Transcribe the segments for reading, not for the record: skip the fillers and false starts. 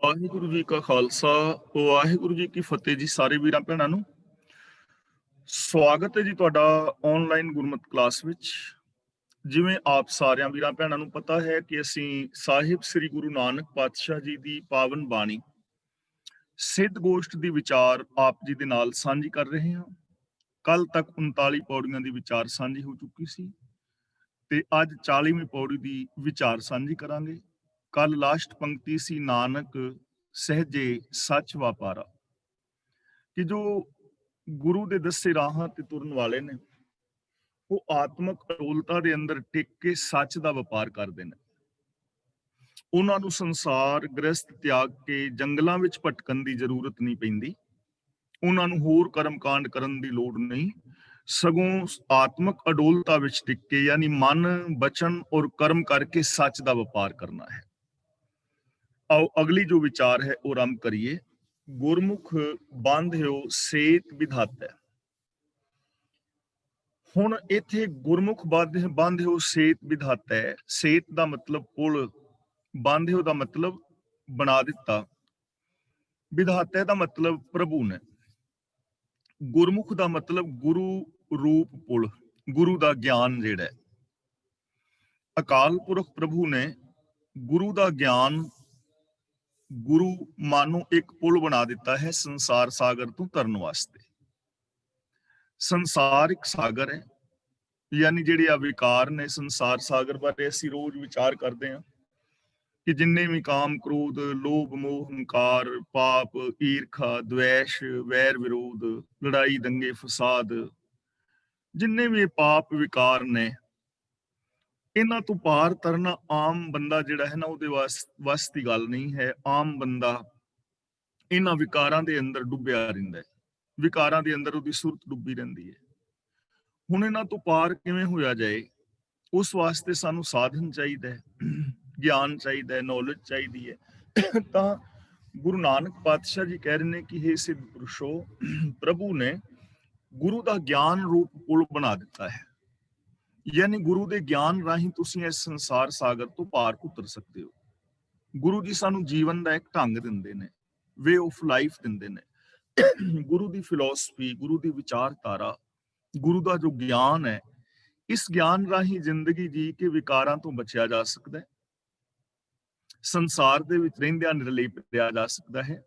ਵਾਹਿਗੁਰੂ ਜੀ ਕਾ ਖਾਲਸਾ, ਵਾਹਿਗੁਰੂ ਜੀ ਕੀ ਫਤਿਹ ਜੀ। ਸਾਰੇ ਵੀਰਾਂ ਭੈਣਾਂ ਨੂੰ ਸਵਾਗਤ ਹੈ ਜੀ ਤੁਹਾਡਾ ਆਨਲਾਈਨ ਗੁਰਮਤਿ ਕਲਾਸ ਵਿੱਚ। ਜਿਵੇਂ ਆਪ ਸਾਰਿਆਂ ਵੀਰਾਂ ਭੈਣਾਂ ਨੂੰ ਪਤਾ ਹੈ ਕਿ ਅਸੀਂ ਸਾਹਿਬ ਸ੍ਰੀ ਗੁਰੂ ਨਾਨਕ ਪਾਤਸ਼ਾਹ ਜੀ ਦੀ ਪਾਵਨ ਬਾਣੀ ਸਿੱਧ ਗੋਸ਼ਟ ਦੀ ਵਿਚਾਰ ਆਪ ਜੀ ਦੇ ਨਾਲ ਸਾਂਝੀ ਕਰ ਰਹੇ ਹਾਂ। ਕੱਲ ਤੱਕ 39 ਪੌੜੀਆਂ ਦੀ ਵਿਚਾਰ ਸਾਂਝੀ ਹੋ ਚੁੱਕੀ ਸੀ ਤੇ ਅੱਜ 40ਵੀਂ ਪੌੜੀ ਦੀ ਵਿਚਾਰ ਸਾਂਝੀ ਕਰਾਂਗੇ। ਕੱਲ ਲਾਸਟ ਪੰਕਤੀ ਸੀ, ਨਾਨਕ ਸਹਿਜੇ ਸੱਚ ਵਾਪਾਰਾ, ਕਿ ਜੋ ਗੁਰੂ ਦੇ ਦੱਸੇ ਰਾਹਾਂ ਤੇ ਤੁਰਨ ਵਾਲੇ ਨੇ ਉਹ ਆਤਮਕ ਅਡੋਲਤਾ ਦੇ ਅੰਦਰ ਟਿਕ ਕੇ ਸੱਚ ਦਾ ਵਪਾਰ ਕਰਦੇ ਨੇ। ਉਹਨਾਂ ਨੂੰ ਸੰਸਾਰ ਗ੍ਰਸਤ ਤਿਆਗ ਕੇ ਜੰਗਲਾਂ ਵਿੱਚ ਭਟਕਣ ਦੀ ਜ਼ਰੂਰਤ ਨਹੀਂ ਪੈਂਦੀ। ਉਹਨਾਂ ਨੂੰ ਹੋਰ ਕਰਮਕਾਂਡ ਕਰਨ ਦੀ ਲੋੜ ਨਹੀਂ, ਸਗੋਂ ਆਤਮਕ ਅਡੋਲਤਾ ਵਿੱਚ ਟਿਕ ਕੇ ਯਾਨੀ ਮਨ, ਬਚਨ ਔਰ ਕਰਮ ਕਰਕੇ ਸੱਚ ਦਾ ਵਪਾਰ ਕਰਨਾ ਹੈ। ਆਓ ਅਗਲੀ ਜੋ ਵਿਚਾਰ ਹੈ ਉਹ ਆਰੰਭ ਕਰੀਏ। ਗੁਰਮੁਖ ਬੰਧਿਓ ਸੇਤ ਵਿਧਾਤਾ। ਹੁਣ ਇੱਥੇ ਗੁਰਮੁਖ ਬੰਧਿਓ ਸੇਤ ਵਿਧਾਤਾ ਹੈ। ਸੇਤ ਦਾ ਮਤਲਬ ਪੁਲ, ਬੰਧਿਓ ਦਾ ਮਤਲਬ ਬਣਾ ਦਿੱਤਾ, ਵਿਧਾਤਾ ਦਾ ਮਤਲਬ ਪ੍ਰਭੂ ਨੇ। ਗੁਰਮੁਖ ਦਾ ਮਤਲਬ ਗੁਰੂ ਰੂਪ ਪੁਲ, ਗੁਰੂ ਦਾ ਗਿਆਨ ਜਿਹੜਾ ਹੈ। ਅਕਾਲ ਪੁਰਖ ਪ੍ਰਭੂ ਨੇ ਗੁਰੂ ਦਾ ਗਿਆਨ, ਗੁਰੂ ਮਾਨੂੰ ਇੱਕ ਪੁਲ ਬਣਾ ਦਿੱਤਾ ਹੈ ਸੰਸਾਰ ਸਾਗਰ ਤੋਂ ਤਰਨ ਵਾਸਤੇ। ਸੰਸਾਰ ਇੱਕ ਸਾਗਰ ਹੈ, ਯਾਨੀ ਜਿਹੜੇ ਆ ਵਿਕਾਰ ਨੇ ਸੰਸਾਰ ਸਾਗਰ ਬਾਰੇ ਅਸੀਂ ਰੋਜ਼ ਵਿਚਾਰ ਕਰਦੇ ਹਾਂ ਕਿ ਜਿੰਨੇ ਵੀ ਕਾਮ, ਕ੍ਰੋਧ, ਲੋਭ, ਮੋਹ, ਹੰਕਾਰ, ਪਾਪ, ਈਰਖਾ, ਦਵੇਸ਼, ਵੈਰ ਵਿਰੋਧ, ਲੜਾਈ, ਦੰਗੇ, ਫਸਾਦ, ਜਿੰਨੇ ਵੀ ਪਾਪ ਵਿਕਾਰ ਨੇ, ਇਹਨਾਂ ਤੋਂ ਪਾਰ ਤਰਨਾ ਆਮ ਬੰਦਾ ਜਿਹੜਾ ਹੈ ਨਾ ਉਹਦੇ ਵੱਸ ਦੀ ਗੱਲ ਨਹੀਂ ਹੈ। ਆਮ ਬੰਦਾ ਇਹਨਾਂ ਵਿਕਾਰਾਂ ਦੇ ਅੰਦਰ ਡੁੱਬਿਆ ਰਹਿੰਦਾ ਹੈ, ਵਿਕਾਰਾਂ ਦੇ ਅੰਦਰ ਉਹਦੀ ਸੁਰਤ ਡੁੱਬੀ ਰਹਿੰਦੀ ਹੈ। ਹੁਣ ਇਹਨਾਂ ਤੋਂ ਪਾਰ ਕਿਵੇਂ ਹੋਇਆ ਜਾਏ, ਉਸ ਵਾਸਤੇ ਸਾਨੂੰ ਸਾਧਨ ਚਾਹੀਦਾ ਹੈ, ਗਿਆਨ ਚਾਹੀਦਾ ਹੈ, ਨੌਲੇਜ ਚਾਹੀਦੀ ਹੈ। ਤਾਂ ਗੁਰੂ ਨਾਨਕ ਪਾਤਸ਼ਾਹ ਜੀ ਕਹਿ ਰਹੇ ਨੇ ਕਿ ਹੇ ਸਿੱਧ ਪੁਰਸ਼ੋ, ਪ੍ਰਭੂ ਨੇ ਗੁਰੂ ਦਾ ਗਿਆਨ ਰੂਪ ਪੁਲ ਬਣਾ ਦਿੱਤਾ ਹੈ। ਯਾਨੀ ਗੁਰੂ ਦੇ ਗਿਆਨ ਰਾਹੀਂ ਤੁਸੀਂ ਇਸ ਸੰਸਾਰ ਸਾਗਰ ਤੋਂ ਪਾਰ ਉਤਰ ਸਕਦੇ ਹੋ। ਗੁਰੂ ਜੀ ਸਾਨੂੰ ਜੀਵਨ ਦਾ ਇੱਕ ਢੰਗ ਦਿੰਦੇ ਨੇ, ਵੇ ਆਫ ਲਾਈਫ ਦਿੰਦੇ ਨੇ। ਗੁਰੂ ਦੀ ਫਿਲਾਸਫੀ, ਗੁਰੂ ਦੀ ਵਿਚਾਰਧਾਰਾ, ਗੁਰੂ ਦਾ ਜੋ ਗਿਆਨ ਹੈ, ਇਸ ਗਿਆਨ ਰਾਹੀਂ ਜ਼ਿੰਦਗੀ ਜੀ ਕੇ ਵਿਕਾਰਾਂ ਤੋਂ ਬਚਿਆ ਜਾ ਸਕਦਾ ਹੈ, ਸੰਸਾਰ ਦੇ ਵਿੱਚ ਰਹਿੰਦਿਆਂ ਨਿਰਲੇਪ ਰਿਹਾ ਜਾ ਸਕਦਾ ਹੈ।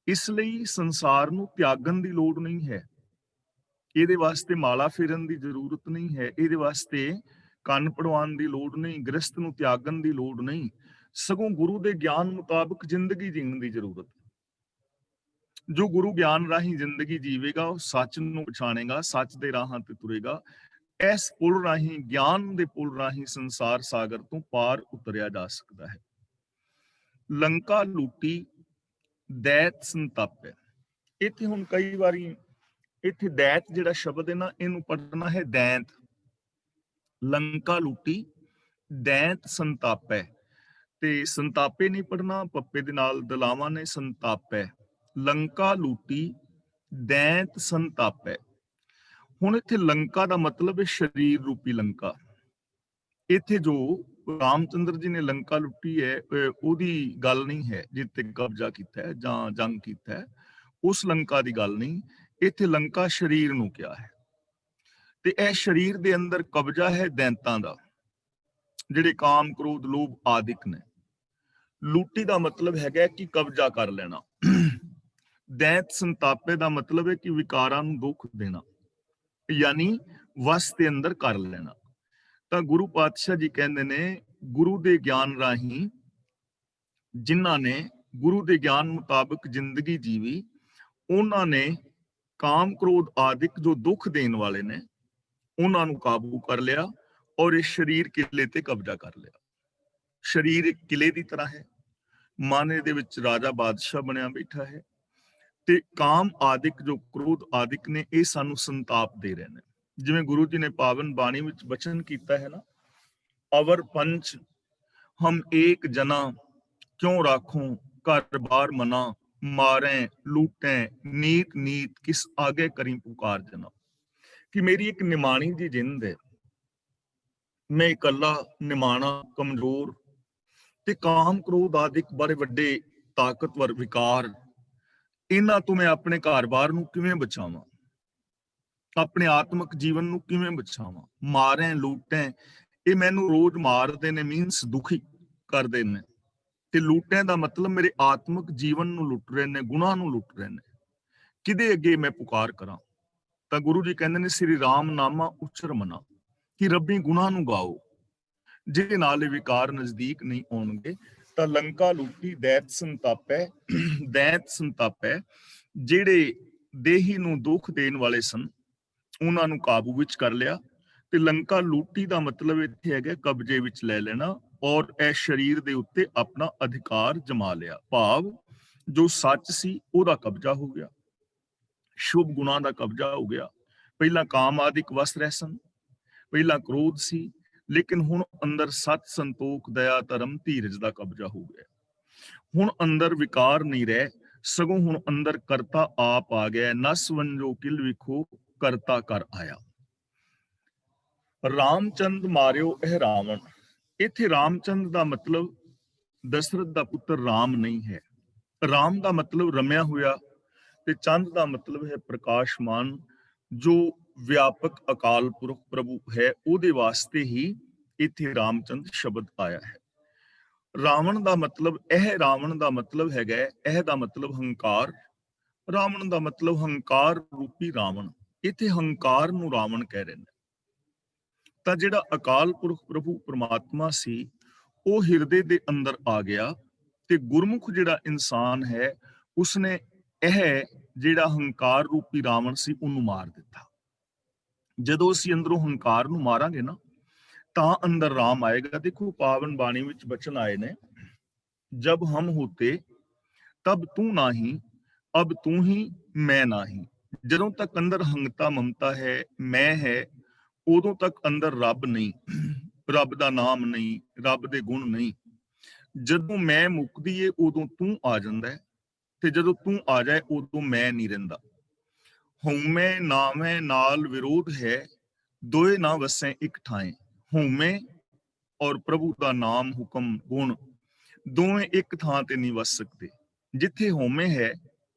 ਇਸ ਲਈ ਸੰਸਾਰ ਨੂੰ ਤਿਆਗਣ ਦੀ ਲੋੜ ਨਹੀਂ ਹੈ, ਇਹਦੇ ਵਾਸਤੇ ਮਾਲਾ ਫੇਰਨ ਦੀ ਜ਼ਰੂਰਤ ਨਹੀਂ ਹੈ, ਇਹਦੇ ਵਾਸਤੇ ਕੰਨ ਪੜਵਾਉਣ ਦੀ ਲੋੜ ਨਹੀਂ, ਗ੍ਰਸਤ ਨੂੰ ਤਿਆਗਣ ਦੀ ਲੋੜ ਨਹੀਂ, ਸਗੋਂ ਗੁਰੂ ਦੇ ਗਿਆਨ ਮੁਤਾਬਕ ਜ਼ਿੰਦਗੀ ਜੀਣ ਦੀ ਜ਼ਰੂਰਤ ਹੈ। ਜੋ ਗੁਰੂ ਗਿਆਨ ਰਾਹੀਂ ਜ਼ਿੰਦਗੀ ਜੀਵੇਗਾ ਉਹ ਸੱਚ ਨੂੰ ਪਛਾਣੇਗਾ, ਸੱਚ ਦੇ ਰਾਹਾਂ ਤੇ ਤੁਰੇਗਾ। ਇਸ ਪੁਲ ਰਾਹੀਂ, ਗਿਆਨ ਦੇ ਪੁਲ ਰਾਹੀਂ ਸੰਸਾਰ ਸਾਗਰ ਤੋਂ ਪਾਰ ਉਤਰਿਆ ਜਾ ਸਕਦਾ ਹੈ। ਲੰਕਾ ਲੂਟੀ ਦੈਤ ਸੰਤਾਪੈ। ਇੱਥੇ ਹੁਣ ਕਈ ਵਾਰੀ ਇੱਥੇ ਦੈਤ ਜਿਹੜਾ ਸ਼ਬਦ ਹੈ ਨਾ, ਇਹਨੂੰ ਪੜ੍ਹਨਾ ਹੈ ਦੈਂਤ। ਲੰਕਾ ਲੂਟੀ ਦੈਂਤ ਸੰਤਾਪੈ, ਤੇ ਸੰਤਾਪੇ ਨਹੀਂ ਪੜ੍ਹਨਾ, ਪੱਪੇ ਦੇ ਨਾਲ ਦਲਾਵਾਂ ਨੇ, ਸੰਤਾਪੈ। ਲੰਕਾ ਲੂਟੀ ਦੈਂਤ ਸੰਤਾਪੈ। ਹੁਣ ਇੱਥੇ ਲੰਕਾ ਦਾ ਮਤਲਬ ਹੈ ਸ਼ਰੀਰ ਰੂਪੀ ਲੰਕਾ। ਇੱਥੇ ਜੋ ਰਾਮਚੰਦਰ ਜੀ ਨੇ ਲੰਕਾ ਲੁੱਟੀ ਹੈ ਉਹਦੀ ਗੱਲ ਨਹੀਂ ਹੈ, ਜਿੱਤੇ ਕਬਜ਼ਾ ਕੀਤਾ ਹੈ ਜਾਂ ਜੰਗ ਕੀਤਾ ਹੈ, ਉਸ ਲੰਕਾ ਦੀ ਗੱਲ ਨਹੀਂ। ਇੱਥੇ ਲੰਕਾ ਸ਼ਰੀਰ ਨੂੰ ਕਿਹਾ ਹੈ, ਤੇ ਇਹ ਸ਼ਰੀਰ ਦੇ ਅੰਦਰ ਕਬਜ਼ਾ ਹੈ ਦੈਂਤਾਂ ਦਾ, ਜਿਹੜੇ ਕਾਮ, ਕ੍ਰੋਧ, ਲੋਭ ਆਦਿਕ ਨੇ। ਲੂਟੀ ਦਾ ਮਤਲਬ ਹੈਗਾ ਕਿ ਕਬਜ਼ਾ ਕਰ ਲੈਣਾ। ਦੈਂਤ ਸੰਤਾਪੇ ਦਾ ਮਤਲਬ ਹੈ ਕਿ ਵਿਕਾਰਾਂ ਨੂੰ ਦੁੱਖ ਦੇਣਾ, ਯਾਨੀ ਵਸ ਦੇ ਅੰਦਰ ਕਰ ਲੈਣਾ। ਤਾਂ ਗੁਰੂ ਪਾਤਸ਼ਾਹ ਜੀ ਕਹਿੰਦੇ ਨੇ, ਗੁਰੂ ਦੇ ਗਿਆਨ ਰਾਹੀਂ ਜਿਨ੍ਹਾਂ ਨੇ ਗੁਰੂ ਦੇ ਗਿਆਨ ਮੁਤਾਬਕ ਜ਼ਿੰਦਗੀ ਜੀਵੀ, ਉਹਨਾਂ ਨੇ ਕਾਮ, ਕ੍ਰੋਧ ਆਦਿਕ ਜੋ ਦੁੱਖ ਦੇਣ ਵਾਲੇ ਨੇ, ਉਹਨਾਂ ਨੂੰ ਕਾਬੂ ਕਰ ਲਿਆ ਔਰ ਇਸ ਸਰੀਰ ਕਿਲੇ ਤੇ ਕਬਜ਼ਾ ਕਰ ਲਿਆ। ਸਰੀਰ ਇੱਕ ਕਿਲੇ ਦੀ ਤਰ੍ਹਾਂ ਹੈ, ਮਨ ਇਹਦੇ ਵਿੱਚ ਰਾਜਾ ਬਾਦਸ਼ਾਹ ਬਣਿਆ ਬੈਠਾ ਹੈ, ਤੇ ਕਾਮ ਆਦਿਕ ਜੋ ਕ੍ਰੋਧ ਆਦਿਕ ਨੇ, ਇਹ ਸਾਨੂੰ ਸੰਤਾਪ ਦੇ ਰਹੇ ਨੇ। ਜਿਵੇਂ ਗੁਰੂ ਜੀ ਨੇ ਪਾਵਨ ਬਾਣੀ ਵਿੱਚ ਬਚਨ ਕੀਤਾ ਹੈ ਨਾ, ਅਵਰ ਪੰਚ ਹਮ ਏਕ ਜਨਾ, ਕਿਉਂ ਰਾਖੋਂ ਘਰ ਬਾਰ ਮਨਾ, ਮਾਰੇ ਲੂਟੇ ਨੀਤ ਨੀਤ, ਕਿਸ ਆਗੇ ਕਰੀ ਪੁਕਾਰ ਜਨਾ। ਕਿ ਮੇਰੀ ਇੱਕ ਨਿਮਾਣੀ ਜੀ ਜਿੰਦ ਹੈ, ਮੈਂ ਇਕੱਲਾ ਨਿਮਾਣਾ, ਕਮਜ਼ੋਰ, ਤੇ ਕਾਮ, ਕ੍ਰੋਧ ਆਦਿਕ ਬੜੇ ਵੱਡੇ ਤਾਕਤਵਰ ਵਿਕਾਰ, ਇਹਨਾਂ ਤੋਂ ਮੈਂ ਆਪਣੇ ਘਰ-ਬਾਰ ਨੂੰ ਕਿਵੇਂ ਬਚਾਵਾਂ, ਆਪਣੇ ਆਤਮਿਕ ਜੀਵਨ ਨੂੰ ਕਿਵੇਂ ਬਚਾਵਾਂ। ਮਾਰੇ ਲੂਟੇ, ਇਹ ਮੈਨੂੰ ਰੋਜ਼ ਮਾਰਦੇ ਨੇ, ਮੀਨਸ ਦੁਖੀ ਕਰਦੇ ਨੇ। ਤੇ ਲੂਟਿਆਂ ਦਾ ਮਤਲਬ ਮੇਰੇ ਆਤਮਿਕ ਜੀਵਨ ਨੂੰ ਲੁੱਟ ਰਹੇ ਨੇ, ਗੁਨਾਹ ਨੂੰ ਲੁੱਟ ਰਹੇ ਨੇ। ਕਿਹਦੇ ਅੱਗੇ ਮੈਂ ਪੁਕਾਰ ਕਰਾਂ? ਤਾਂ ਗੁਰੂ ਜੀ ਕਹਿੰਦੇ ਨੇ ਸ੍ਰੀ ਰਾਮ ਨਾਮਾ ਉਚਰ ਮਨਾ, ਕਿ ਰੱਬੀ ਗੁਨਾਹ ਨੂੰ ਗਾਓ, ਜਿਹਦੇ ਨਾਲ ਇਹ ਵਿਕਾਰ ਨਜ਼ਦੀਕ ਨਹੀਂ ਆਉਣਗੇ। ਤਾਂ ਲੰਕਾ ਲੁੱਟੀ ਦੈਤ ਸੰਤਾਪੈ, ਦੈਤ ਸੰਤਾਪੈ, ਜਿਹੜੇ ਦੇਹੀ ਨੂੰ ਦੁੱਖ ਦੇਣ ਵਾਲੇ ਸਨ ਉਹਨਾਂ ਨੂੰ ਕਾਬੂ ਵਿੱਚ ਕਰ ਲਿਆ। ਤੇ ਲੰਕਾ ਲੂਟੀ ਦਾ ਮਤਲਬ ਇੱਥੇ ਹੈਗਾ ਕਬਜ਼ੇ ਵਿੱਚ ਲੈ ਲੈਣਾ, ਔਰ ਇਹ ਸਰੀਰ ਦੇ ਉੱਤੇ ਆਪਣਾ ਅਧਿਕਾਰ ਜਮਾ ਲਿਆ। ਭਾਵ ਜੋ ਸੱਚ ਸੀ ਉਹਦਾ ਕਬਜ਼ਾ ਹੋ ਗਿਆ, ਸ਼ੁਭ ਗੁਣਾਂ ਦਾ ਕਬਜ਼ਾ ਹੋ ਗਿਆ। ਪਹਿਲਾਂ ਕਾਮ ਆਦਿਕ ਵਸ ਰਹੇ ਸਨ, ਪਹਿਲਾਂ ਕ੍ਰੋਧ ਸੀ, ਲੇਕਿਨ ਹੁਣ ਅੰਦਰ ਸਤ, ਸੰਤੋਖ, ਦਇਆ, ਧਰਮ, ਧੀਰਜ ਦਾ ਕਬਜ਼ਾ ਹੋ ਗਿਆ। ਹੁਣ ਅੰਦਰ ਵਿਕਾਰ ਨਹੀਂ ਰਹਿ, ਸਗੋਂ ਹੁਣ ਅੰਦਰ ਕਰਤਾ ਆਪ ਆ ਗਿਆ। ਨਸ ਵੰਜੋ ਕਿਲ ਵਿਖੋ, ਕਰਤਾ ਕਰ ਆਇਆ। ਰਾਮਚੰਦ ਮਾਰਿਓ ਇਹ ਰਾਵਣ। ਇੱਥੇ ਰਾਮਚੰਦ ਦਾ ਮਤਲਬ ਦਸ਼ਰਥ ਦਾ ਪੁੱਤਰ ਰਾਮ ਨਹੀਂ ਹੈ। ਰਾਮ ਦਾ ਮਤਲਬ ਰਮਿਆ ਹੋਇਆ, ਤੇ ਚੰਦ ਦਾ ਮਤਲਬ ਹੈ ਪ੍ਰਕਾਸ਼ਮਾਨ, ਜੋ ਵਿਆਪਕ ਅਕਾਲ ਪੁਰਖ ਪ੍ਰਭੂ ਹੈ, ਉਹਦੇ ਵਾਸਤੇ ਹੀ ਇੱਥੇ ਰਾਮਚੰਦ ਸ਼ਬਦ ਆਇਆ ਹੈ। ਰਾਵਣ ਦਾ ਮਤਲਬ ਰਾਵਣ ਦਾ ਮਤਲਬ ਹੈਗਾ, ਇਹ ਦਾ ਮਤਲਬ ਹੰਕਾਰ। ਰਾਵਣ ਦਾ ਮਤਲਬ ਹੰਕਾਰ ਰੂਪੀ ਰਾਵਣ। ਇੱਥੇ ਹੰਕਾਰ ਨੂੰ ਰਾਵਣ ਕਹਿ ਰਹੇ ਨੇ। ਤਾਂ ਜਿਹੜਾ ਅਕਾਲ ਪੁਰਖ ਪ੍ਰਭੂ ਪਰਮਾਤਮਾ ਸੀ ਉਹ ਹਿਰਦੇ ਦੇ ਅੰਦਰ ਆ ਗਿਆ, ਤੇ ਗੁਰਮੁਖ ਜਿਹੜਾ ਇਨਸਾਨ ਹੈ ਉਸਨੇ ਇਹ ਜਿਹੜਾ ਹੰਕਾਰ ਰੂਪੀ ਰਾਵਣ ਸੀ ਉਹਨੂੰ ਮਾਰ ਦਿੱਤਾ। ਜਦੋਂ ਅਸੀਂ ਅੰਦਰੋਂ ਹੰਕਾਰ ਨੂੰ ਮਾਰਾਂਗੇ ਨਾ ਤਾਂ ਅੰਦਰ ਰਾਮ ਆਏਗਾ। ਦੇਖੋ ਪਾਵਨ ਬਾਣੀ ਵਿੱਚ ਬਚਨ ਆਏ ਨੇ, ਜਬ ਹਮ ਹੋਤੇ ਤਬ ਤੂੰ ਨਾਹੀਂ, ਅਬ ਤੂੰ ਹੀ ਮੈਂ ਨਾਹੀਂ। ਜਦੋਂ ਤੱਕ ਅੰਦਰ ਹੰਗਤਾ ਮਮਤਾ ਹੈ, ਮੈਂ ਹੈ, ਉਦੋਂ ਤੱਕ ਅੰਦਰ ਰੱਬ ਨਹੀਂ, ਰੱਬ ਦਾ ਨਾਮ ਨਹੀਂ, ਰੱਬ ਦੇ ਗੁਣ ਨਹੀਂ। ਜਦੋਂ ਮੈਂ ਮੁੱਕਦੀ ਏ ਉਦੋਂ ਤੂੰ ਆ ਜਾਂਦਾ ਹੈ, ਤੇ ਜਦੋਂ ਤੂੰ ਆ ਜਾਏ ਉਦੋਂ ਮੈਂ ਨਹੀਂ ਰਹਿੰਦਾ। ਹਉਮੈ ਨਾਮੈ ਨਾਲ ਵਿਰੋਧ ਹੈ, ਦੋਏ ਨਾ ਵਸੈ ਇੱਕ ਠਾਏ। ਹਉਮੈ ਔਰ ਪ੍ਰਭੂ ਦਾ ਨਾਮ, ਹੁਕਮ, ਗੁਣ ਦੋਵੇਂ ਇੱਕ ਥਾਂ ਤੇ ਨਹੀਂ ਵਸ ਸਕਦੇ। ਜਿੱਥੇ ਹਉਮੈ ਹੈ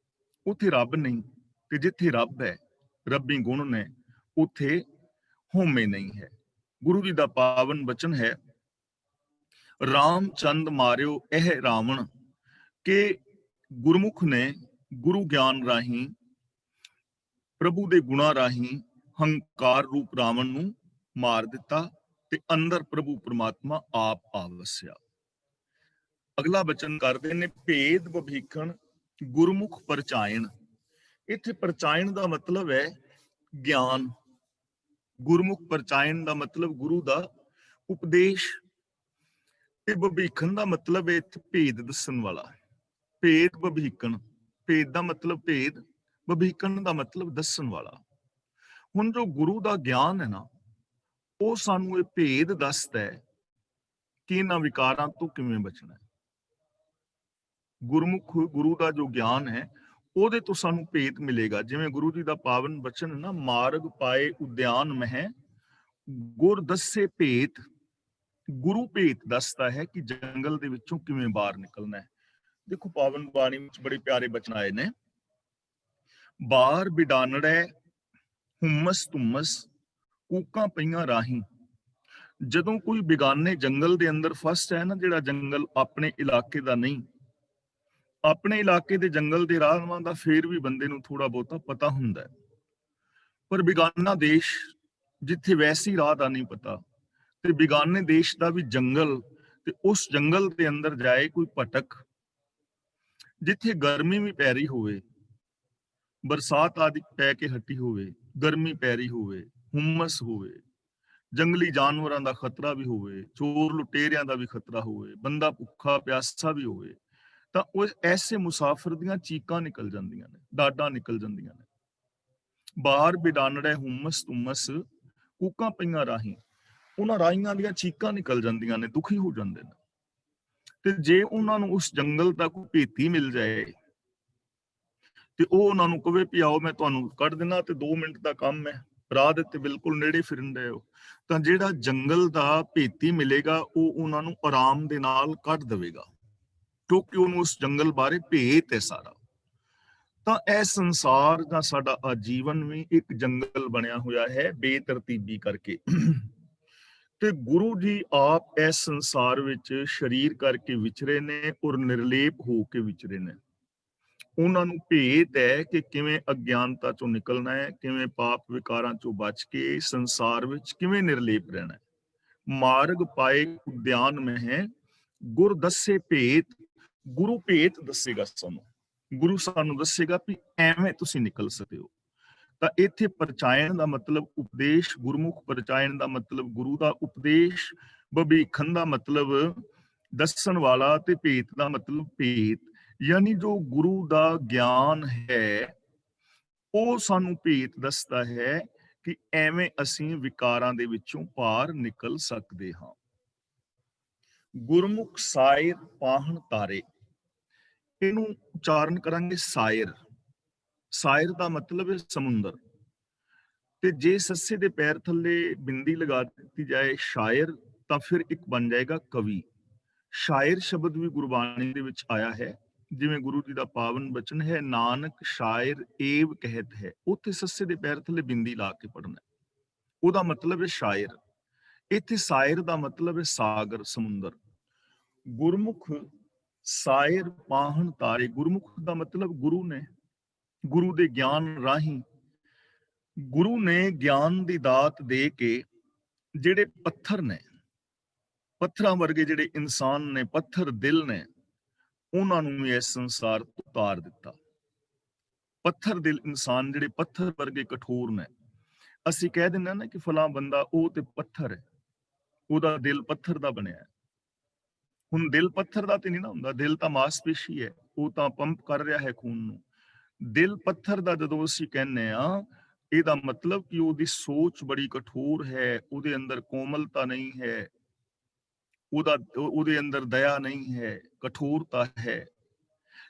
ਉੱਥੇ ਰੱਬ ਨਹੀਂ, ਤੇ ਜਿੱਥੇ ਰੱਬ ਹੈ, ਰੱਬੀ ਗੁਣ ਨੇ, ਉੱਥੇ ਹਉਮੈ ਨਹੀਂ ਹੈ। ਗੁਰੂ ਜੀ ਦਾ ਪਾਵਨ ਬਚਨ ਹੈ, ਰਾਮਚੰਦ ਮਾਰਿਓ ਇਹ ਰਾਵਣ, ਕਿ ਗੁਰਮੁਖ ਨੇ ਗੁਰੂ ਗਿਆਨ ਰਾਹੀਂ, ਪ੍ਰਭੂ ਦੇ ਗੁਣਾ ਰਾਹੀਂ ਹੰਕਾਰ ਰੂਪ ਰਾਵਣ ਨੂੰ ਮਾਰ ਦਿੱਤਾ, ਤੇ ਅੰਦਰ ਪ੍ਰਭੂ ਪਰਮਾਤਮਾ ਆਪ ਆ ਵਸਿਆ। ਅਗਲਾ ਬਚਨ ਕਰਦੇ ਨੇ, ਭੇਦ ਵਿਭੀਖਣ ਗੁਰਮੁਖ ਪਰਚਾਇਣ। ਇੱਥੇ ਪਰਚਾਇਣ ਦਾ ਮਤਲਬ ਹੈ ਗਿਆਨ। ਗੁਰਮੁਖ ਪਰਚਾਇਣ ਦਾ ਮਤਲਬ ਗੁਰੂ ਦਾ ਉਪਦੇਸ਼, ਤੇ ਵਿਭੀਖਣ ਦਾ ਮਤਲਬ ਹੈ ਇੱਥੇ ਭੇਦ ਦੱਸਣ ਵਾਲਾ। ਭੇਦ ਵਿਭੀਖਣ, ਭੇਦ ਦਾ ਮਤਲਬ ਭੇਦ, ਵਿਭੀਖਣ ਦਾ ਮਤਲਬ ਦੱਸਣ ਵਾਲਾ। ਹੁਣ ਜੋ ਗੁਰੂ ਦਾ ਗਿਆਨ ਹੈ ਨਾ, ਉਹ ਸਾਨੂੰ ਇਹ ਭੇਦ ਦੱਸਦਾ ਹੈ ਕਿ ਇਹਨਾਂ ਵਿਕਾਰਾਂ ਤੋਂ ਕਿਵੇਂ ਬਚਣਾ ਹੈ। ਗੁਰਮੁਖ ਗੁਰੂ ਦਾ ਜੋ ਗਿਆਨ ਹੈ ਉਹਦੇ ਤੋਂ ਸਾਨੂੰ ਭੇਦ ਮਿਲੇਗਾ। ਜਿਵੇਂ ਗੁਰੂ ਜੀ ਦਾ ਪਾਵਨ ਬਚਨ ਹੈ ਨਾ, ਮਾਰਗ ਪਾਏ ਉਦਿਆਨ ਮਹਿ, ਗੁਰ ਦੱਸੇ ਭੇਦ। ਗੁਰੂ ਭੇਦ ਦੱਸਦਾ ਹੈ ਕਿ ਜੰਗਲ ਦੇ ਵਿੱਚੋਂ ਕਿਵੇਂ ਬਾਹਰ ਨਿਕਲਣਾ ਹੈ। ਦੇਖੋ ਪਾਵਨ ਬਾਣੀ ਵਿੱਚ ਬੜੇ ਪਿਆਰੇ ਬਚਨ ਆਏ ਨੇ, ਬਾਹਰ ਬਿਡਾਨੜੈ ਹੁਮਸ ਤੁਮਸ, ਕੂਕਾਂ ਪਈਆਂ ਰਾਹੀਂ। ਜਦੋਂ ਕੋਈ ਬਿਗਾਨੇ ਜੰਗਲ ਦੇ ਅੰਦਰ ਫਸ ਜਾਏ ਨਾ, ਜਿਹੜਾ ਜੰਗਲ ਆਪਣੇ ਇਲਾਕੇ ਦਾ ਨਹੀਂ, ਆਪਣੇ ਇਲਾਕੇ ਦੇ ਜੰਗਲ ਦੇ ਰਾਹਾਂ ਦਾ ਫੇਰ ਵੀ ਬੰਦੇ ਨੂੰ ਥੋੜਾ ਬਹੁਤਾ ਪਤਾ ਹੁੰਦਾ ਹੈ, ਪਰ ਬਿਗਾਨਾ ਦੇਸ਼ ਜਿੱਥੇ ਵੈਸੀ ਰਾਹ ਦਾ ਨਹੀਂ ਪਤਾ, ਤੇ ਬਿਗਾਨੇ ਦੇਸ਼ ਦਾ ਵੀ ਜੰਗਲ, ਤੇ ਉਸ ਜੰਗਲ ਦੇ ਅੰਦਰ ਜਾਏ ਕੋਈ ਭਟਕ, ਜਿੱਥੇ ਗਰਮੀ ਵੀ ਪੈ ਰਹੀ ਹੋਵੇ, ਬਰਸਾਤ ਆਦਿ ਪੈ ਕੇ ਹਟੀ ਹੋਵੇ, ਗਰਮੀ ਪੈ ਰਹੀ ਹੋਵੇ, ਹੁਮਸ ਹੋਵੇ, ਜੰਗਲੀ ਜਾਨਵਰਾਂ ਦਾ ਖਤਰਾ ਵੀ ਹੋਵੇ, ਚੋਰ ਲੁਟੇਰਿਆਂ ਦਾ ਵੀ ਖਤਰਾ ਹੋਵੇ, ਬੰਦਾ ਭੁੱਖਾ ਪਿਆਸਾ ਵੀ ਹੋਵੇ, ਤਾਂ ਉਹ ਐਸੇ ਮੁਸਾਫਿਰ ਦੀਆਂ ਚੀਕਾਂ ਨਿਕਲ ਜਾਂਦੀਆਂ ਨੇ, ਡਾਡਾਂ ਨਿਕਲ ਜਾਂਦੀਆਂ ਨੇ। ਬਾਹਰ ਬਿਡਾਨੜੈ ਹੁਮਸ ਤੁਮਸ, ਕੂਕਾਂ ਪਈਆਂ ਰਾਹੀਂ, ਉਹਨਾਂ ਰਾਹੀਆਂ ਦੀਆਂ ਚੀਕਾਂ ਨਿਕਲ ਜਾਂਦੀਆਂ ਨੇ, ਦੁਖੀ ਹੋ ਜਾਂਦੇ ਨੇ। ਤੇ ਜੇ ਉਹਨਾਂ ਨੂੰ ਉਸ ਜੰਗਲ ਦਾ ਕੋਈ ਭੇਤੀ ਮਿਲ ਜਾਏ, ਤੇ ਉਹ ਉਹਨਾਂ ਨੂੰ ਕਵੇ ਵੀ ਆਓ ਮੈਂ ਤੁਹਾਨੂੰ ਕੱਢ ਦੇਣਾ, ਤੇ 2 ਮਿੰਟ ਦਾ ਕੰਮ ਹੈ, ਰਾਹ ਦੇ ਤੇ ਬਿਲਕੁਲ ਨੇੜੇ ਫਿਰਨ ਰਹੇ ਹੋ, ਤਾਂ ਜਿਹੜਾ ਜੰਗਲ ਦਾ ਭੇਤੀ ਮਿਲੇਗਾ ਉਹ ਉਹਨਾਂ ਨੂੰ ਆਰਾਮ ਦੇ ਨਾਲ ਕੱਢ ਦੇਵੇਗਾ। ਕਿਉਂਕਿ ਉਹਨੂੰ ਉਸ ਜੰਗਲ ਬਾਰੇ ਭੇਤ ਹੈ ਸਾਰਾ। ਤਾਂ ਇਹ ਸੰਸਾਰ ਦਾ ਸਾਡਾ ਜੀਵਨ ਵੀ ਇੱਕ ਜੰਗਲ ਬਣਿਆ ਹੋਇਆ ਹੈ ਬੇਤਰਤੀਬੀ ਕਰਕੇ। ਤੇ ਗੁਰੂ ਜੀ ਆਪ ਇਸ ਸੰਸਾਰ ਵਿੱਚ ਸਰੀਰ ਕਰਕੇ ਵਿਚਰੇ ਨੇ ਔਰ ਨਿਰਲੇਪ ਹੋ ਕੇ ਵਿਚਰੇ ਨੇ। ਉਹਨਾਂ ਨੂੰ ਭੇਤ ਹੈ ਕਿ ਕਿਵੇਂ ਅਗਿਆਨਤਾ ਚੋਂ ਨਿਕਲਣਾ ਹੈ, ਕਿਵੇਂ ਪਾਪ ਵਿਕਾਰਾਂ ਚੋਂ ਬਚ ਕੇ ਸੰਸਾਰ ਵਿੱਚ ਕਿਵੇਂ ਨਿਰਲੇਪ ਰਹਿਣਾ ਹੈ। ਮਾਰਗ ਪਾਏ ਉਦਿਆਨ ਮਹਿ ਗੁਰ ਦੱਸੇ ਭੇਤ, ਗੁਰੂ ਭੇਤ ਦੱਸੇਗਾ ਸਾਨੂੰ, ਗੁਰੂ ਸਾਨੂੰ ਦੱਸੇਗਾ ਵੀ ਐਵੇਂ ਤੁਸੀਂ ਨਿਕਲ ਸਕਦੇ ਹੋ। ਤਾਂ ਇੱਥੇ ਪਰਚਾਇਣ ਦਾ ਮਤਲਬ ਉਪਦੇਸ਼, ਗੁਰਮੁਖ ਪਰਚਾਇਣ ਦਾ ਮਤਲਬ ਗੁਰੂ ਦਾ ਉਪਦੇਸ਼, ਭਵਿੱਖਣ ਦਾ ਮਤਲਬ ਦੱਸਣ ਵਾਲਾ, ਤੇ ਭੇਤ ਦਾ ਮਤਲਬ ਭੇਤ, ਯਾਨੀ ਜੋ ਗੁਰੂ ਦਾ ਗਿਆਨ ਹੈ ਉਹ ਸਾਨੂੰ ਭੇਤ ਦੱਸਦਾ ਹੈ ਕਿ ਐਵੇਂ ਅਸੀਂ ਵਿਕਾਰਾਂ ਦੇ ਵਿੱਚੋਂ ਪਾਰ ਨਿਕਲ ਸਕਦੇ ਹਾਂ। ਗੁਰਮੁਖ ਸਾਇਰ ਪਾਹਣ ਤਾਰੇ, ਇਹਨੂੰ ਉਚਾਰਨ ਕਰਾਂਗੇ ਸਾਇਰ। ਸਾਇਰ ਦਾ ਮਤਲਬ ਹੈ ਸਮੁੰਦਰ, ਤੇ ਜੇ ਸੱਸੇ ਦੇ ਪੈਰ ਥੱਲੇ ਬਿੰਦੀ ਲਗਾ ਦਿੱਤੀ ਜਾਏ ਸ਼ਾਇਰ, ਤਾਂ ਫਿਰ ਇੱਕ ਬਣ ਜਾਏਗਾ ਕਵੀ। ਸ਼ਾਇਰ ਸ਼ਬਦ ਵੀ ਗੁਰਬਾਣੀ ਦੇ ਵਿੱਚ ਆਇਆ ਹੈ, ਜਿਵੇਂ ਗੁਰੂ ਜੀ ਦਾ ਪਾਵਨ ਬਚਨ ਹੈ ਨਾਨਕ ਸ਼ਾਇਰ ਏਵ ਕਹਿਤ ਹੈ, ਉੱਥੇ ਸੱਸੇ ਦੇ ਪੈਰ ਥੱਲੇ ਬਿੰਦੀ ਲਾ ਕੇ ਪੜਨਾ, ਉਹਦਾ ਮਤਲਬ ਹੈ ਸ਼ਾਇਰ। ਇੱਥੇ ਸਾਇਰ ਦਾ ਮਤਲਬ ਹੈ ਸਾਗਰ, ਸਮੁੰਦਰ। ਗੁਰਮੁਖ ਸਾਇਰ ਪਾਹਣ ਤਾਰੇ, ਗੁਰਮੁਖ ਦਾ ਮਤਲਬ ਗੁਰੂ ਨੇ, ਗੁਰੂ ਦੇ ਗਿਆਨ ਰਾਹੀਂ, ਗੁਰੂ ਨੇ ਗਿਆਨ ਦੀ ਦਾਤ ਦੇ ਕੇ ਜਿਹੜੇ ਪੱਥਰ ਨੇ, ਪੱਥਰਾਂ ਵਰਗੇ ਜਿਹੜੇ ਇਨਸਾਨ ਨੇ, ਪੱਥਰ ਦਿਲ ਨੇ, ਉਹਨਾਂ ਨੂੰ ਵੀ ਇਸ ਸੰਸਾਰ ਤੋਂ ਉਤਾਰ ਦਿੱਤਾ। ਪੱਥਰ ਦਿਲ ਇਨਸਾਨ ਜਿਹੜੇ ਪੱਥਰ ਵਰਗੇ ਕਠੋਰ ਨੇ, ਅਸੀਂ ਕਹਿ ਦਿੰਦੇ ਨਾ ਕਿ ਫਲਾਂ ਬੰਦਾ ਉਹ ਤੇ ਪੱਥਰ ਹੈ, ਉਹਦਾ ਦਿਲ ਪੱਥਰ ਦਾ ਬਣਿਆ ਹੈ। ਹੁਣ ਦਿਲ ਪੱਥਰ ਦਾ ਤੇ ਨਹੀਂ ਨਾ ਹੁੰਦਾ, ਦਿਲ ਤਾਂ ਮਾਸਪੇਸ਼ੀ ਹੈ, ਉਹ ਤਾਂ ਪੰਪ ਕਰ ਰਿਹਾ ਹੈ ਖੂਨ ਨੂੰ। ਦਿਲ ਪੱਥਰ ਦਾ ਜਦੋਂ ਅਸੀਂ ਕਹਿੰਦੇ ਆ, ਇਹਦਾ ਮਤਲਬ ਕਿ ਉਹਦੀ ਸੋਚ ਬੜੀ ਕਠੋਰ ਹੈ, ਉਹਦੇ ਅੰਦਰ ਕੋਮਲਤਾ ਨਹੀਂ ਹੈ, ਉਹਦੇ ਅੰਦਰ ਦਇਆ ਨਹੀਂ ਹੈ, ਕਠੋਰਤਾ ਹੈ।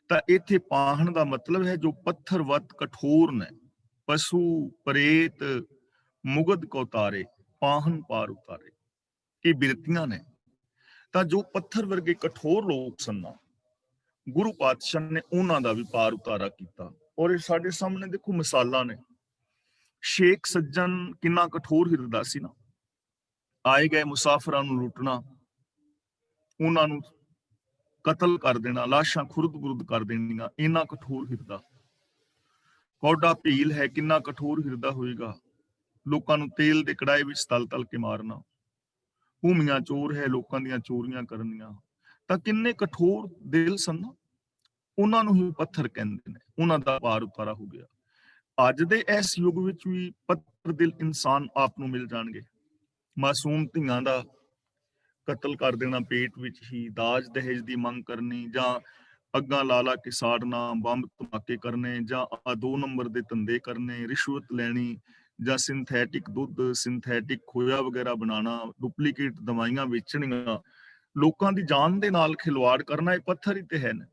ਤਾਂ ਇੱਥੇ ਪਾਹਣ ਦਾ ਮਤਲਬ ਹੈ ਜੋ ਪੱਥਰਵਤ ਕਠੋਰ ਨੇ, ਪਸ਼ੂ ਪ੍ਰੇਤ ਮੁਗਧ ਕੋ ਤਾਰੇ, ਪਾਹਣ ਪਾਰ ਉਤਾਰੇ, ਇਹ ਬਿਰਤੀਆਂ ਨੇ। ਤਾਂ ਜੋ ਪੱਥਰ ਵਰਗੇ ਕਠੋਰ ਲੋਕ ਸਨ, ਗੁਰੂ ਪਾਤਸ਼ਾਹ ਨੇ ਉਹਨਾਂ ਦਾ ਵੀ ਪਾਰ ਉਤਾਰਾ ਕੀਤਾ। ਔਰ ਇਹ ਸਾਡੇ ਸਾਹਮਣੇ ਦੇਖੋ ਮਿਸਾਲਾਂ ਨੇ। ਸ਼ੇਖ ਸੱਜਣ ਕਿੰਨਾ ਕਠੋਰ ਹਿਰਦਾ ਸੀ ਨਾ, ਆਏ ਗਏ ਮੁਸਾਫਰਾਂ ਨੂੰ ਲੁੱਟਣਾ, ਉਹਨਾਂ ਨੂੰ ਕਤਲ ਕਰ ਦੇਣਾ, ਲਾਸ਼ਾਂ ਖੁਰਦ-ਬੁਰਦ ਕਰ ਦੇਣੀਆਂ, ਇੰਨਾ ਕਠੋਰ ਹਿਰਦਾ। ਕੌਡਾ ਭੀਲ ਹੈ, ਕਿੰਨਾ ਕਠੋਰ ਹਿਰਦਾ ਹੋਏਗਾ, ਲੋਕਾਂ ਨੂੰ ਤੇਲ ਦੇ ਕੜਾਏ ਵਿੱਚ ਤਲ-ਤਲ ਕੇ ਮਾਰਨਾ। ਭੂਮੀਆਂ ਚੋਰ ਹੈ, ਲੋਕਾਂ ਦੀਆਂ ਚੋਰੀਆਂ ਕਰਨੀਆਂ। ਤਾਂ ਕਿੰਨੇ ਕਠੋਰ ਦਿਲ ਸਨ, ਉਹਨਾਂ ਨੂੰ ਹੀ ਪੱਥਰ ਕਹਿੰਦੇ ਨੇ, ਉਹਨਾਂ ਦਾ ਪਾਰ ਉਤਾਰਾ ਹੋ ਗਿਆ। ਅੱਜ ਦੇ ਇਸ ਯੁੱਗ ਵਿੱਚ ਵੀ ਪੱਥਰ ਦਿਲ ਇਨਸਾਨ ਆਪ ਨੂੰ ਮਿਲ ਜਾਣਗੇ। ਮਾਸੂਮ ਧੀਆਂ ਦਾ ਕਤਲ ਕਰ ਦੇਣਾ ਪੇਟ ਵਿੱਚ ਹੀ, ਦਾਜ ਦਹੇਜ ਦੀ ਮੰਗ ਕਰਨੀ, ਜਾਂ ਅੱਗਾਂ ਲਾ ਕੇ ਸਾੜਨਾ, ਬੰਬ ਧਮਾਕੇ ਕਰਨੇ, ਜਾਂ 2 ਨੰਬਰ ਦੇ ਧੰਦੇ ਕਰਨੇ, ਰਿਸ਼ਵਤ ਲੈਣੀ, ਜਾਂ ਸਿੰਥੈਟਿਕ ਦੁੱਧ, ਸਿੰਥੈਟਿਕ ਖੋਇਆ ਵਗੈਰਾ ਬਣਾਉਣਾ, ਡੁਪਲੀਕੇਟ ਦਵਾਈਆਂ ਵੇਚਣੀਆਂ, ਲੋਕਾਂ ਦੀ ਜਾਨ ਦੇ ਨਾਲ ਖਿਲਵਾੜ ਕਰਨਾ, ਇਹ ਪੱਥਰ ਹੀ ਤੇ ਹੈ ਨੇ।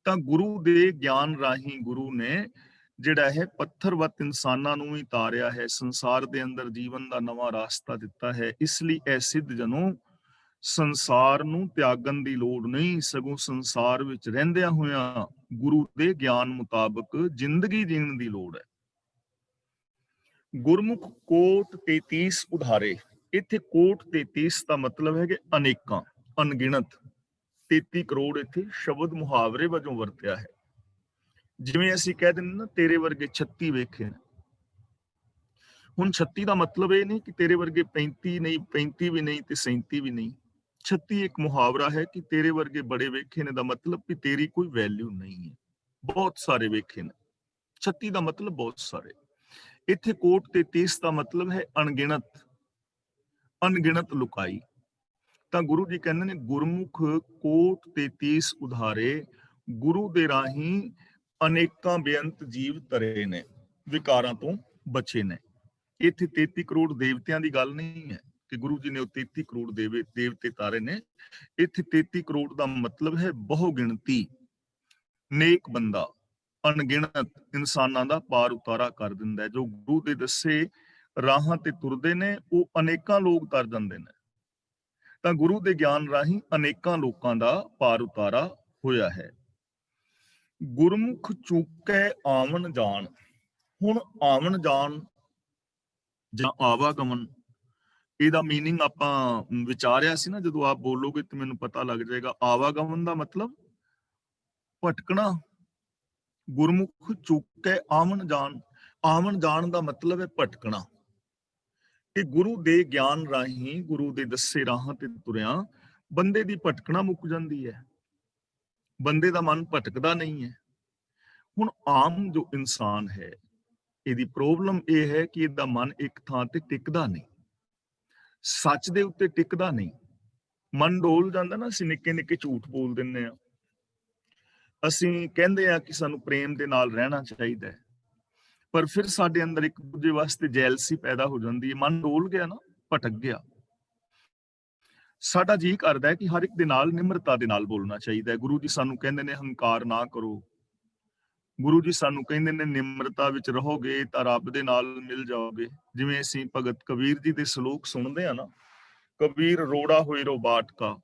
ਤਾਂ ਗੁਰੂ ਦੇ ਗਿਆਨ ਰਾਹੀਂ ਗੁਰੂ ਨੇ ਜਿਹੜਾ ਹੈ ਪੱਥਰਵਤ ਇਨਸਾਨਾਂ ਨੂੰ ਵੀ ਤਾਰਿਆ ਹੈ, ਸੰਸਾਰ ਦੇ ਅੰਦਰ ਜੀਵਨ ਦਾ ਨਵਾਂ ਰਾਸਤਾ ਦਿੱਤਾ ਹੈ। ਇਸ ਲਈ ਇਹ ਸਿੱਧ ਜਨੋ, ਸੰਸਾਰ ਨੂੰ ਤਿਆਗਣ ਦੀ ਲੋੜ ਨਹੀਂ, ਸਗੋਂ ਸੰਸਾਰ ਵਿੱਚ ਰਹਿੰਦਿਆਂ ਹੋਇਆਂ ਗੁਰੂ ਦੇ ਗਿਆਨ ਮੁਤਾਬਕ ਜ਼ਿੰਦਗੀ ਜੀਣ ਦੀ ਲੋੜ ਹੈ। ਗੁਰਮੁਖ ਕੋਟ 33 ਉਧਾਰੇ, ਇੱਥੇ ਕੋਟ 33 ਦਾ ਮਤਲਬ ਹੈ ਕਿ ਅਨੇਕਾਂ, ਅਣਗਿਣਤ। 33 ਕਰੋੜ ਇੱਥੇ ਸ਼ਬਦ ਮੁਹਾਵਰੇ ਵਜੋਂ ਵਰਤਿਆ ਹੈ। ਜਿਵੇਂ ਅਸੀਂ ਕਹਿ ਦਿੰਦੇ ਨਾ, ਤੇਰੇ ਵਰਗੇ 36 ਵੇਖੇ ਨੇ। ਹੁਣ 36 ਦਾ ਮਤਲਬ ਇਹ ਨਹੀਂ ਕਿ ਤੇਰੇ ਵਰਗੇ 35 ਨਹੀਂ, 35 ਵੀ ਨਹੀਂ ਤੇ 37 ਵੀ ਨਹੀਂ। 36 ਇੱਕ ਮੁਹਾਵਰਾ ਹੈ ਕਿ ਤੇਰੇ ਵਰਗੇ ਬੜੇ ਵੇਖੇ ਨੇ ਦਾ ਮਤਲਬ ਕਿ ਤੇਰੀ ਕੋਈ ਵੈਲਿਊ ਨਹੀਂ ਹੈ, ਬਹੁਤ ਸਾਰੇ ਵੇਖੇ ਨੇ। 36 ਦਾ ਮਤਲਬ ਬਹੁਤ ਸਾਰੇ। ਇੱਥੇ ਕੋਟ 33 ਦਾ ਮਤਲਬ ਹੈ ਅਣਗਿਣਤ, ਅਣਗਿਣਤ ਲੁਕਾਈ। ਤਾਂ ਗੁਰੂ ਜੀ ਕਹਿੰਦੇ ਨੇ ਗੁਰਮੁਖ ਕੋਟ 33 ਉਧਾਰੇ, ਗੁਰੂ ਦੇ ਰਾਹੀਂ ਅਨੇਕਾਂ ਬੇਅੰਤ ਜੀਵ ਤਰੇ ਨੇ, ਵਿਕਾਰਾਂ ਤੋਂ ਬਚੇ ਨੇ। ਇੱਥੇ 33 ਕਰੋੜ ਦੇਵਤਿਆਂ ਦੀ ਗੱਲ ਨਹੀਂ ਹੈ ਕਿ ਗੁਰੂ ਜੀ ਨੇ ਉਹ 33 ਕਰੋੜ ਦੇਵਤੇ ਤਾਰੇ ਨੇ। ਇੱਥੇ 33 ਕਰੋੜ ਦਾ ਮਤਲਬ ਹੈ ਬਹੁ ਗਿਣਤੀ, ਨੇਕ ਬੰਦਾ, ਅਣਗਿਣਤ ਇਨਸਾਨਾਂ ਦਾ ਪਾਰ ਉਤਾਰਾ ਕਰ ਦਿੰਦਾ ਹੈ। ਜੋ ਗੁਰੂ ਦੇ ਦੱਸੇ ਰਾਹਾਂ ਤੇ ਤੁਰਦੇ ਨੇ, ਉਹ ਅਨੇਕਾਂ ਲੋਕ ਤਰ ਜਾਂਦੇ ਨੇ। ਤਾਂ ਗੁਰੂ ਦੇ ਗਿਆਨ ਰਾਹੀਂ ਅਨੇਕਾਂ ਲੋਕਾਂ ਦਾ ਪਾਰ ਉਤਾਰਾ ਹੋਇਆ ਹੈ। ਗੁਰਮੁਖ ਚੂਕੈ ਆਵਣ ਜਾਣ। ਹੁਣ ਆਵਣ ਜਾਣ ਜਾਂ ਆਵਾਗਮਨ, ਇਹਦਾ ਮੀਨਿੰਗ ਆਪਾਂ ਵਿਚਾਰਿਆ ਸੀ ਨਾ, ਜਦੋਂ ਆਪ ਬੋਲੋਗੇ ਤੇ ਮੈਨੂੰ ਪਤਾ ਲੱਗ ਜਾਏਗਾ। ਆਵਾਗਮਨ ਦਾ ਮਤਲਬ ਭਟਕਣਾ। ਗੁਰਮੁਖ ਚੂਕੈ ਆਵਣ ਜਾਣ, ਆਵਣ ਜਾਣ ਦਾ ਮਤਲਬ ਹੈ ਭਟਕਣਾ। ਕਿ ਗੁਰੂ ਦੇ ਗਿਆਨ ਰਾਹੀਂ, ਗੁਰੂ ਦੇ ਦੱਸੇ ਰਾਹਾਂ ਤੇ ਤੁਰਿਆ ਬੰਦੇ ਦੀ ਭਟਕਣਾ ਮੁੱਕ ਜਾਂਦੀ ਹੈ, ਬੰਦੇ ਦਾ ਮਨ ਭਟਕਦਾ ਨਹੀਂ ਹੈ। ਹੁਣ ਆਮ ਜੋ ਇਨਸਾਨ ਹੈ, ਇਹਦੀ ਪ੍ਰੋਬਲਮ ਇਹ ਹੈ ਕਿ ਇਹਦਾ ਮਨ ਇੱਕ ਥਾਂ ਤੇ ਟਿਕਦਾ ਨਹੀਂ, ਸੱਚ ਦੇ ਉੱਤੇ ਟਿਕਦਾ ਨਹੀਂ। ਮਨ ਡੋਲ ਜਾਂਦਾ ਨਾ, ਅਸੀਂ ਨਿੱਕੇ ਨਿੱਕੇ ਝੂਠ ਬੋਲ ਦਿੰਦੇ ਆ, ਅਸੀਂ ਕਹਿੰਦੇ ਆ ਕਿ ਸਾਨੂੰ ਪ੍ਰੇਮ ਦੇ ਨਾਲ ਰਹਿਣਾ ਚਾਹੀਦਾ ਹੈ, ਪਰ ਫਿਰ ਸਾਡੇ ਅੰਦਰ ਇੱਕ ਦੂਜੇ ਵਾਸਤੇ ਜੈਲਸੀ ਪੈਦਾ ਹੋ ਜਾਂਦੀ ਹੈ। ਮਨ ਡੋਲ ਗਿਆ ਨਾ, ਭਟਕ ਗਿਆ। ਸਾਡਾ ਜੀ ਕਰਦਾ ਹੈ ਕਿ ਹਰ ਇੱਕ ਦੇ ਨਾਲ ਨਿਮਰਤਾ ਦੇ ਨਾਲ ਬੋਲਣਾ ਚਾਹੀਦਾ ਹੈ। ਗੁਰੂ ਜੀ ਸਾਨੂੰ ਕਹਿੰਦੇ ਨੇ ਹੰਕਾਰ ਨਾ ਕਰੋ। ਗੁਰੂ ਜੀ ਸਾਨੂੰ ਕਹਿੰਦੇ ਨੇ ਨਿਮਰਤਾ ਵਿੱਚ ਰਹੋਗੇ ਤਾਂ ਰੱਬ ਦੇ ਨਾਲ ਮਿਲ ਜਾਓਗੇ। ਜਿਵੇਂ ਅਸੀਂ ਭਗਤ ਕਬੀਰ ਜੀ ਦੇ ਸ਼ਲੋਕ ਸੁਣਦੇ ਆ ਨਾ, ਕਬੀਰ ਰੋੜਾ ਹੋਏ ਰੋ ਬਾਟ ਕਾ,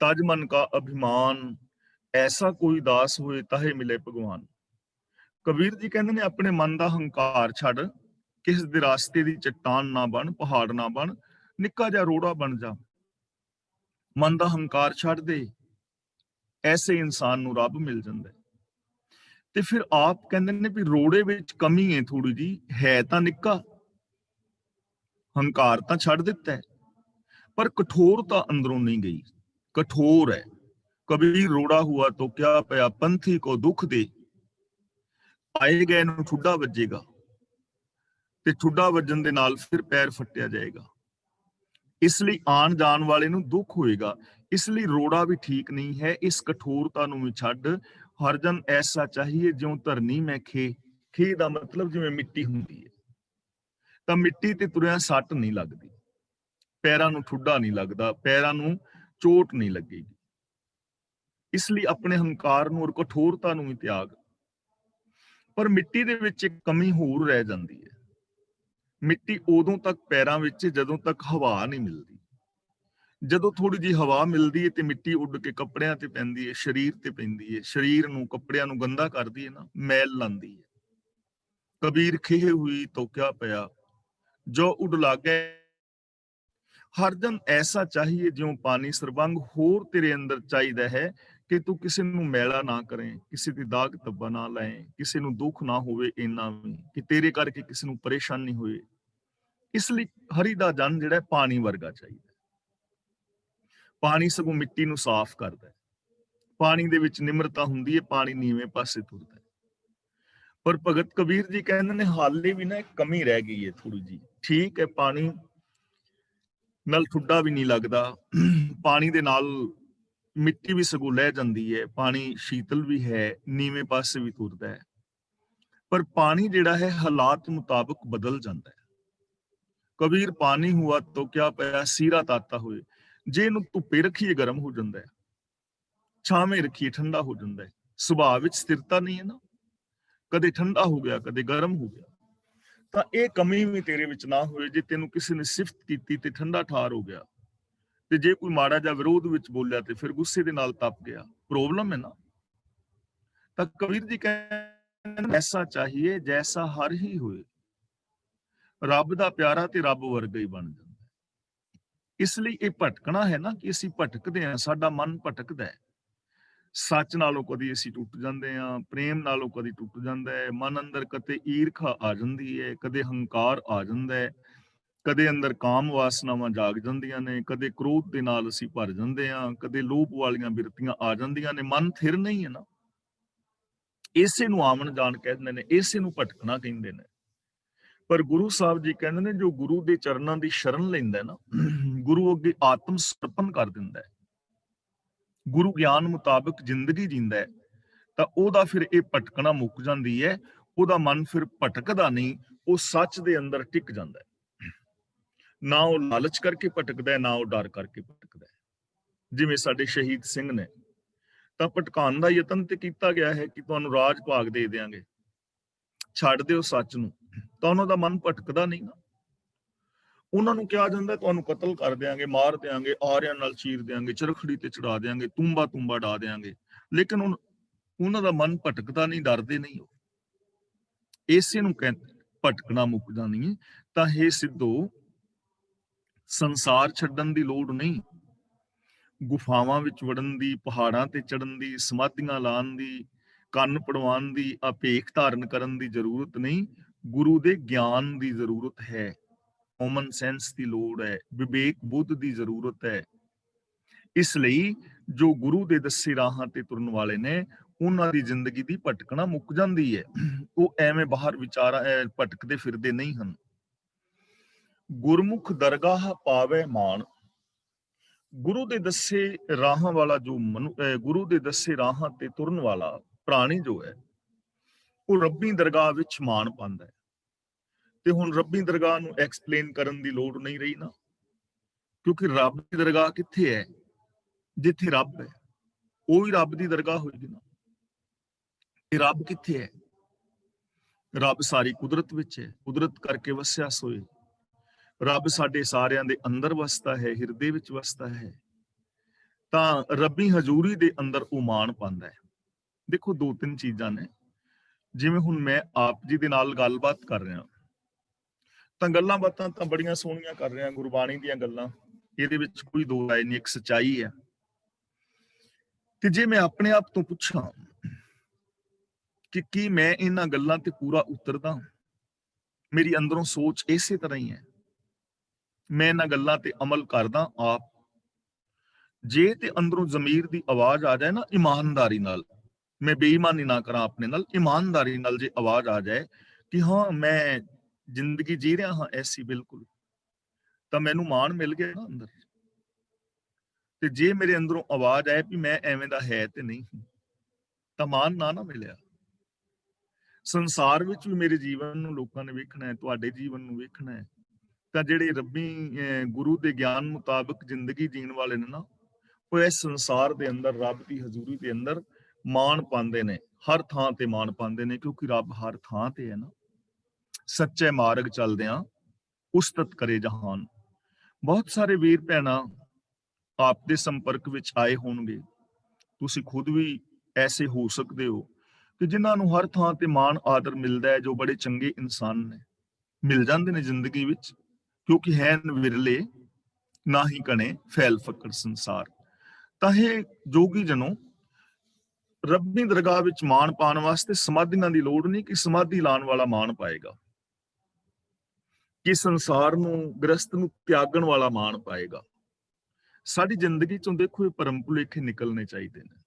ਤਜ ਮਨ ਕਾ ਅਭਿਮਾਨ, ਐਸਾ ਕੋਈ ਦਾਸ ਹੋਏ ਤਾਹੇ ਮਿਲੇ ਭਗਵਾਨ। ਕਬੀਰ ਜੀ ਕਹਿੰਦੇ ਨੇ ਆਪਣੇ ਮਨ ਦਾ ਹੰਕਾਰ ਛੱਡ, ਕਿਸ ਦੇ ਰਾਸਤੇ ਦੀ ਚੱਟਾਨ ਨਾ ਬਣ, ਪਹਾੜ ਨਾ ਬਣ, ਨਿੱਕਾ ਜਿਹਾ ਰੋੜਾ ਬਣ ਜਾ। ਮਨ ਦਾ ਹੰਕਾਰ ਛੱਡ ਦੇ, ਐਸੇ ਇਨਸਾਨ ਨੂੰ ਰੱਬ ਮਿਲ ਜਾਂਦਾ ਹੈ। ਤੇ ਫਿਰ ਆਪ ਕਹਿੰਦੇ ਨੇ ਵੀ ਰੋੜੇ ਵਿੱਚ ਕਮੀ ਹੈ ਥੋੜੀ ਜੀ, ਹੈ ਤਾਂ ਨਿੱਕਾ, ਹੰਕਾਰ ਤਾਂ ਛੱਡ ਦਿੱਤਾ ਹੈ, ਪਰ ਕਠੋਰਤਾ ਅੰਦਰੋਂ ਨਹੀਂ ਗਈ, ਕਠੋਰ ਹੈ। ਕਬੀਰ ਰੋੜਾ ਹੁਆ ਤੋ ਕਿਆ ਪਿਆ, ਪੰਥੀ ਕੋ ਦੁੱਖ ਦੇ, ਆਏ ਗਏ ਨੂੰ ਠੁੱਡਾ ਵੱਜੇਗਾ ਤੇ ਠੁੱਡਾ ਵੱਜਣ ਦੇ ਨਾਲ ਫਿਰ ਪੈਰ ਫੱਟਿਆ ਜਾਏਗਾ। ਇਸ ਲਈ ਆਣ ਜਾਣ ਵਾਲੇ ਨੂੰ ਦੁੱਖ ਹੋਏਗਾ। ਇਸ ਲਈ ਰੋੜਾ ਵੀ ਠੀਕ ਨਹੀਂ ਹੈ। ਇਸ ਕਠੋਰਤਾ ਨੂੰ ਵੀ ਛੱਡ, ਹਰ ਜਨ ਐਸਾ ਚਾਹੀਏ ਜਿਉਂ ਧਰਨੀ ਮੈਂ ਖੇ। ਖੇ ਦਾ ਮਤਲਬ ਜਿਵੇਂ ਮਿੱਟੀ ਹੁੰਦੀ ਹੈ, ਤਾਂ ਮਿੱਟੀ ਤੇ ਤੁਰਿਆ ਸੱਟ ਨਹੀਂ ਲੱਗਦੀ, ਪੈਰਾਂ ਨੂੰ ਠੁੱਡਾ ਨਹੀਂ ਲੱਗਦਾ, ਪੈਰਾਂ ਨੂੰ ਚੋਟ ਨਹੀਂ ਲੱਗੇਗੀ। ਇਸ ਲਈ ਆਪਣੇ ਹੰਕਾਰ ਨੂੰ ਔਰ ਕਠੋਰਤਾ ਨੂੰ ਵੀ ਤਿਆਗ। ਪਰ ਮਿੱਟੀ ਦੇ ਵਿੱਚ ਇੱਕ ਕਮੀ ਹੋਰ ਰਹਿ ਜਾਂਦੀ ਹੈ। ਮਿੱਟੀ ਉਦੋਂ ਤੱਕ ਪੈਰਾਂ ਵਿੱਚ ਜਦੋਂ ਤੱਕ ਹਵਾ ਨਹੀਂ ਮਿਲਦੀ। ਜਦੋਂ ਥੋੜੀ ਜਿਹੀ ਹਵਾ ਮਿਲਦੀ ਹੈ ਤੇ ਮਿੱਟੀ ਉੱਡ ਕੇ ਕੱਪੜਿਆਂ ਤੇ ਪੈਂਦੀ ਹੈ, ਸਰੀਰ ਤੇ ਪੈਂਦੀ ਹੈ, ਸਰੀਰ ਨੂੰ, ਕੱਪੜਿਆਂ ਨੂੰ ਗੰਦਾ ਕਰਦੀ ਹੈ ਨਾ, ਮੈਲ ਲਾਂਦੀ ਹੈ। ਕਬੀਰ ਖੇਹ ਹੋਈ ਤੋ ਕਿਆ ਪਿਆ, ਜੋ ਉੱਡ ਲਾਗੇ। ਹਰ ਜਨ ਐਸਾ ਚਾਹੀਏ ਜਿਉਂ ਪਾਣੀ ਸਰਬੰਗ। ਹੋਰ ਤੇਰੇ ਅੰਦਰ ਚਾਹੀਦਾ ਹੈ ਕਿ ਤੂੰ ਕਿਸੇ ਨੂੰ ਮੈਲਾ ਨਾ ਕਰੇ, ਕਿਸੇ ਦੀ ਦਾਗ ਧੱਬਾ ਨਾ ਲਾਏ, ਕਿਸੇ ਨੂੰ ਦੁੱਖ ਨਾ ਹੋਵੇ ਇੰਨਾ ਵੀ ਕਿ ਤੇਰੇ ਕਰਕੇ ਕਿਸੇ ਨੂੰ ਪਰੇਸ਼ਾਨੀ ਹੋਏ। ਇਸ ਲਈ ਹਰੀ ਦਾ ਜਨ ਜਿਹੜਾ ਪਾਣੀ ਵਰਗਾ ਚਾਹੀਦਾ। ਪਾਣੀ ਸਗੋਂ ਮਿੱਟੀ ਨੂੰ ਸਾਫ਼ ਕਰਦਾ ਹੈ। ਪਾਣੀ ਦੇ ਵਿੱਚ ਨਿਮਰਤਾ ਹੁੰਦੀ ਹੈ, ਪਾਣੀ ਨੀਵੇਂ ਪਾਸੇ ਤੁਰਦਾ ਹੈ। ਪਰ ਭਗਤ ਕਬੀਰ ਜੀ ਕਹਿੰਦੇ ਨੇ ਹਾਲੇ ਵੀ ਨਾ ਇੱਕ ਕਮੀ ਰਹਿ ਗਈ ਹੈ ਥੋੜੀ ਜੀ। ਠੀਕ ਹੈ, ਪਾਣੀ ਨਾਲ ਠੁੱਡਾ ਵੀ ਨਹੀਂ ਲੱਗਦਾ, ਪਾਣੀ ਦੇ ਨਾਲ ਮਿੱਟੀ ਵੀ ਸਗੋਂ ਲਹਿ ਜਾਂਦੀ ਹੈ, ਪਾਣੀ ਸ਼ੀਤਲ ਵੀ ਹੈ, ਨੀਵੇਂ ਪਾਸੇ ਵੀ ਤੁਰਦਾ ਹੈ। ਪਰ ਪਾਣੀ ਜਿਹੜਾ ਹੈ ਹਾਲਾਤ ਮੁਤਾਬਕ ਬਦਲ ਜਾਂਦਾ ਹੈ। ਕਬੀਰ ਪਾਣੀ ਹੁਆ ਤੋ ਕਿਆ ਪਿਆ, ਸੀਰਾ ਤਾਤਾ ਹੋਏ। ਜੇ ਇਹਨੂੰ ਧੁੱਪੇ ਰੱਖੀਏ ਗਰਮ ਹੋ ਜਾਂਦਾ ਹੈ, ਛਾਵੇਂ ਰੱਖੀਏ ਠੰਡਾ ਹੋ ਜਾਂਦਾ ਹੈ। ਸੁਭਾਅ ਵਿੱਚ ਸਥਿਰਤਾ ਨਹੀਂ ਹੈ ਨਾ, ਕਦੇ ਠੰਡਾ ਹੋ ਗਿਆ, ਕਦੇ ਗਰਮ ਹੋ ਗਿਆ। ਤਾਂ ਇਹ ਕਮੀ ਵੀ ਤੇਰੇ ਵਿੱਚ ਨਾ ਹੋਏ। ਜੇ ਤੈਨੂੰ ਕਿਸੇ ਨੇ ਸਿਫਤ ਕੀਤੀ ਤੇ ਠੰਡਾ ਠਾਰ ਹੋ ਗਿਆ, ਤੇ ਜੇ ਕੋਈ ਮਾੜਾ ਜਿਹਾ ਵਿਰੋਧ ਵਿੱਚ ਬੋਲਿਆ ਤੇ ਫਿਰ ਗੁੱਸੇ ਦੇ ਨਾਲ ਤਪ ਗਿਆ, ਪ੍ਰੋਬਲਮ ਹੈ ਨਾ। ਤਾਂ ਕਬੀਰ ਜੀ ਕਹਿੰਦੇ ਐਸਾ ਚਾਹੀਏ ਜੈਸਾ ਹਰ ਹੀ ਹੋਏ। ਰੱਬ ਦਾ ਪਿਆਰਾ ਤੇ ਰੱਬ ਵਰਗਾ ਹੀ ਬਣ ਜਾਂਦਾ। ਇਸ ਲਈ ਇਹ ਭਟਕਣਾ ਹੈ ਨਾ, ਕਿ ਅਸੀਂ ਭਟਕਦੇ ਹਾਂ, ਸਾਡਾ ਮਨ ਭਟਕਦਾ ਹੈ। ਸੱਚ ਨਾਲੋਂ ਕਦੀ ਅਸੀਂ ਟੁੱਟ ਜਾਂਦੇ ਹਾਂ, ਪ੍ਰੇਮ ਨਾਲੋਂ ਕਦੀ ਟੁੱਟ ਜਾਂਦਾ ਹੈ। ਮਨ ਅੰਦਰ ਕਦੇ ਈਰਖਾ ਆ ਜਾਂਦੀ ਹੈ, ਕਦੇ ਹੰਕਾਰ ਆ ਜਾਂਦਾ ਹੈ, ਕਦੇ ਅੰਦਰ ਕਾਮ ਵਾਸਨਾਵਾਂ ਜਾਗ ਜਾਂਦੀਆਂ ਨੇ, ਕਦੇ ਕ੍ਰੋਧ ਦੇ ਨਾਲ ਅਸੀਂ ਭਰ ਜਾਂਦੇ ਹਾਂ, ਕਦੇ ਲੋਭ ਵਾਲੀਆਂ ਬਿਰਤੀਆਂ ਆ ਜਾਂਦੀਆਂ ਨੇ। ਮਨ ਥਿਰ ਨਹੀਂ ਹੈ ਨਾ। ਇਸੇ ਨੂੰ ਆਵਣ ਜਾਣ ਕਹਿੰਦੇ ਨੇ, ਇਸੇ ਨੂੰ ਭਟਕਣਾ ਕਹਿੰਦੇ ਨੇ। ਪਰ ਗੁਰੂ ਸਾਹਿਬ ਜੀ ਕਹਿੰਦੇ ਨੇ ਜੋ ਗੁਰੂ ਦੇ ਚਰਨਾਂ ਦੀ ਸ਼ਰਨ ਲੈਂਦਾ ਨਾ, ਗੁਰੂ ਅੱਗੇ ਆਤਮ ਸਮਰਪਣ ਕਰ ਦਿੰਦਾ ਹੈ, ਗੁਰੂ ਗਿਆਨ ਮੁਤਾਬਕ ਜ਼ਿੰਦਗੀ ਜੀਂਦਾ ਹੈ, ਤਾਂ ਉਹਦਾ ਫਿਰ ਇਹ ਭਟਕਣਾ ਮੁੱਕ ਜਾਂਦੀ ਹੈ। ਉਹਦਾ ਮਨ ਫਿਰ ਭਟਕਦਾ ਨਹੀਂ, ਉਹ ਸੱਚ ਦੇ ਅੰਦਰ ਟਿਕ ਜਾਂਦਾ ਹੈ। ਨਾ ਉਹ ਲਾਲਚ ਕਰਕੇ ਭਟਕਦਾ ਹੈ, ਨਾ ਉਹ ਡਰ ਕਰਕੇ ਭਟਕਦਾ ਹੈ। ਜਿਵੇਂ ਸਾਡੇ ਸ਼ਹੀਦ ਸਿੰਘ ਨੇ, ਤਾਂ ਭਟਕਾਉਣ ਦਾ ਯਤਨ ਤੇ ਕੀਤਾ ਗਿਆ ਹੈ ਕਿ ਤੁਹਾਨੂੰ ਰਾਜ ਭਾਗ ਦੇ ਦਿਆਂਗੇ, ਛੱਡ ਦਿਓ ਸੱਚ ਨੂੰ, ਤਾਂ ਉਹਨਾਂ ਦਾ ਮਨ ਭਟਕਦਾ ਨਹੀਂ ਨਾ। ਉਹਨਾਂ ਨੂੰ ਕਿਹਾ ਜਾਂਦਾ ਤੁਹਾਨੂੰ ਕਤਲ ਕਰ ਦਿਆਂਗੇ, ਮਾਰ ਦਿਆਂਗੇ, ਆਰਿਆਂ ਨਾਲ ਚੀਰ ਦਿਆਂਗੇ, ਚਰਖੜੀ ਤੇ ਚੜਾ ਦਿਆਂਗੇ, ਤੁੰਬਾ ਡਾ ਦਿਆਂਗੇ। ਲੇਕਿਨ ਉਹਨਾਂ ਦਾ ਮਨ ਭਟਕਦਾ ਨਹੀਂ, ਡਰਦੇ ਨਹੀਂ ਉਹ। ਇਸੇ ਨੂੰ ਕਹਿੰਦੇ ਭਟਕਣਾ ਮੁੱਕਦਾ ਨਹੀਂ। ਤਾਂ ਇਹ ਸਿੱਧੋ ਸੰਸਾਰ ਛੱਡਣ ਦੀ ਲੋੜ ਨਹੀਂ, ਗੁਫਾਵਾਂ ਵਿੱਚ ਵੜਨ ਦੀ, ਪਹਾੜਾਂ ਤੇ ਚੜਨ ਦੀ, ਸਮਾਧੀਆਂ ਲਾਉਣ ਦੀ, ਕੰਨ ਪੜਵਾਉਣ ਦੀ, ਅਭੇਖ ਧਾਰਨ ਕਰਨ ਦੀ ਜ਼ਰੂਰਤ ਨਹੀਂ। ਗੁਰੂ ਦੇ ਗਿਆਨ ਦੀ ਜ਼ਰੂਰਤ ਹੈ, ਕਾਮਨ ਸੈਂਸ ਦੀ ਲੋੜ ਹੈ, ਵਿਵੇਕ ਬੁੱਧ ਦੀ ਜ਼ਰੂਰਤ ਹੈ। ਇਸ ਲਈ ਜੋ ਗੁਰੂ ਦੇ ਦੱਸੇ ਰਾਹਾਂ ਤੇ ਤੁਰਨ ਵਾਲੇ ਨੇ, ਉਹਨਾਂ ਦੀ ਜ਼ਿੰਦਗੀ ਦੀ ਭਟਕਣਾ ਮੁੱਕ ਜਾਂਦੀ ਹੈ। ਉਹ ਐਵੇਂ ਬਾਹਰ ਵਿਚਾਰਾਂ ਭਟਕਦੇ ਫਿਰਦੇ ਨਹੀਂ ਹਨ। ਗੁਰਮੁਖ ਦਰਗਾਹ ਪਾਵੇ ਮਾਨ। ਗੁਰੂ ਦੇ ਦੱਸੇ ਰਾਹਾਂ ਵਾਲਾ ਜੋ ਗੁਰੂ ਦੇ ਦੱਸੇ ਰਾਹਾਂ ਤੇ ਤੁਰਨ ਵਾਲਾ ਪ੍ਰਾਣੀ ਜੋ ਹੈ, ਉਹ ਰੱਬੀ ਦਰਗਾਹ ਵਿੱਚ ਮਾਣ ਪਾਉਂਦਾ ਹੈ। ਤੇ ਹੁਣ ਰੱਬੀ ਦਰਗਾਹ ਨੂੰ ਐਕਸਪਲੇਨ ਕਰਨ ਦੀ ਲੋੜ ਨਹੀਂ ਰਹੀ ਨਾ, ਕਿਉਂਕਿ ਰੱਬ ਦੀ ਦਰਗਾਹ ਕਿੱਥੇ ਹੈ? ਜਿੱਥੇ ਰੱਬ ਹੈ ਉਹ ਹੀ ਰੱਬ ਦੀ ਦਰਗਾਹ ਹੋਏਗੀ ਨਾ। ਇਹ ਰੱਬ ਕਿੱਥੇ ਹੈ? ਰੱਬ ਸਾਰੀ ਕੁਦਰਤ ਵਿੱਚ ਹੈ, ਕੁਦਰਤ ਕਰਕੇ ਵਸਿਆ ਸੋਏ। ਰੱਬ ਸਾਡੇ ਸਾਰਿਆਂ ਦੇ ਅੰਦਰ ਵਸਦਾ ਹੈ, ਹਿਰਦੇ ਵਿੱਚ ਵਸਦਾ ਹੈ। ਤਾਂ ਰੱਬੀ ਹਜ਼ੂਰੀ ਦੇ ਅੰਦਰ ਉਹ ਮਾਣ ਪਾਉਂਦਾ ਹੈ। ਦੇਖੋ, ਦੋ ਤਿੰਨ ਚੀਜ਼ਾਂ ਨੇ। ਜਿਵੇਂ ਹੁਣ ਮੈਂ ਆਪ ਜੀ ਦੇ ਨਾਲ ਗੱਲਬਾਤ ਕਰ ਰਿਹਾ, ਤਾਂ ਗੱਲਾਂ ਬਾਤਾਂ ਤਾਂ ਬੜੀਆਂ ਸੋਹਣੀਆਂ ਕਰ ਰਿਹਾ, ਗੁਰਬਾਣੀ ਦੀਆਂ ਗੱਲਾਂ, ਇਹਦੇ ਵਿੱਚ ਕੋਈ ਦੋ ਰਾਏ ਨਹੀਂ, ਇੱਕ ਸੱਚਾਈ ਹੈ। ਤੇ ਜੇ ਮੈਂ ਆਪਣੇ ਆਪ ਤੋਂ ਪੁੱਛਾਂ ਕਿ ਕੀ ਮੈਂ ਇਹਨਾਂ ਗੱਲਾਂ ਤੇ ਪੂਰਾ ਉਤਰਦਾ, ਮੇਰੀ ਅੰਦਰੋਂ ਸੋਚ ਇਸੇ ਤਰ੍ਹਾਂ ਹੀ ਹੈ, ਮੈਂ ਇਹਨਾਂ ਗੱਲਾਂ ਤੇ ਅਮਲ ਕਰਦਾ ਆਪ। ਜੇ ਤੇ ਅੰਦਰੋਂ ਜ਼ਮੀਰ ਦੀ ਆਵਾਜ਼ ਆ ਜਾਏ ਨਾ, ਇਮਾਨਦਾਰੀ ਨਾਲ, ਮੈਂ ਬੇਈਮਾਨੀ ਨਾ ਕਰਾਂ ਆਪਣੇ ਨਾਲ, ਇਮਾਨਦਾਰੀ ਨਾਲ ਜੇ ਆਵਾਜ਼ ਆ ਜਾਏ ਕਿ ਹਾਂ ਮੈਂ ਜ਼ਿੰਦਗੀ ਜੀ ਰਿਹਾ ਹਾਂ ਐਸੀ, ਬਿਲਕੁਲ, ਤਾਂ ਮੈਨੂੰ ਮਾਣ ਮਿਲ ਗਿਆ ਨਾ ਅੰਦਰ। ਤੇ ਜੇ ਮੇਰੇ ਅੰਦਰੋਂ ਆਵਾਜ਼ ਆਏ ਵੀ ਮੈਂ ਐਵੇਂ ਦਾ ਹੈ ਤੇ ਨਹੀਂ, ਤਾਂ ਮਾਣ ਨਾ ਮਿਲਿਆ। ਸੰਸਾਰ ਵਿੱਚ ਵੀ ਮੇਰੇ ਜੀਵਨ ਨੂੰ ਲੋਕਾਂ ਨੇ ਵੇਖਣਾ ਹੈ, ਤੁਹਾਡੇ ਜੀਵਨ ਨੂੰ ਵੇਖਣਾ ਹੈ। ਤਾਂ ਜਿਹੜੇ ਰੱਬੀ ਗੁਰੂ ਦੇ ਗਿਆਨ ਮੁਤਾਬਕ ਜ਼ਿੰਦਗੀ ਜੀਣ ਵਾਲੇ ਨੇ ਨਾ, ਉਹ ਇਸ ਸੰਸਾਰ ਦੇ ਅੰਦਰ ਰੱਬ ਦੀ ਹਜ਼ੂਰੀ ਦੇ ਅੰਦਰ ਮਾਣ ਪਾਉਂਦੇ ਨੇ, ਹਰ ਥਾਂ ਤੇ ਮਾਣ ਪਾਉਂਦੇ ਨੇ, ਕਿਉਂਕਿ ਰੱਬ ਹਰ ਥਾਂ ਤੇ ਹੈ ਨਾ। ਸੱਚੇ ਮਾਰਗ ਚੱਲਦਿਆਂ ਉਸਤਤ ਕਰੇ ਜਹਾਨ। ਬਹੁਤ ਸਾਰੇ ਵੀਰ ਭੈਣਾਂ ਆਪ ਦੇ ਸੰਪਰਕ ਵਿੱਚ ਆਏ ਹੋਣਗੇ, ਤੁਸੀਂ ਖੁਦ ਵੀ ਐਸੇ ਹੋ ਸਕਦੇ ਹੋ ਕਿ ਜਿਨ੍ਹਾਂ ਨੂੰ ਹਰ ਥਾਂ ਤੇ ਮਾਣ ਆਦਰ ਮਿਲਦਾ ਹੈ, ਜੋ ਬੜੇ ਚੰਗੇ ਇਨਸਾਨ ਨੇ, ਮਿਲ ਜਾਂਦੇ ਨੇ ਜ਼ਿੰਦਗੀ ਵਿੱਚ, ਕਿਉਂਕਿ ਹੈ ਵਿਰਲੇ ਨਾ ਹੀ ਕਣੇ ਫੈਲ ਫਕਰ ਸੰਸਾਰ। ਤਾਂ ਇਹ ਜੋਗੀ ਜਨੋ, ਰੱਬੀ ਦਰਗਾਹ ਵਿੱਚ ਮਾਣ ਪਾਉਣ ਵਾਸਤੇ ਸਮਾਧੀਆਂ ਦੀ ਲੋੜ ਨਹੀਂ ਕਿ ਸਮਾਧੀ ਲਾਉਣ ਵਾਲਾ ਮਾਣ ਪਾਏਗਾ, ਕਿ ਸੰਸਾਰ ਨੂੰ, ਗ੍ਰਸਤ ਨੂੰ ਤਿਆਗਣ ਵਾਲਾ ਮਾਣ ਪਾਏਗਾ। ਸਾਡੀ ਜ਼ਿੰਦਗੀ ਚੋਂ ਦੇਖੋ, ਇਹ ਭਰਮ ਭੁਲੇਖੇ ਨਿਕਲਣੇ ਚਾਹੀਦੇ ਨੇ।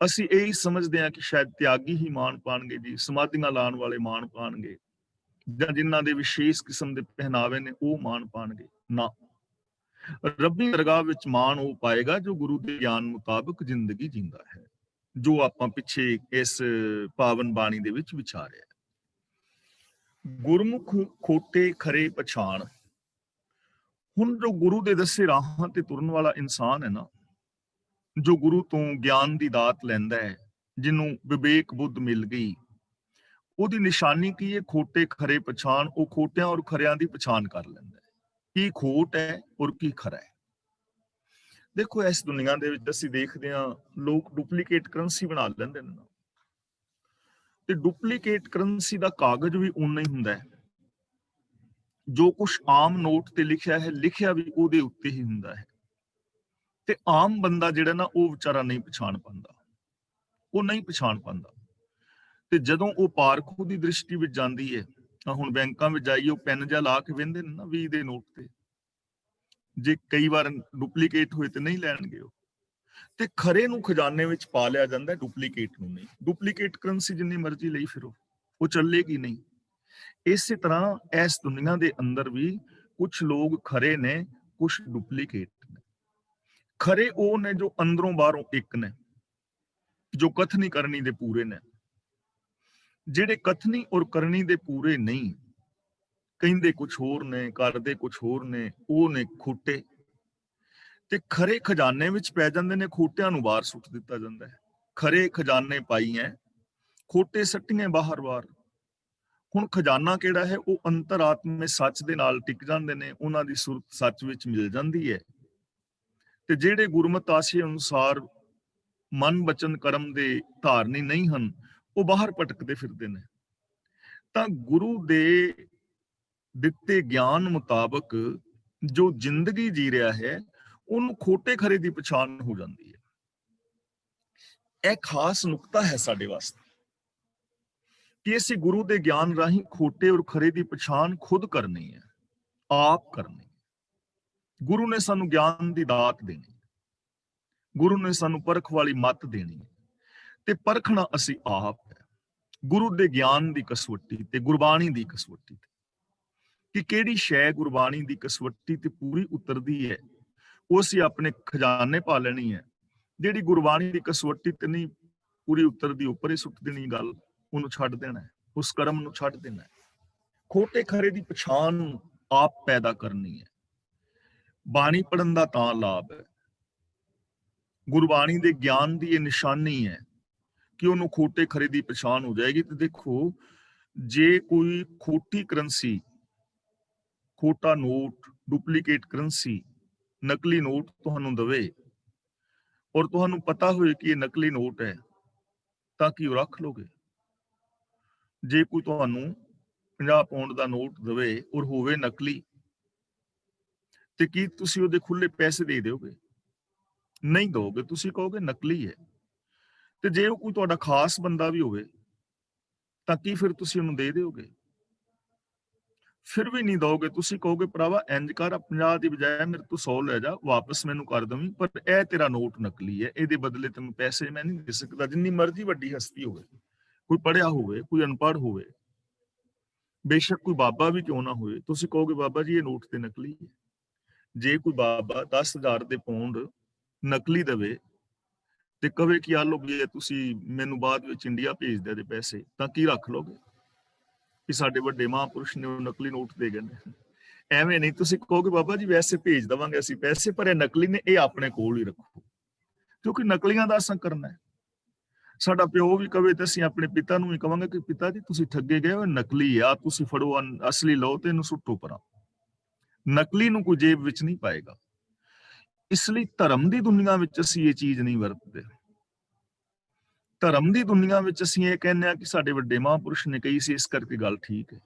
ਅਸੀਂ ਇਹੀ ਸਮਝਦੇ ਹਾਂ ਕਿ ਸ਼ਾਇਦ ਤਿਆਗੀ ਹੀ ਮਾਣ ਪਾਣਗੇ ਜੀ, ਸਮਾਧੀਆਂ ਲਾਉਣ ਵਾਲੇ ਮਾਣ ਪਾਣਗੇ, ਜਾਂ ਜਿਨ੍ਹਾਂ ਦੇ ਵਿਸ਼ੇਸ਼ ਕਿਸਮ ਦੇ ਪਹਿਨਾਵੇ ਨੇ ਉਹ ਮਾਣ ਪਾਣਗੇ। ਨਾ, ਰੱਬੀ ਦਰਗਾਹ ਵਿੱਚ ਮਾਣ ਉਹ ਪਾਏਗਾ ਜੋ ਗੁਰੂ ਦੇ ਗਿਆਨ ਮੁਤਾਬਕ ਜ਼ਿੰਦਗੀ ਜੀਂਦਾ ਹੈ, ਜੋ ਆਪਾਂ ਪਿੱਛੇ ਇਸ ਪਾਵਨ ਬਾਣੀ ਦੇ ਵਿੱਚ ਵਿਚਾਰਿਆ। ਗੁਰਮੁਖ ਖੋਟੇ ਖਰੇ ਪਛਾਣ। ਹੁਣ ਜੋ ਗੁਰੂ ਦੇ ਦੱਸੇ ਰਾਹਾਂ ਤੇ ਤੁਰਨ ਵਾਲਾ ਇਨਸਾਨ ਹੈ ਨਾ, ਜੋ ਗੁਰੂ ਤੋਂ ਗਿਆਨ ਦੀ ਦਾਤ ਲੈਂਦਾ ਹੈ, ਜਿਹਨੂੰ ਵਿਵੇਕ ਬੁੱਧ ਮਿਲ ਗਈ, ਉਹਦੀ ਨਿਸ਼ਾਨੀ ਕੀ ਹੈ? ਖੋਟੇ ਖਰੇ ਪਛਾਣ। ਉਹ ਖੋਟਿਆਂ ਔਰ ਖਰਿਆਂ ਦੀ ਪਛਾਣ ਕਰ ਲੈਂਦਾ ਹੈ, ਕੀ ਖੋਟ ਹੈ ਔਰ ਕੀ ਖਰਾ ਹੈ। ਦੇਖੋ, ਇਸ ਦੁਨੀਆ ਦੇ ਵਿੱਚ ਅਸੀਂ ਦੇਖਦੇ ਹਾਂ, ਲੋਕ ਡੁਪਲੀਕੇਟ ਕਰੰਸੀ ਬਣਾ ਲੈਂਦੇ ਨੇ, ਤੇ ਡੁਪਲੀਕੇਟ ਕਰੰਸੀ ਦਾ ਕਾਗਜ਼ ਵੀ ਉਨਾ ਹੀ ਹੁੰਦਾ ਹੈ, ਜੋ ਕੁਛ ਆਮ ਨੋਟ ਤੇ ਲਿਖਿਆ ਹੈ, ਲਿਖਿਆ ਵੀ ਉਹਦੇ ਉੱਤੇ ਹੀ ਹੁੰਦਾ ਹੈ। ਤੇ ਆਮ ਬੰਦਾ ਜਿਹੜਾ ਨਾ, ਉਹ ਵਿਚਾਰਾ ਨਹੀਂ ਪਛਾਣ ਪਾਉਂਦਾ, ਉਹ ਨਹੀਂ ਪਛਾਣ ਪਾਉਂਦਾ। ਤੇ ਜਦੋਂ ਉਹ ਪਾਰਖੂ ਦੀ ਦ੍ਰਿਸ਼ਟੀ ਵਿੱਚ ਜਾਂਦੀ ਹੈ, ਤਾਂ ਹੁਣ ਬੈਂਕਾਂ ਵਿੱਚ ਜਾਈਏ, ਉਹ ਪੈਨ ਜਿਹਾ ਲਾ ਕੇ ਵਹਿੰਦੇ ਨੇ ਨਾ 20 ਦੇ ਨੋਟ ਤੇ, ਜੇ ਕਈ ਵਾਰ ਡੁਪਲੀਕੇਟ ਹੋਏ ਤੇ ਨਹੀਂ ਲੈਣਗੇ ਉਹ। ਤੇ ਖਰੇ ਨੂੰ ਖਜ਼ਾਨੇ ਵਿੱਚ ਪਾ ਲਿਆ ਜਾਂਦਾ, ਡੁਪਲੀਕੇਟ ਨੂੰ ਨਹੀਂ। ਡੁਪਲੀਕੇਟ ਕਰੰਸੀ ਜਿੰਨੀ ਮਰਜ਼ੀ ਲਈ ਫਿਰੋ, ਉਹ ਚੱਲੇਗੀ ਨਹੀਂ। ਇਸੇ ਤਰ੍ਹਾਂ ਇਸ ਦੁਨੀਆ ਦੇ ਅੰਦਰ ਵੀ ਕੁਝ ਲੋਕ ਖਰੇ ਨੇ, ਕੁਝ ਡੁਪਲੀਕੇਟ ਨੇ। ਖਰੇ ਉਹ ਨੇ ਜੋ ਅੰਦਰੋਂ ਬਾਹਰੋਂ ਇੱਕ ਨੇ, ਜੋ ਕਥਨੀ ਕਰਨੀ ਦੇ ਪੂਰੇ ਨੇ। ਜਿਹੜੇ ਕਥਨੀ ਔਰ ਕਰਨੀ ਦੇ ਪੂਰੇ ਨਹੀਂ, ਕਹਿੰਦੇ ਕੁਝ ਹੋਰ ਨੇ, ਕਰਦੇ ਕੁਝ ਹੋਰ ਨੇ, ਉਹ ਨੇ ਖੋਟੇ। ਤੇ ਖਰੇ ਖਜ਼ਾਨੇ ਵਿੱਚ ਪੈ ਜਾਂਦੇ ਨੇ, ਖੋਟਿਆਂ ਨੂੰ ਬਾਹਰ ਸੁੱਟ ਦਿੱਤਾ ਜਾਂਦਾ ਹੈ। ਖਰੇ ਖਜ਼ਾਨੇ ਪਾਈ ਹੈ, ਖੋਟੇ ਸੱਟੀਆਂ ਬਾਹਰ। ਹੁਣ ਖਜ਼ਾਨਾ ਕਿਹੜਾ ਹੈ, ਉਹ ਅੰਤਰਾਤਮੇ ਸੱਚ ਦੇ ਨਾਲ ਟਿਕ ਜਾਂਦੇ ਨੇ, ਉਹਨਾਂ ਦੀ ਸੁਰਤ ਸੱਚ ਵਿੱਚ ਮਿਲ ਜਾਂਦੀ ਹੈ। ਤੇ ਜਿਹੜੇ ਗੁਰਮਤਿ ਆਸ਼ੇ ਅਨੁਸਾਰ ਮਨ ਬਚਨ ਕਰਮ ਦੇ ਧਾਰਨੀ ਨਹੀਂ ਹਨ, ਉਹ ਬਾਹਰ ਭਟਕਦੇ ਫਿਰਦੇ ਨੇ। ਤਾਂ ਗੁਰੂ ਦੇ ਦਿੱਤੇ ਗਿਆਨ ਮੁਤਾਬਕ ਜੋ ਜ਼ਿੰਦਗੀ ਜੀ ਰਿਹਾ ਹੈ, ਉਹਨੂੰ ਖੋਟੇ ਖਰੇ ਦੀ ਪਛਾਣ ਹੋ ਜਾਂਦੀ ਹੈ। ਇਹ ਖਾਸ ਨੁਕਤਾ ਹੈ ਸਾਡੇ ਵਾਸਤੇ ਕਿ ਅਸੀਂ ਗੁਰੂ ਦੇ ਗਿਆਨ ਰਾਹੀਂ ਖੋਟੇ ਔਰ ਖਰੇ ਦੀ ਪਛਾਣ ਖੁਦ ਕਰਨੀ ਹੈ, ਆਪ ਕਰਨੀ ਹੈ। ਗੁਰੂ ਨੇ ਸਾਨੂੰ ਗਿਆਨ ਦੀ ਦਾਤ ਦੇਣੀ, ਗੁਰੂ ਨੇ ਸਾਨੂੰ ਪਰਖ ਵਾਲੀ ਮੱਤ ਦੇਣੀ ਹੈ, ਤੇ ਪਰਖਣਾ ਅਸੀਂ ਆਪ ਹੈ, ਗੁਰੂ ਦੇ ਗਿਆਨ ਦੀ ਕਸਵੱਟੀ ਤੇ ਗੁਰਬਾਣੀ ਦੀ ਕਸਵੱਟੀ ਤੇ। ਕਿ ਕਿਹੜੀ ਸ਼ੈ ਗੁਰਬਾਣੀ ਦੀ ਕਸਵੱਟੀ ਤੇ ਪੂਰੀ ਉਤਰਦੀ ਹੈ, ਉਹ ਅਸੀਂ ਆਪਣੇ ਖਜ਼ਾਨੇ ਪਾ ਲੈਣੀ ਹੈ। ਜਿਹੜੀ ਗੁਰਬਾਣੀ ਦੀ ਕਸਵੱਟੀ ਤੇ ਨਹੀਂ ਪੂਰੀ ਉਤਰਦੀ, ਉੱਪਰ ਹੀ ਸੁੱਟ ਦੇਣੀ ਗੱਲ, ਉਹਨੂੰ ਛੱਡ ਦੇਣਾ ਹੈ, ਉਸ ਕਰਮ ਨੂੰ ਛੱਡ ਦੇਣਾ ਹੈ। ਖੋਟੇ ਖਰੇ ਦੀ ਪਛਾਣ ਆਪ ਪੈਦਾ ਕਰਨੀ ਹੈ। ਬਾਣੀ ਪੜਨ ਦਾ ਤਾਂ ਲਾਭ ਹੈ, ਗੁਰਬਾਣੀ ਦੇ ਗਿਆਨ ਦੀ ਇਹ ਨਿਸ਼ਾਨੀ ਹੈ ਕਿ ਉਹਨੂੰ ਖੋਟੇ ਖਰੇ ਦੀ ਪਛਾਣ ਹੋ ਜਾਏਗੀ। ਤੇ ਦੇਖੋ, ਜੇ ਕੋਈ ਖੋਟੀ ਕਰੰਸੀ, ਖੋਟਾ ਨੋਟ, ਡੁਪਲੀਕੇਟ ਕਰੰਸੀ, ਨਕਲੀ ਨੋਟ ਤੁਹਾਨੂੰ ਦਵੇ ਔਰ ਤੁਹਾਨੂੰ ਪਤਾ ਹੋਏ ਕਿ ਇਹ ਨਕਲੀ ਨੋਟ ਹੈ, ਤਾਂ ਕੀ ਉਹ ਰੱਖ ਲੋਗੇ? ਜੇ ਕੋਈ ਤੁਹਾਨੂੰ 50 ਪਾਉਂਡ ਦਾ ਨੋਟ ਦਵੇ ਔਰ ਹੋਵੇ ਨਕਲੀ, ਤੇ ਕੀ ਤੁਸੀਂ ਉਹਦੇ ਖੁੱਲੇ ਪੈਸੇ ਦੇ ਦਿਓਗੇ? ਨਹੀਂ ਦੋਗੇ, ਤੁਸੀਂ ਕਹੋਗੇ ਨਕਲੀ ਹੈ। ਤੇ ਜੇ ਉਹ ਕੋਈ ਤੁਹਾਡਾ ਖਾਸ ਬੰਦਾ ਵੀ ਹੋਵੇ, ਤਾਂ ਕੀ ਫਿਰ ਤੁਸੀਂ ਉਹਨੂੰ ਦੇ ਦਿਓਗੇ? ਫਿਰ ਵੀ ਨਹੀਂ ਦੋਗੇ, ਤੁਸੀਂ ਕਹੋਗੇ ਭਰਾਵਾ ਇੰਜ ਕਰ, 50 ਦੀ ਬਜਾਏ ਮੇਰੇ ਤੋਂ 100 ਲੈ ਜਾ, ਵਾਪਸ ਮੈਨੂੰ ਕਰ ਦਵੀਂ, ਪਰ ਇਹ ਤੇਰਾ ਨੋਟ ਨਕਲੀ ਹੈ, ਇਹਦੇ ਬਦਲੇ ਤੈਨੂੰ ਪੈਸੇ ਮੈਂ ਨਹੀਂ ਦੇ ਸਕਦਾ। ਜਿੰਨੀ ਮਰਜ਼ੀ ਵੱਡੀ ਹਸਤੀ ਹੋਵੇ, ਕੋਈ ਪੜ੍ਹਿਆ ਹੋਵੇ, ਕੋਈ ਅਨਪੜ੍ਹ ਹੋਵੇ, ਬੇਸ਼ੱਕ ਕੋਈ ਬਾਬਾ ਵੀ ਕਿਉਂ ਨਾ ਹੋਵੇ, ਤੁਸੀਂ ਕਹੋਗੇ ਬਾਬਾ ਜੀ ਇਹ ਨੋਟ ਤੇ ਨਕਲੀ ਹੈ। ਜੇ ਕੋਈ ਬਾਬਾ 10,000 ਦੇ ਪਾਉਂਡ ਨਕਲੀ ਦੇਵੇ ਤੇ ਕਵੇ ਕਿ ਆ ਲੋ ਵੀ ਤੁਸੀਂ ਮੈਨੂੰ ਬਾਅਦ ਵਿੱਚ ਇੰਡੀਆ ਭੇਜ ਦਿਆ ਦੇ ਪੈਸੇ, ਤਾਂ ਕੀ ਰੱਖ ਲੋਗੇ ਕਿ ਸਾਡੇ ਵੱਡੇ ਮਹਾਂਪੁਰਸ਼ ਨੇ ਉਹ ਨਕਲੀ ਨੋਟ ਦੇ ਗਏ ਨੇ? ਐਵੇਂ ਨਹੀਂ, ਤੁਸੀਂ ਕਹੋਗੇ ਬਾਬਾ ਜੀ ਵੈਸੇ ਭੇਜ ਦੇਵਾਂਗੇ ਅਸੀਂ ਪੈਸੇ, ਪਰ ਇਹ ਨਕਲੀ ਨੇ, ਇਹ ਆਪਣੇ ਕੋਲ ਹੀ ਰੱਖੋ, ਕਿਉਂਕਿ ਨਕਲੀਆਂ ਦਾ ਅਸਾਂ ਕਰਨਾ ਹੈ। ਸਾਡਾ ਪਿਓ ਵੀ ਕਵੇ ਤੇ ਅਸੀਂ ਆਪਣੇ ਪਿਤਾ ਨੂੰ ਵੀ ਕਵਾਂਗੇ ਕਿ ਪਿਤਾ ਜੀ ਤੁਸੀਂ ਠੱਗੇ ਗਏ ਹੋ, ਨਕਲੀ ਆ, ਤੁਸੀਂ ਫੜੋ, ਅਸਲੀ ਲਓ ਤੇ ਇਹਨੂੰ ਸੁੱਟੋ ਪਰਾਂ। ਨਕਲੀ ਨੂੰ ਕੋਈ ਜੇਬ ਵਿੱਚ ਨਹੀਂ ਪਾਏਗਾ। ਇਸ ਲਈ ਧਰਮ ਦੀ ਦੁਨੀਆ ਵਿੱਚ ਅਸੀਂ ਇਹ ਚੀਜ਼ ਨਹੀਂ ਵਰਤਦੇ। ਧਰਮ ਦੀ ਦੁਨੀਆ ਵਿੱਚ ਅਸੀਂ ਇਹ ਕਹਿੰਦੇ ਆ ਕਿ ਸਾਡੇ ਵੱਡੇ ਮਹਾਂਪੁਰਸ਼ ਨੇ ਕਹੀ ਸੀ, ਇਸ ਕਰਕੇ ਗੱਲ ਠੀਕ ਹੈ,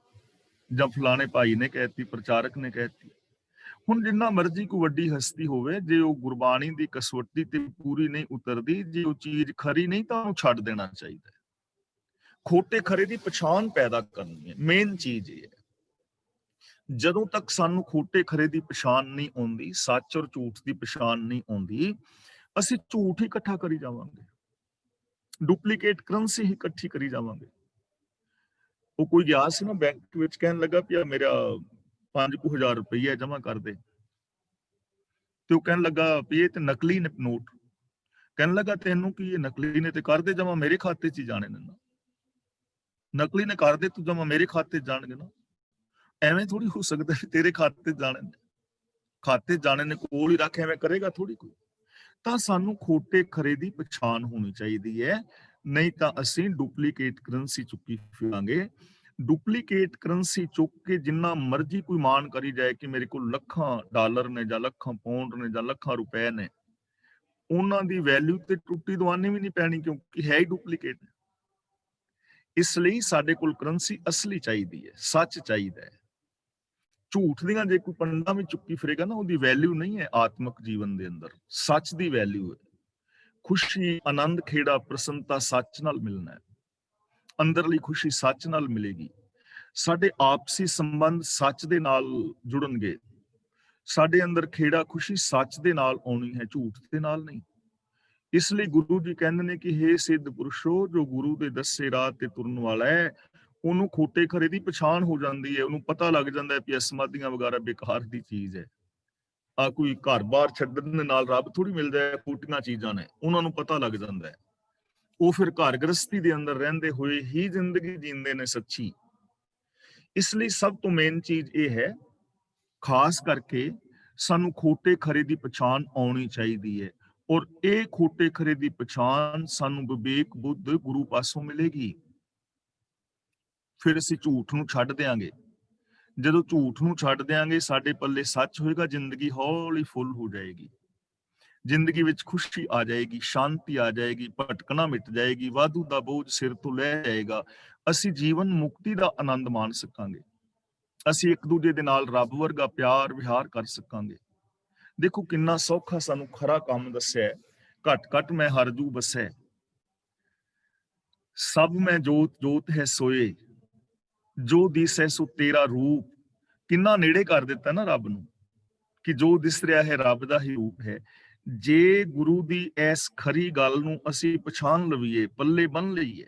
ਜਾਂ ਫਲਾਣੇ ਭਾਈ ਨੇ ਕਹਿਤੀ, ਪ੍ਰਚਾਰਕ ਨੇ ਕਹਿਤੀ। ਹੁਣ ਜਿੰਨਾ ਮਰਜ਼ੀ ਕੋਈ ਵੱਡੀ ਹਸਤੀ ਹੋਵੇ, ਜੇ ਉਹ ਗੁਰਬਾਣੀ ਦੀ ਕਸਵੱਟੀ ਤੇ ਪੂਰੀ ਨਹੀਂ ਉਤਰਦੀ, ਜੇ ਉਹ ਚੀਜ਼ ਖਰੀ ਨਹੀਂ, ਤਾਂ ਉਹਨੂੰ ਛੱਡ ਦੇਣਾ ਚਾਹੀਦਾ ਹੈ। ਖੋਟੇ ਖਰੇ ਦੀ ਪਛਾਣ ਪੈਦਾ ਕਰਨੀ ਹੈ, ਮੇਨ ਚੀਜ਼ ਇਹ ਹੈ। ਜਦੋਂ ਤੱਕ ਸਾਨੂੰ ਖੋਟੇ ਖਰੇ ਦੀ ਪਛਾਣ ਨਹੀਂ ਆਉਂਦੀ, ਸੱਚ ਔਰ ਝੂਠ ਦੀ ਪਛਾਣ ਨਹੀਂ ਆਉਂਦੀ, ਅਸੀਂ ਝੂਠ ਹੀ ਇਕੱਠਾ ਕਰੀ ਜਾਵਾਂਗੇ, ਡੁਪਲੀਕੇਟ ਕਰੰਸੀ ਹੀ ਇਕੱਠੀ ਕਰੀ ਜਾਵਾਂਗੇ। ਉਹ ਕੋਈ ਗਿਆ ਸੀ ਨਾ ਬੈਂਕ ਵਿੱਚ, ਕਹਿਣ ਲੱਗਾ ਵੀ ਮੇਰਾ 5,000 ਰੁਪਈਆ ਜਮਾ ਕਰ ਦੇ, ਤੇ ਉਹ ਕਹਿਣ ਲੱਗਾ ਵੀ ਇਹ ਤੇ ਨਕਲੀ ਨੇ ਨੋਟ। ਕਹਿਣ ਲੱਗਾ ਤੈਨੂੰ ਕੀ, ਇਹ ਨਕਲੀ ਨੇ ਤੇ ਕਰ ਦੇ ਜਮਾ, ਮੇਰੇ ਖਾਤੇ 'ਚ ਹੀ ਜਾਣੇ ਨੇ ਨਾ, ਨਕਲੀ ਨੇ ਕਰ ਦੇ ਤੂੰ ਜਮਾ, ਮੇਰੇ ਖਾਤੇ 'ਚ ਜਾਣਗੇ ਨਾ। ਐਵੇਂ ਥੋੜੀ ਹੋ ਸਕਦਾ ਤੇਰੇ ਖਾਤੇ 'ਚ ਜਾਣੇ ਨੇ, ਖਾਤੇ 'ਚ ਜਾਣੇ ਨੇ, ਕੋਲ ਹੀ ਰੱਖ, ਐਵੇਂ ਕਰੇਗਾ ਥੋੜੀ ਕੋਈ। ਤਾਂ ਸਾਨੂੰ ਖੋਟੇ ਖਰੇ ਦੀ ਪਛਾਣ ਹੋਣੀ ਚਾਹੀਦੀ ਹੈ, ਨਹੀਂ ਤਾਂ ਅਸੀਂ ਡੁਪਲੀਕੇਟ ਕਰੰਸੀ ਚੁੱਕੀ ਫਿਰਾਂਗੇ। ਡੁਪਲੀਕੇਟ ਕਰੰਸੀ ਚੁੱਕ ਕੇ ਜਿੰਨਾ ਮਰਜ਼ੀ ਕੋਈ ਮਾਣ ਕਰੀ ਜਾਏ ਕਿ ਮੇਰੇ ਕੋਲ ਲੱਖਾਂ ਡਾਲਰ ਨੇ, ਜਾਂ ਲੱਖਾਂ ਪਾਉਂਡ ਨੇ, ਜਾਂ ਲੱਖਾਂ ਰੁਪਏ ਨੇ, ਉਹਨਾਂ ਦੀ ਵੈਲਿਊ ਤੇ ਟੁੱਟੀ ਦਵਾਨੀ ਵੀ ਨਹੀਂ ਪੈਣੀ, ਕਿਉਂਕਿ ਹੈ ਹੀ ਡੁਪਲੀਕੇਟ। ਇਸ ਲਈ ਸਾਡੇ ਕੋਲ ਕਰੰਸੀ ਅਸਲੀ ਚਾਹੀਦੀ ਹੈ, ਸੱਚ ਚਾਹੀਦਾ ਹੈ। ਝੂਠ ਦੀਆਂ ਜੇ ਕੋਈ ਪੰਡਾ ਵੀ ਚੁੱਕੀ ਫਿਰੇਗਾ ਨਾ, ਉਹਦੀ ਵੈਲਿਊ ਨਹੀਂ ਹੈ ਆਤਮਿਕ ਜੀਵਨ ਦੇ ਅੰਦਰ, ਸੱਚ ਦੀ ਵੈਲਿਊ ਹੈ। ਖੁਸ਼ੀ, ਆਨੰਦ, ਖੇੜਾ, ਪ੍ਰਸੰਨਤਾ ਸੱਚ ਨਾਲ ਮਿਲਣਾ ਹੈ, ਅੰਦਰਲੀ ਖੁਸ਼ੀ ਸੱਚ ਨਾਲ ਮਿਲੇਗੀ। ਸਾਡੇ ਆਪਸੀ ਸੰਬੰਧ ਸੱਚ ਦੇ ਨਾਲ ਜੁੜਨਗੇ, ਸਾਡੇ ਅੰਦਰ ਖੇੜਾ ਖੁਸ਼ੀ ਸੱਚ ਦੇ ਨਾਲ ਆਉਣੀ ਹੈ, ਝੂਠ ਦੇ ਨਾਲ ਨਹੀਂ। ਇਸ ਲਈ ਗੁਰੂ ਜੀ ਕਹਿੰਦੇ ਨੇ ਕਿ ਹੇ ਸਿੱਧ ਪੁਰਸ਼ੋ, ਜੋ ਗੁਰੂ ਦੇ ਦੱਸੇ ਰਾਹ ਤੇ ਤੁਰਨ ਵਾਲਾ ਹੈ, ਉਹਨੂੰ ਖੋਟੇ ਖਰੇ ਦੀ ਪਛਾਣ ਹੋ ਜਾਂਦੀ ਹੈ, ਉਹਨੂੰ ਪਤਾ ਲੱਗ ਜਾਂਦਾ ਹੈ ਕਿ ਅਸਮਾਦੀਆਂ ਵਗੈਰਾ ਬੇਕਾਰ ਦੀ ਚੀਜ਼ ਹੈ। ਆ ਕੋਈ ਘਰ-ਬਾਰ ਛੱਡਣ ਦੇ ਨਾਲ ਰੱਬ ਥੋੜੀ ਮਿਲਦਾ ਹੈ, ਖੋਟੀਆਂ ਚੀਜ਼ਾਂ ਨੇ, ਉਹਨਾਂ ਨੂੰ ਪਤਾ ਲੱਗ ਜਾਂਦਾ ਹੈ। ਉਹ ਫਿਰ ਘਰ ਗ੍ਰਸਤੀ ਦੇ ਅੰਦਰ ਰਹਿੰਦੇ ਹੋਏ ਹੀ ਜ਼ਿੰਦਗੀ ਜੀਂਦੇ ਨੇ ਸੱਚੀ। ਇਸ ਲਈ ਸਭ ਤੋਂ ਮੇਨ ਚੀਜ਼ ਇਹ ਹੈ, ਖਾਸ ਕਰਕੇ ਸਾਨੂੰ ਖੋਟੇ ਖਰੇ ਦੀ ਪਛਾਣ ਆਉਣੀ ਚਾਹੀਦੀ ਹੈ, ਔਰ ਇਹ ਖੋਟੇ ਖਰੇ ਦੀ ਪਛਾਣ ਸਾਨੂੰ ਵਿਵੇਕ ਬੁੱਧ ਗੁਰੂ ਪਾਸੋਂ ਮਿਲੇਗੀ। ਫਿਰ ਅਸੀਂ ਝੂਠ ਨੂੰ ਛੱਡ ਦਿਆਂਗੇ। ਜਦੋਂ ਝੂਠ ਨੂੰ ਛੱਡ ਦਿਆਂਗੇ, ਸਾਡੇ ਪੱਲੇ ਸੱਚ ਹੋਏਗਾ, ਜ਼ਿੰਦਗੀ ਹੌਲੀ ਫੁੱਲ ਹੋ ਜਾਏਗੀ। ਜ਼ਿੰਦਗੀ ਵਿੱਚ ਖੁਸ਼ੀ ਆ ਜਾਏਗੀ, ਸ਼ਾਂਤੀ ਆ ਜਾਏਗੀ, ਭਟਕਣਾ ਮਿਟ ਜਾਏਗੀ, ਵਾਧੂ ਦਾ ਬੋਝ ਸਿਰ ਤੋਂ ਲੈ ਜਾਏਗਾ। ਅਸੀਂ ਜੀਵਨ ਮੁਕਤੀ ਦਾ ਆਨੰਦ ਮਾਣ ਸਕਾਂਗੇ। ਅਸੀਂ ਇੱਕ ਦੂਜੇ ਦੇ ਨਾਲ ਰੱਬ ਵਰਗਾ ਪਿਆਰ ਵਿਹਾਰ ਕਰ ਸਕਾਂਗੇ। ਦੇਖੋ ਕਿੰਨਾ ਸੌਖਾ ਸਾਨੂੰ ਖਰਾ ਕੰਮ ਦੱਸਿਆ ਹੈ। ਘਟ ਘਟ ਮੈਂ ਹਰਜੂ ਬਸੈ, ਸਭ ਮੈਂ ਜੋਤ ਜੋਤ ਹੈ ਸੋਏ, ਜੋ ਦਿਸੈ ਸੋ ਤੇਰਾ ਰੂਪ। ਕਿੰਨਾ ਨੇੜੇ ਕਰ ਦਿੱਤਾ ਨਾ ਰੱਬ ਨੂੰ, ਕਿ ਜੋ ਦਿਸ ਰਿਹਾ ਹੈ ਰੱਬ ਦਾ ਹੀ ਰੂਪ ਹੈ। ਜੇ ਗੁਰੂ ਦੀ ਐਸ ਖਰੀ ਗੱਲ ਨੂੰ ਅਸੀਂ ਪਛਾਣ ਲਈਏ, ਪੱਲੇ ਬੰਨ ਲਈਏ,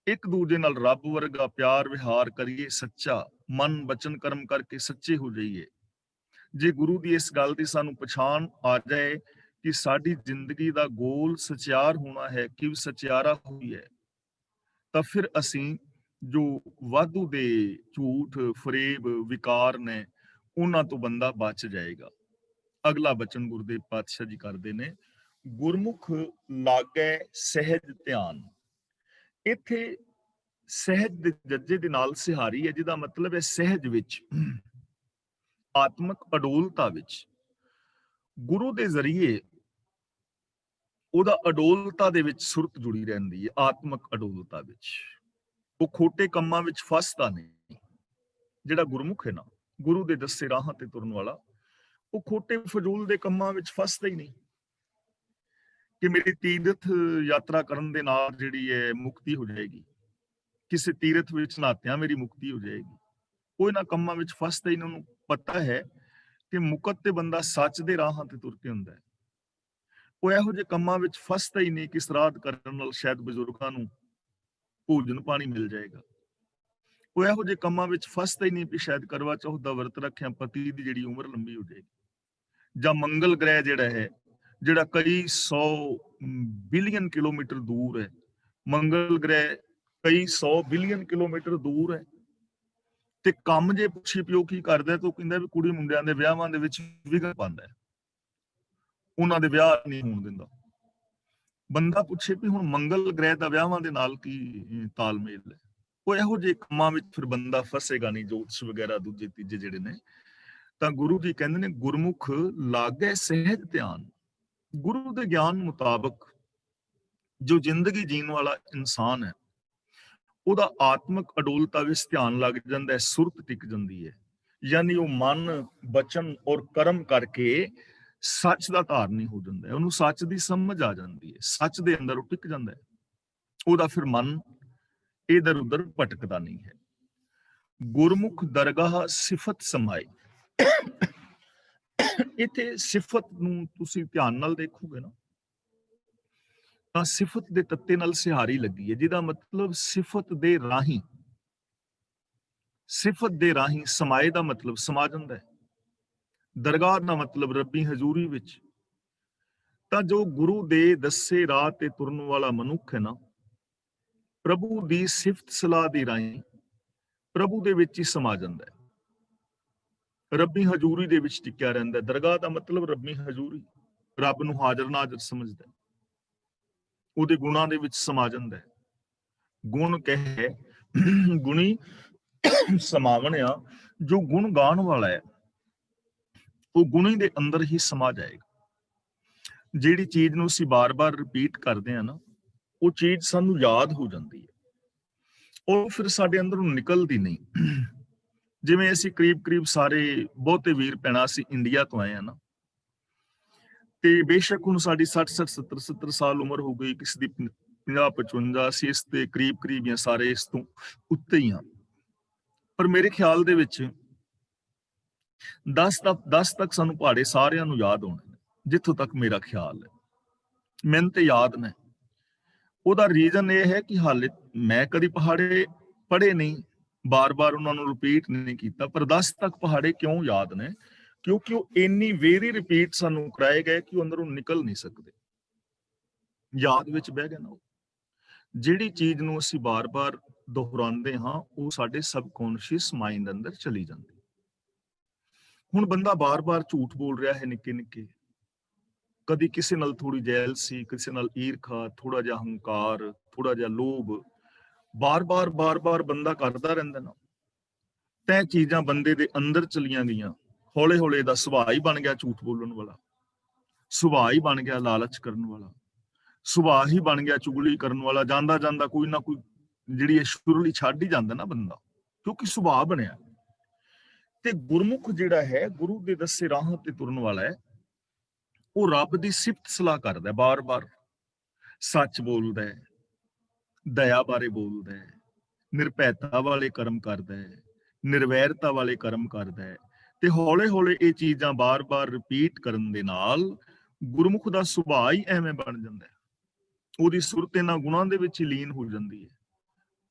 ਇੱਕ ਦੂਜੇ ਨਾਲ ਰੱਬ ਵਰਗਾ ਪਿਆਰ ਵਿਹਾਰ ਕਰੀਏ, ਸੱਚਾ ਮਨ ਬਚਨ ਕਰਮ ਕਰਕੇ ਸੱਚੇ ਹੋ ਜਾਈਏ। ਜੇ ਗੁਰੂ ਦੀ ਇਸ ਗੱਲ ਦੀ ਸਾਨੂੰ ਪਛਾਣ ਆ ਜਾਏ ਕਿ ਸਾਡੀ ਜ਼ਿੰਦਗੀ ਦਾ ਗੋਲ ਸਚਿਆਰ ਹੋਣਾ ਹੈ, ਕਿ ਸਚਿਆਰਾ ਹੋਈ ਹੈ, ਤਾਂ ਫਿਰ ਅਸੀਂ ਜੋ ਵਾਧੂ ਦੇ ਝੂਠ ਫਰੇਬ ਵਿਕਾਰ ਨੇ, ਉਹਨਾਂ ਤੋਂ ਬੰਦਾ ਬਚ ਜਾਏਗਾ। ਅਗਲਾ ਬਚਨ ਗੁਰਦੇਵ ਪਾਤਸ਼ਾਹ ਜੀ ਕਰਦੇ ਨੇ, ਗੁਰਮੁਖ ਲਾਗੈ ਸਹਿਜ ਧਿਆਨ। ਇੱਥੇ ਸਹਿਜ ਦੇ ਜੱਜੇ ਦੇ ਨਾਲ ਸਿਹਾਰੀ ਹੈ, ਜਿਹਦਾ ਮਤਲਬ ਹੈ ਸਹਿਜ ਵਿੱਚ, ਆਤਮਕ ਅਡੋਲਤਾ ਵਿੱਚ। ਗੁਰੂ ਦੇ ਜ਼ਰੀਏ ਉਹਦਾ ਅਡੋਲਤਾ ਦੇ ਵਿੱਚ ਸੁਰਤ ਜੁੜੀ ਰਹਿੰਦੀ ਹੈ, ਆਤਮਕ ਅਡੋਲਤਾ ਵਿੱਚ। ਉਹ ਖੋਟੇ ਕੰਮਾਂ ਵਿੱਚ ਫਸਦਾ ਨਹੀਂ। ਜਿਹੜਾ ਗੁਰਮੁਖ ਹੈ ਨਾ, ਗੁਰੂ ਦੇ ਦੱਸੇ ਰਾਹਾਂ ਤੇ ਤੁਰਨ ਵਾਲਾ, ਉਹ ਖੋਟੇ ਫਜ਼ੂਲ ਦੇ ਕੰਮਾਂ ਵਿੱਚ ਫਸਦਾ ਹੀ ਨਹੀਂ ਕਿ ਮੇਰੀ ਤੀਰਥ ਯਾਤਰਾ ਕਰਨ ਦੇ ਨਾਲ ਜਿਹੜੀ ਹੈ ਮੁਕਤੀ ਹੋ ਜਾਏਗੀ, ਕਿਸੇ ਤੀਰਥ ਵਿੱਚ ਨਹਾਤਿਆਂ ਮੇਰੀ ਮੁਕਤੀ ਹੋ ਜਾਏਗੀ। ਉਹ ਇਹਨਾਂ ਕੰਮਾਂ ਵਿੱਚ ਫਸਦਾ ਹੀ ਨਹੀਂ। ਉਹਨੂੰ ਪਤਾ ਹੈ ਕਿ ਮੁਕਤ ਤੇ ਬੰਦਾ ਸੱਚ ਦੇ ਰਾਹਾਂ ਤੇ ਤੁਰ ਕੇ ਹੁੰਦਾ ਹੈ। ਉਹ ਇਹੋ ਜਿਹੇ ਕੰਮਾਂ ਵਿੱਚ ਫਸਦਾ ਹੀ ਨਹੀਂ ਕਿ ਸਰਾਧ ਕਰਨ ਨਾਲ ਸ਼ਾਇਦ ਬਜ਼ੁਰਗਾਂ ਨੂੰ ਭੋਜਨ ਪਾਣੀ ਮਿਲ ਜਾਏਗਾ। ਉਹ ਇਹੋ ਜਿਹੇ ਕੰਮਾਂ ਵਿੱਚ ਫਸਦਾ ਹੀ ਨਹੀਂ ਕਿ ਸ਼ਾਇਦ ਕਰਵਾ ਚੌਥ ਦਾ ਵਰਤ ਰੱਖਿਆ ਪਤੀ ਦੀ ਜਿਹੜੀ ਉਮਰ ਲੰਬੀ ਹੋ ਜਾਏਗੀ। ਜਾਂ ਮੰਗਲ ਗ੍ਰਹਿ ਜਿਹੜਾ ਹੈ, ਜਿਹੜਾ ਕਈ 100 ਬਿਲੀਅਨ ਕਿਲੋਮੀਟਰ ਦੂਰ ਹੈ, ਮੰਗਲ ਗ੍ਰਹਿ ਕਈ 100 ਬਿਲੀਅਨ ਕਿਲੋਮੀਟਰ ਦੂਰ ਹੈ, ਤੇ ਕੰਮ ਜੇ ਪੁੱਛੀ ਪਿਓ ਕੀ ਕਰਦਾ, ਤਾਂ ਉਹ ਕਹਿੰਦਾ ਵੀ ਕੁੜੀ ਮੁੰਡਿਆਂ ਦੇ ਵਿਆਹਾਂ ਦੇ ਵਿੱਚ ਵਿਘਨ ਪਾਉਂਦਾ ਹੈ, ਉਹਨਾਂ ਦੇ ਵਿਆਹ ਨਹੀਂ ਹੋਣ ਦਿੰਦਾ। ਬੰਦਾ ਪੁੱਛੇ ਵੀ ਹੁਣ ਮੰਗਲ ਗ੍ਰਹਿ ਦਾ ਵਿਆਹਾਂ ਦੇ ਨਾਲ ਕੀ ਤਾਲਮੇਲ ਹੈ, ਉਹ ਇਹੋ ਜਿਹੇ ਕੰਮਾਂ ਵਿੱਚ ਫਿਰ ਬੰਦਾ ਫਸੇਗਾ ਨਹੀਂ, ਜੋਤਿਸ਼ ਵਗੈਰਾ ਦੂਜੇ ਤੀਜੇ ਜਿਹੜੇ ਨੇ। ਤਾਂ ਗੁਰੂ ਜੀ ਕਹਿੰਦੇ ਨੇ, ਗੁਰਮੁਖ ਲਾਗੈ ਸਹਿਜ ਧਿਆਨ। ਗੁਰੂ ਦੇ ਗਿਆਨ ਮੁਤਾਬਕ ਜੋ ਜ਼ਿੰਦਗੀ ਜੀਣ ਵਾਲਾ ਇਨਸਾਨ ਹੈ, ਉਹਦਾ ਆਤਮਕ ਅਡੋਲਤਾ ਵਿੱਚ ਧਿਆਨ ਲੱਗ ਜਾਂਦਾ ਹੈ, ਸੁਰਤ ਟਿਕ ਜਾਂਦੀ ਹੈ। ਯਾਨੀ ਉਹ ਮਨ ਬਚਨ ਔਰ ਕਰਮ ਕਰਕੇ ਸੱਚ ਦਾ ਧਾਰਨੀ ਹੋ ਜਾਂਦਾ ਹੈ, ਉਹਨੂੰ ਸੱਚ ਦੀ ਸਮਝ ਆ ਜਾਂਦੀ ਹੈ, ਸੱਚ ਦੇ ਅੰਦਰ ਉਹ ਟਿਕ ਜਾਂਦਾ ਹੈ। ਉਹਦਾ ਫਿਰ ਮਨ ਇਧਰ ਉਧਰ ਭਟਕਦਾ ਨਹੀਂ ਹੈ। ਗੁਰਮੁਖ ਦਰਗਾਹ ਸਿਫਤ ਸਮਾਈ। ਇੱਥੇ ਸਿਫਤ ਨੂੰ ਤੁਸੀਂ ਧਿਆਨ ਨਾਲ ਦੇਖੋਗੇ ਨਾ, ਤਾਂ ਸਿਫਤ ਦੇ ਤੱਤੇ ਨਾਲ ਸਿਹਾਰੀ ਲੱਗੀ ਹੈ, ਜਿਹਦਾ ਮਤਲਬ ਸਿਫਤ ਦੇ ਰਾਹੀਂ, ਸਿਫਤ ਦੇ ਰਾਹੀਂ ਸਮਾਏ ਦਾ ਮਤਲਬ ਸਮਾ ਜਾਂਦਾ ਹੈ। ਦਰਗਾਹ ਦਾ ਮਤਲਬ ਰੱਬੀ ਹਜ਼ੂਰੀ ਵਿੱਚ। ਤਾਂ ਜੋ ਗੁਰੂ ਦੇ ਦੱਸੇ ਰਾਹ ਤੇ ਤੁਰਨ ਵਾਲਾ ਮਨੁੱਖ ਹੈ ਨਾ, ਪ੍ਰਭੂ ਦੀ ਸਿਫਤ ਸਲਾਹ ਦੀ ਰਾਹੀਂ ਪ੍ਰਭੂ ਦੇ ਵਿੱਚ ਹੀ ਸਮਾ ਜਾਂਦਾ ਹੈ, ਰੱਬੀ ਹਜ਼ੂਰੀ ਦੇ ਵਿੱਚ ਟਿਕਿਆ ਰਹਿੰਦਾ ਹੈ। ਦਰਗਾਹ ਦਾ ਮਤਲਬ ਰੱਬੀ ਹਜ਼ੂਰੀ, ਰੱਬ ਨੂੰ ਹਾਜ਼ਰ ਨਾਜ਼ਰ ਸਮਝਦਾ ਹੈ, ਉਹਦੇ ਗੁਣਾਂ ਦੇ ਵਿੱਚ ਸਮਾ ਜਾਂਦਾ ਹੈ। ਗੁਣ ਕਹੇ ਗੁਣੀ ਸਮਾਵਣਿਆ। ਜੋ ਗੁਣ ਗਾਣ ਵਾਲਾ ਹੈ, ਉਹ ਗੁਣੀ ਦੇ ਅੰਦਰ ਹੀ ਸਮਾ ਜਾਏਗਾ। ਜਿਹੜੀ ਚੀਜ਼ ਨੂੰ ਅਸੀਂ ਬਾਰ-ਬਾਰ ਰਿਪੀਟ ਕਰਦੇ ਹਾਂ ਨਾ, ਉਹ ਚੀਜ਼ ਸਾਨੂੰ ਯਾਦ ਹੋ ਜਾਂਦੀ ਹੈ, ਉਹ ਫਿਰ ਸਾਡੇ ਅੰਦਰੋਂ ਨਿਕਲਦੀ ਨਹੀਂ। ਜਿਵੇਂ ਅਸੀਂ ਕਰੀਬ ਸਾਰੇ ਬਹੁਤੇ ਵੀਰ ਭੈਣਾਂ ਅਸੀਂ ਇੰਡੀਆ ਤੋਂ ਆਏ ਆ ਨਾ, ਤੇ ਬੇਸ਼ੱਕ ਹੁਣ ਸਾਡੀ 60 70 ਸਾਲ ਉਮਰ ਹੋ ਗਈ, ਕਿਸੇ ਦੀ 50 55, ਅਸੀਂ ਇਸ ਦੇ ਕਰੀਬ ਜਾਂ ਸਾਰੇ ਇਸ ਤੋਂ ਉੱਤੇ ਹੀ ਹਾਂ। ਪਰ ਮੇਰੇ ਖਿਆਲ ਦੇ ਵਿੱਚ 10 ਤੱਕ ਸਾਨੂੰ ਪਹਾੜੇ ਸਾਰਿਆਂ ਨੂੰ ਯਾਦ ਹੋਣੇ ਨੇ, ਜਿੱਥੋਂ ਤੱਕ ਮੇਰਾ ਖਿਆਲ ਹੈ। ਮੈਨੂੰ ਤੇ ਯਾਦ ਨੇ। ਉਹਦਾ ਰੀਜ਼ਨ ਇਹ ਹੈ ਕਿ ਹਾਲੇ ਮੈਂ ਕਦੀ ਪਹਾੜੇ ਪੜ੍ਹੇ ਨਹੀਂ, ਬਾਰ-ਬਾਰ ਉਹਨਾਂ ਨੂੰ ਰਿਪੀਟ ਨਹੀਂ ਕੀਤਾ, ਪਰ 10 ਤੱਕ ਪਹਾੜੇ ਕਿਉਂ ਯਾਦ ਨੇ? ਕਿਉਂਕਿ ਉਹ ਇੰਨੀ ਵੇਰੀ ਰਿਪੀਟ ਸਾਨੂੰ ਕਰਾਏ ਗਏ ਕਿ ਉਹ ਅੰਦਰੋਂ ਨਿਕਲ ਨਹੀਂ ਸਕਦੇ, ਯਾਦ ਵਿੱਚ ਬਹਿ ਗਏ ਨਾ। ਉਹ ਜਿਹੜੀ ਚੀਜ਼ ਨੂੰ ਅਸੀਂ ਬਾਰ-ਬਾਰ ਦੁਹਰਾਉਂਦੇ ਹਾਂ, ਉਹ ਸਾਡੇ ਸਬਕੌਂਸ਼ੀਅਸ ਮਾਈਂਡ ਅੰਦਰ ਚਲੀ ਜਾਂਦੀ। ਹੁਣ ਬੰਦਾ ਬਾਰ-ਬਾਰ ਝੂਠ ਬੋਲ ਰਿਹਾ ਹੈ, ਨਿੱਕੇ ਕਦੀ ਕਿਸੇ ਨਾਲ ਥੋੜੀ ਜੈਲਸੀ, ਕਿਸੇ ਨਾਲ ਈਰਖਾ, ਥੋੜਾ ਜਿਹਾ ਹੰਕਾਰ, ਥੋੜਾ ਜਿਹਾ ਲੋਭ, ਬਾਰ-ਬਾਰ ਬੰਦਾ ਕਰਦਾ ਰਹਿੰਦਾ ਨਾ, ਤੈ ਚੀਜ਼ਾਂ ਬੰਦੇ ਦੇ ਅੰਦਰ ਚਲੀਆਂ ਗਈਆਂ। ਹੌਲੇ-ਹੌਲੇ ਦਾ ਸੁਭਾਅ ਹੀ ਬਣ ਗਿਆ ਝੂਠ ਬੋਲਣ ਵਾਲਾ, ਸੁਭਾਅ ਹੀ ਬਣ ਗਿਆ ਲਾਲਚ ਕਰਨ ਵਾਲਾ, ਸੁਭਾਅ ਹੀ ਬਣ ਗਿਆ ਚੁਗਲੀ ਕਰਨ ਵਾਲਾ। ਜਾਂਦਾ ਜਾਂਦਾ ਕੋਈ ਨਾ ਕੋਈ ਜਿਹੜੀ ਇਹ ਸ਼ੁਰਲੀ ਛੱਡ ਹੀ ਜਾਂਦਾ ਨਾ ਬੰਦਾ, ਕਿਉਂਕਿ ਸੁਭਾਅ ਬਣਿਆ। ਤੇ ਗੁਰਮੁਖ ਜਿਹੜਾ ਹੈ, ਗੁਰੂ ਦੇ ਦੱਸੇ ਰਾਹਾਂ ਤੇ ਤੁਰਨ ਵਾਲਾ ਹੈ, ਉਹ ਰੱਬ ਦੀ ਸਿਫਤ ਸਲਾਹ ਕਰਦਾ, ਬਾਰ-ਬਾਰ ਸੱਚ ਬੋਲਦਾ ਹੈ, ਦਇਆ ਬਾਰੇ ਬੋਲਦਾ ਹੈ, ਨਿਰਭੈਤਾ ਵਾਲੇ ਕਰਮ ਕਰਦਾ ਹੈ, ਨਿਰਵੈਰਤਾ ਵਾਲੇ ਕਰਮ ਕਰਦਾ ਹੈ। ਤੇ ਹੌਲੇ-ਹੌਲੇ ਇਹ ਚੀਜ਼ਾਂ ਬਾਰ-ਬਾਰ ਰਿਪੀਟ ਕਰਨ ਦੇ ਨਾਲ ਗੁਰਮੁਖ ਦਾ ਸੁਭਾਅ ਹੀ ਐਵੇਂ ਬਣ ਜਾਂਦਾ ਹੈ। ਉਹਦੀ ਸੁਰਤ ਇਹਨਾਂ ਗੁਣਾਂ ਦੇ ਵਿੱਚ ਹੀ ਲੀਨ ਹੋ ਜਾਂਦੀ ਹੈ।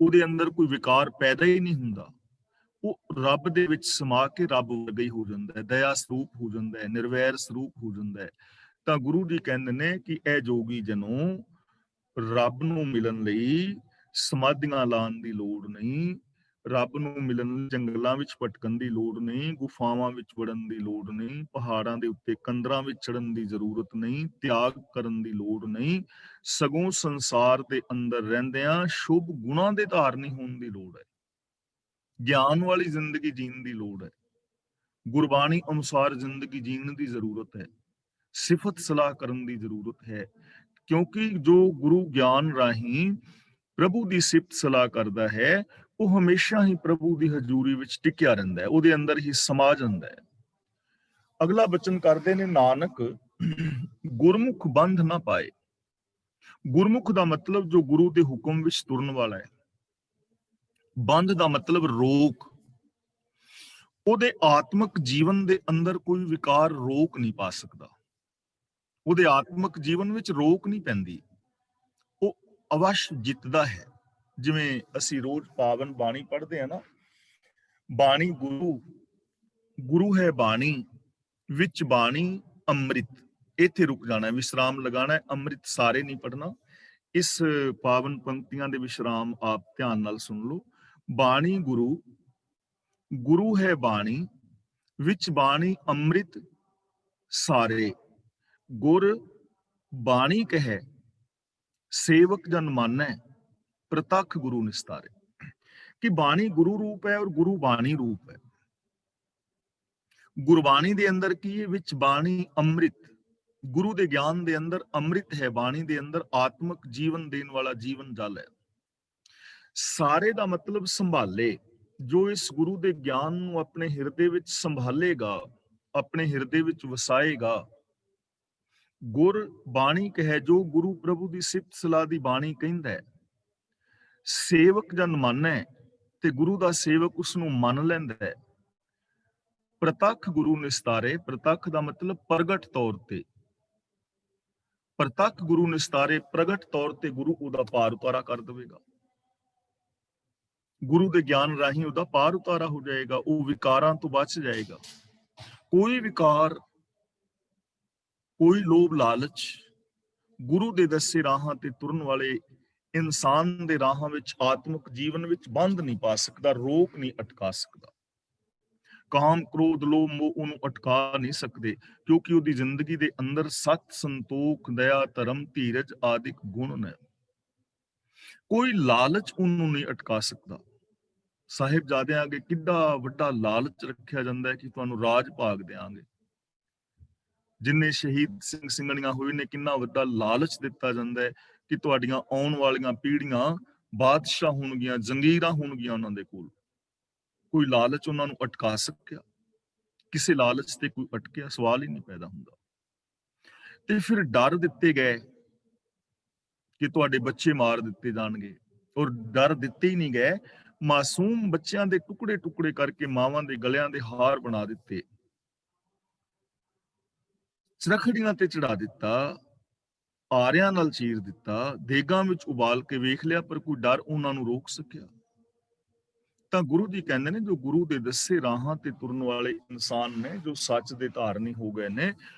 ਉਹਦੇ ਅੰਦਰ ਕੋਈ ਵਿਕਾਰ ਪੈਦਾ ਹੀ ਨਹੀਂ ਹੁੰਦਾ। ਉਹ ਰੱਬ ਦੇ ਵਿੱਚ ਸਮਾ ਕੇ ਰੱਬ ਵਰਗਾ ਹੀ ਹੋ ਜਾਂਦਾ ਹੈ, ਦਇਆ ਸਰੂਪ ਹੋ ਜਾਂਦਾ ਹੈ, ਨਿਰਵੈਰ ਸਰੂਪ ਹੋ ਜਾਂਦਾ ਹੈ। ਤਾਂ ਗੁਰੂ ਜੀ ਕਹਿੰਦੇ ਨੇ ਕਿ ਇਹ ਜੋਗੀ ਜਨੋ ਰੱਬ ਨੂੰ ਮਿਲਣ ਲਈ ਸਮਾਧੀਆਂ ਲਾਉਣ ਦੀ ਲੋੜ ਨਹੀਂ, ਰੱਬ ਨੂੰ ਮਿਲਣ ਲਈ ਜੰਗਲਾਂ ਵਿੱਚ ਭਟਕਣ ਦੀ ਲੋੜ ਨਹੀਂ, ਗੁਫਾਵਾਂ ਵਿੱਚ ਵੜਨ ਦੀ ਲੋੜ ਨਹੀਂ, ਪਹਾੜਾਂ ਦੇ ਉੱਤੇ ਕੰਦਰਾਂ ਵਿੱਚ ਚੜਨ ਦੀ ਜ਼ਰੂਰਤ ਨਹੀਂ, ਤਿਆਗ ਕਰਨ ਦੀ ਲੋੜ ਨਹੀਂ, ਸਗੋਂ ਸੰਸਾਰ ਦੇ ਅੰਦਰ ਰਹਿੰਦਿਆਂ ਸ਼ੁਭ ਗੁਣਾਂ ਦੇ ਧਾਰਨੀ ਹੋਣ ਦੀ ਲੋੜ ਹੈ, ਗਿਆਨ ਵਾਲੀ ਜ਼ਿੰਦਗੀ ਜੀਣ ਦੀ ਲੋੜ ਹੈ, ਗੁਰਬਾਣੀ ਅਨੁਸਾਰ ਜ਼ਿੰਦਗੀ ਜੀਣ ਦੀ ਜ਼ਰੂਰਤ ਹੈ, ਸਿਫਤ ਸਲਾਹ ਕਰਨ ਦੀ ਜ਼ਰੂਰਤ ਹੈ। ਕਿਉਂਕਿ ਜੋ ਗੁਰੂ ਗਿਆਨ ਰਾਹੀਂ ਪ੍ਰਭੂ ਦੀ ਸਿਫਤ ਸਲਾਹ ਕਰਦਾ ਹੈ, ਉਹ ਹਮੇਸ਼ਾ ਹੀ ਪ੍ਰਭੂ ਦੀ ਹਜ਼ੂਰੀ ਵਿੱਚ ਟਿਕਿਆ ਰਹਿੰਦਾ ਹੈ, ਉਹਦੇ ਅੰਦਰ ਹੀ ਸਮਾ ਜਾਂਦਾ ਹੈ। ਅਗਲਾ ਬਚਨ ਕਰਦੇ ਨੇ ਨਾਨਕ ਗੁਰਮੁਖ ਬੰਧ ਨਾ ਪਾਏ। ਗੁਰਮੁਖ ਦਾ ਮਤਲਬ ਜੋ ਗੁਰੂ ਦੇ ਹੁਕਮ ਵਿੱਚ ਤੁਰਨ ਵਾਲਾ ਹੈ, ਬੰਧ ਦਾ ਮਤਲਬ ਰੋਕ। ਉਹਦੇ ਆਤਮਿਕ ਜੀਵਨ ਦੇ ਅੰਦਰ ਕੋਈ ਵਿਕਾਰ ਰੋਕ ਨਹੀਂ ਪਾ ਸਕਦਾ, ਉਹਦੇ ਆਤਮਿਕ ਜੀਵਨ ਵਿੱਚ ਰੋਕ ਨਹੀਂ ਪੈਂਦੀ, ਉਹ ਅਵਸ਼ ਜਿੱਤਦਾ ਹੈ। ਜਿਵੇਂ ਅਸੀਂ ਰੋਜ਼ ਪਾਵਨ ਬਾਣੀ ਪੜ੍ਹਦੇ ਆ ਨਾ, ਬਾਣੀ ਗੁਰੂ ਹੈ ਬਾਣੀ, ਵਿੱਚ ਬਾਣੀ ਅੰਮ੍ਰਿਤ। ਇੱਥੇ ਰੁਕ ਜਾਣਾ, ਵਿਸ਼ਰਾਮ ਲਗਾਣਾ, ਅੰਮ੍ਰਿਤ ਸਾਰੇ ਨਹੀਂ ਪੜ੍ਹਨਾ। ਇਸ ਪਾਵਨ ਪੰਕਤੀਆਂ ਦੇ ਵਿਸ਼ਰਾਮ ਆਪ ਧਿਆਨ ਨਾਲ ਸੁਣ ਲਓ। ਬਾਣੀ ਗੁਰੂ ਹੈ ਬਾਣੀ, ਵਿੱਚ ਬਾਣੀ ਅੰਮ੍ਰਿਤ ਸਾਰੇ, ਗੁਰ ਬਾਣੀ ਕਹੈ ਸੇਵਕ ਜਨ ਮਾਨੈ, ਪ੍ਰਤੱਖ ਗੁਰੂ ਨਿਸਤਾਰੇ। ਕਿ ਬਾਣੀ ਗੁਰੂ ਰੂਪ ਹੈ ਔਰ ਗੁਰੂ ਬਾਣੀ ਰੂਪ ਹੈ। ਗੁਰਬਾਣੀ ਦੇ ਅੰਦਰ ਕੀ ਹੈ? ਵਿੱਚ ਬਾਣੀ ਅੰਮ੍ਰਿਤ, ਗੁਰੂ ਦੇ ਗਿਆਨ ਦੇ ਅੰਦਰ ਅੰਮ੍ਰਿਤ ਹੈ, ਬਾਣੀ ਦੇ ਅੰਦਰ ਆਤਮਿਕ ਜੀਵਨ ਦੇਣ ਵਾਲਾ ਜੀਵਨ ਜਲ ਹੈ। ਸਾਰੇ ਦਾ ਮਤਲਬ ਸੰਭਾਲੇ, ਜੋ ਇਸ ਗੁਰੂ ਦੇ ਗਿਆਨ ਨੂੰ ਆਪਣੇ ਹਿਰਦੇ ਵਿੱਚ ਸੰਭਾਲੇਗਾ, ਆਪਣੇ ਹਿਰਦੇ ਵਿੱਚ ਵਸਾਏਗਾ। ਗੁਰ ਬਾਣੀ ਕਹੈ, ਜੋ ਗੁਰੂ ਪ੍ਰਭੂ ਦੀ ਸਿਫਤ ਸਲਾਹ ਦੀ ਬਾਣੀ ਕਹਿੰਦਾ ਹੈ। ਸੇਵਕ ਜਨ ਮਾਨੈ, ਤੇ ਗੁਰੂ ਦਾ ਸੇਵਕ ਉਸ ਨੂੰ ਮੰਨ ਲੈਂਦਾ ਹੈ। ਪ੍ਰਤੱਖ ਗੁਰੂ ਨਿਸਤਾਰੇ, ਪ੍ਰਤੱਖ ਦਾ ਮਤਲਬ ਪ੍ਰਗਟ ਤੌਰ ਤੇ, ਪ੍ਰਤੱਖ ਗੁਰੂ ਨਿਸਤਾਰੇ, ਪ੍ਰਗਟ ਤੌਰ ਤੇ ਗੁਰੂ ਉਹਦਾ ਪਾਰ ਉਤਾਰਾ ਕਰ ਦੇਵੇਗਾ। ਗੁਰੂ ਦੇ ਗਿਆਨ ਰਾਹੀਂ ਉਹਦਾ ਪਾਰ ਉਤਾਰਾ ਹੋ ਜਾਏਗਾ, ਉਹ ਵਿਕਾਰਾਂ ਤੋਂ ਬਚ ਜਾਏਗਾ। ਕੋਈ ਵਿਕਾਰ, ਕੋਈ ਲੋਭ ਲਾਲਚ ਗੁਰੂ ਦੇ ਦੱਸੇ ਰਾਹਾਂ ਤੇ ਤੁਰਨ ਵਾਲੇ ਇਨਸਾਨ ਦੇ ਰਾਹਾਂ ਵਿੱਚ, ਆਤਮਿਕ ਜੀਵਨ ਵਿੱਚ ਬੰਦ ਨਹੀਂ ਪਾ ਸਕਦਾ, ਰੋਕ ਨਹੀਂ ਅਟਕਾ ਸਕਦਾ। ਕਾਮ ਕ੍ਰੋਧ ਲੋਭ ਮੋਹ ਉਹਨੂੰ ਅਟਕਾ ਨਹੀਂ ਸਕਦੇ, ਕਿਉਂਕਿ ਉਹਦੀ ਜ਼ਿੰਦਗੀ ਦੇ ਅੰਦਰ ਸਤ, ਸੰਤੋਖ, ਦਇਆ, ਧਰਮ, ਧੀਰਜ ਆਦਿਕ ਗੁਣ ਨੇ। ਕੋਈ ਲਾਲਚ ਉਹਨੂੰ ਨਹੀਂ ਅਟਕਾ ਸਕਦਾ। ਸਾਹਿਬਜ਼ਾਦਿਆਂ ਅੱਗੇ ਕਿੱਡਾ ਵੱਡਾ ਲਾਲਚ ਰੱਖਿਆ ਜਾਂਦਾ ਹੈ ਕਿ ਤੁਹਾਨੂੰ ਰਾਜ ਭਾਗ ਦਿਆਂਗੇ। ਜਿੰਨੇ ਸ਼ਹੀਦ ਸਿੰਘ ਸਿੰਘਣੀਆਂ ਹੋਏ ਨੇ, ਕਿੰਨਾ ਵੱਡਾ ਲਾਲਚ ਦਿੱਤਾ ਜਾਂਦਾ ਹੈ ਕਿ ਤੁਹਾਡੀਆਂ ਆਉਣ ਵਾਲੀਆਂ ਪੀੜ੍ਹੀਆਂ ਬਾਦਸ਼ਾਹ ਹੋਣਗੀਆਂ, ਜੰਗੀਰਾਂ ਹੋਣਗੀਆਂ ਉਹਨਾਂ ਦੇ ਕੋਲ। ਕੋਈ ਲਾਲਚ ਉਹਨਾਂ ਨੂੰ ਅਟਕਾ ਸਕਿਆ? ਕਿਸੇ ਲਾਲਚ ਤੇ ਕੋਈ ਅਟਕਿਆ? ਸਵਾਲ ਹੀ ਨਹੀਂ ਪੈਦਾ ਹੁੰਦਾ। ਤੇ ਫਿਰ ਡਰ ਦਿੱਤੇ ਗਏ ਕਿ ਤੁਹਾਡੇ ਬੱਚੇ ਮਾਰ ਦਿੱਤੇ ਜਾਣਗੇ, ਔਰ ਡਰ ਦਿੱਤੇ ਹੀ ਨਹੀਂ ਗਏ, ਮਾਸੂਮ ਬੱਚਿਆਂ ਦੇ ਟੁਕੜੇ ਟੁਕੜੇ ਕਰਕੇ ਮਾਵਾਂ ਦੇ ਗਲਿਆਂ ਦੇ ਹਾਰ ਬਣਾ ਦਿੱਤੇ, ਚਰਖੜੀਆਂ ਤੇ ਚੜਾ ਦਿੱਤਾ, ਆਰਿਆਂ ਨਾਲ ਚੀਰ ਦਿੱਤਾ, ਦੇਗਾਂ ਵਿੱਚ ਉਬਾਲ ਕੇ ਵੇਖ ਲਿਆ, ਪਰ ਕੋਈ ਡਰ ਉਹਨਾਂ ਨੂੰ ਰੋਕ ਸਕਿਆ? ਤਾਂ ਗੁਰੂ ਜੀ ਕਹਿੰਦੇ ਨੇ, ਜੋ ਗੁਰੂ ਦੇ ਦੱਸੇ ਰਾਹਾਂ ਤੇ ਤੁਰਨ ਵਾਲੇ ਇਨਸਾਨ ਨੇ, ਜੋ ਸੱਚ ਦੇ ਧਾਰਨੀ ਹੋ ਗਏ ਨੇ,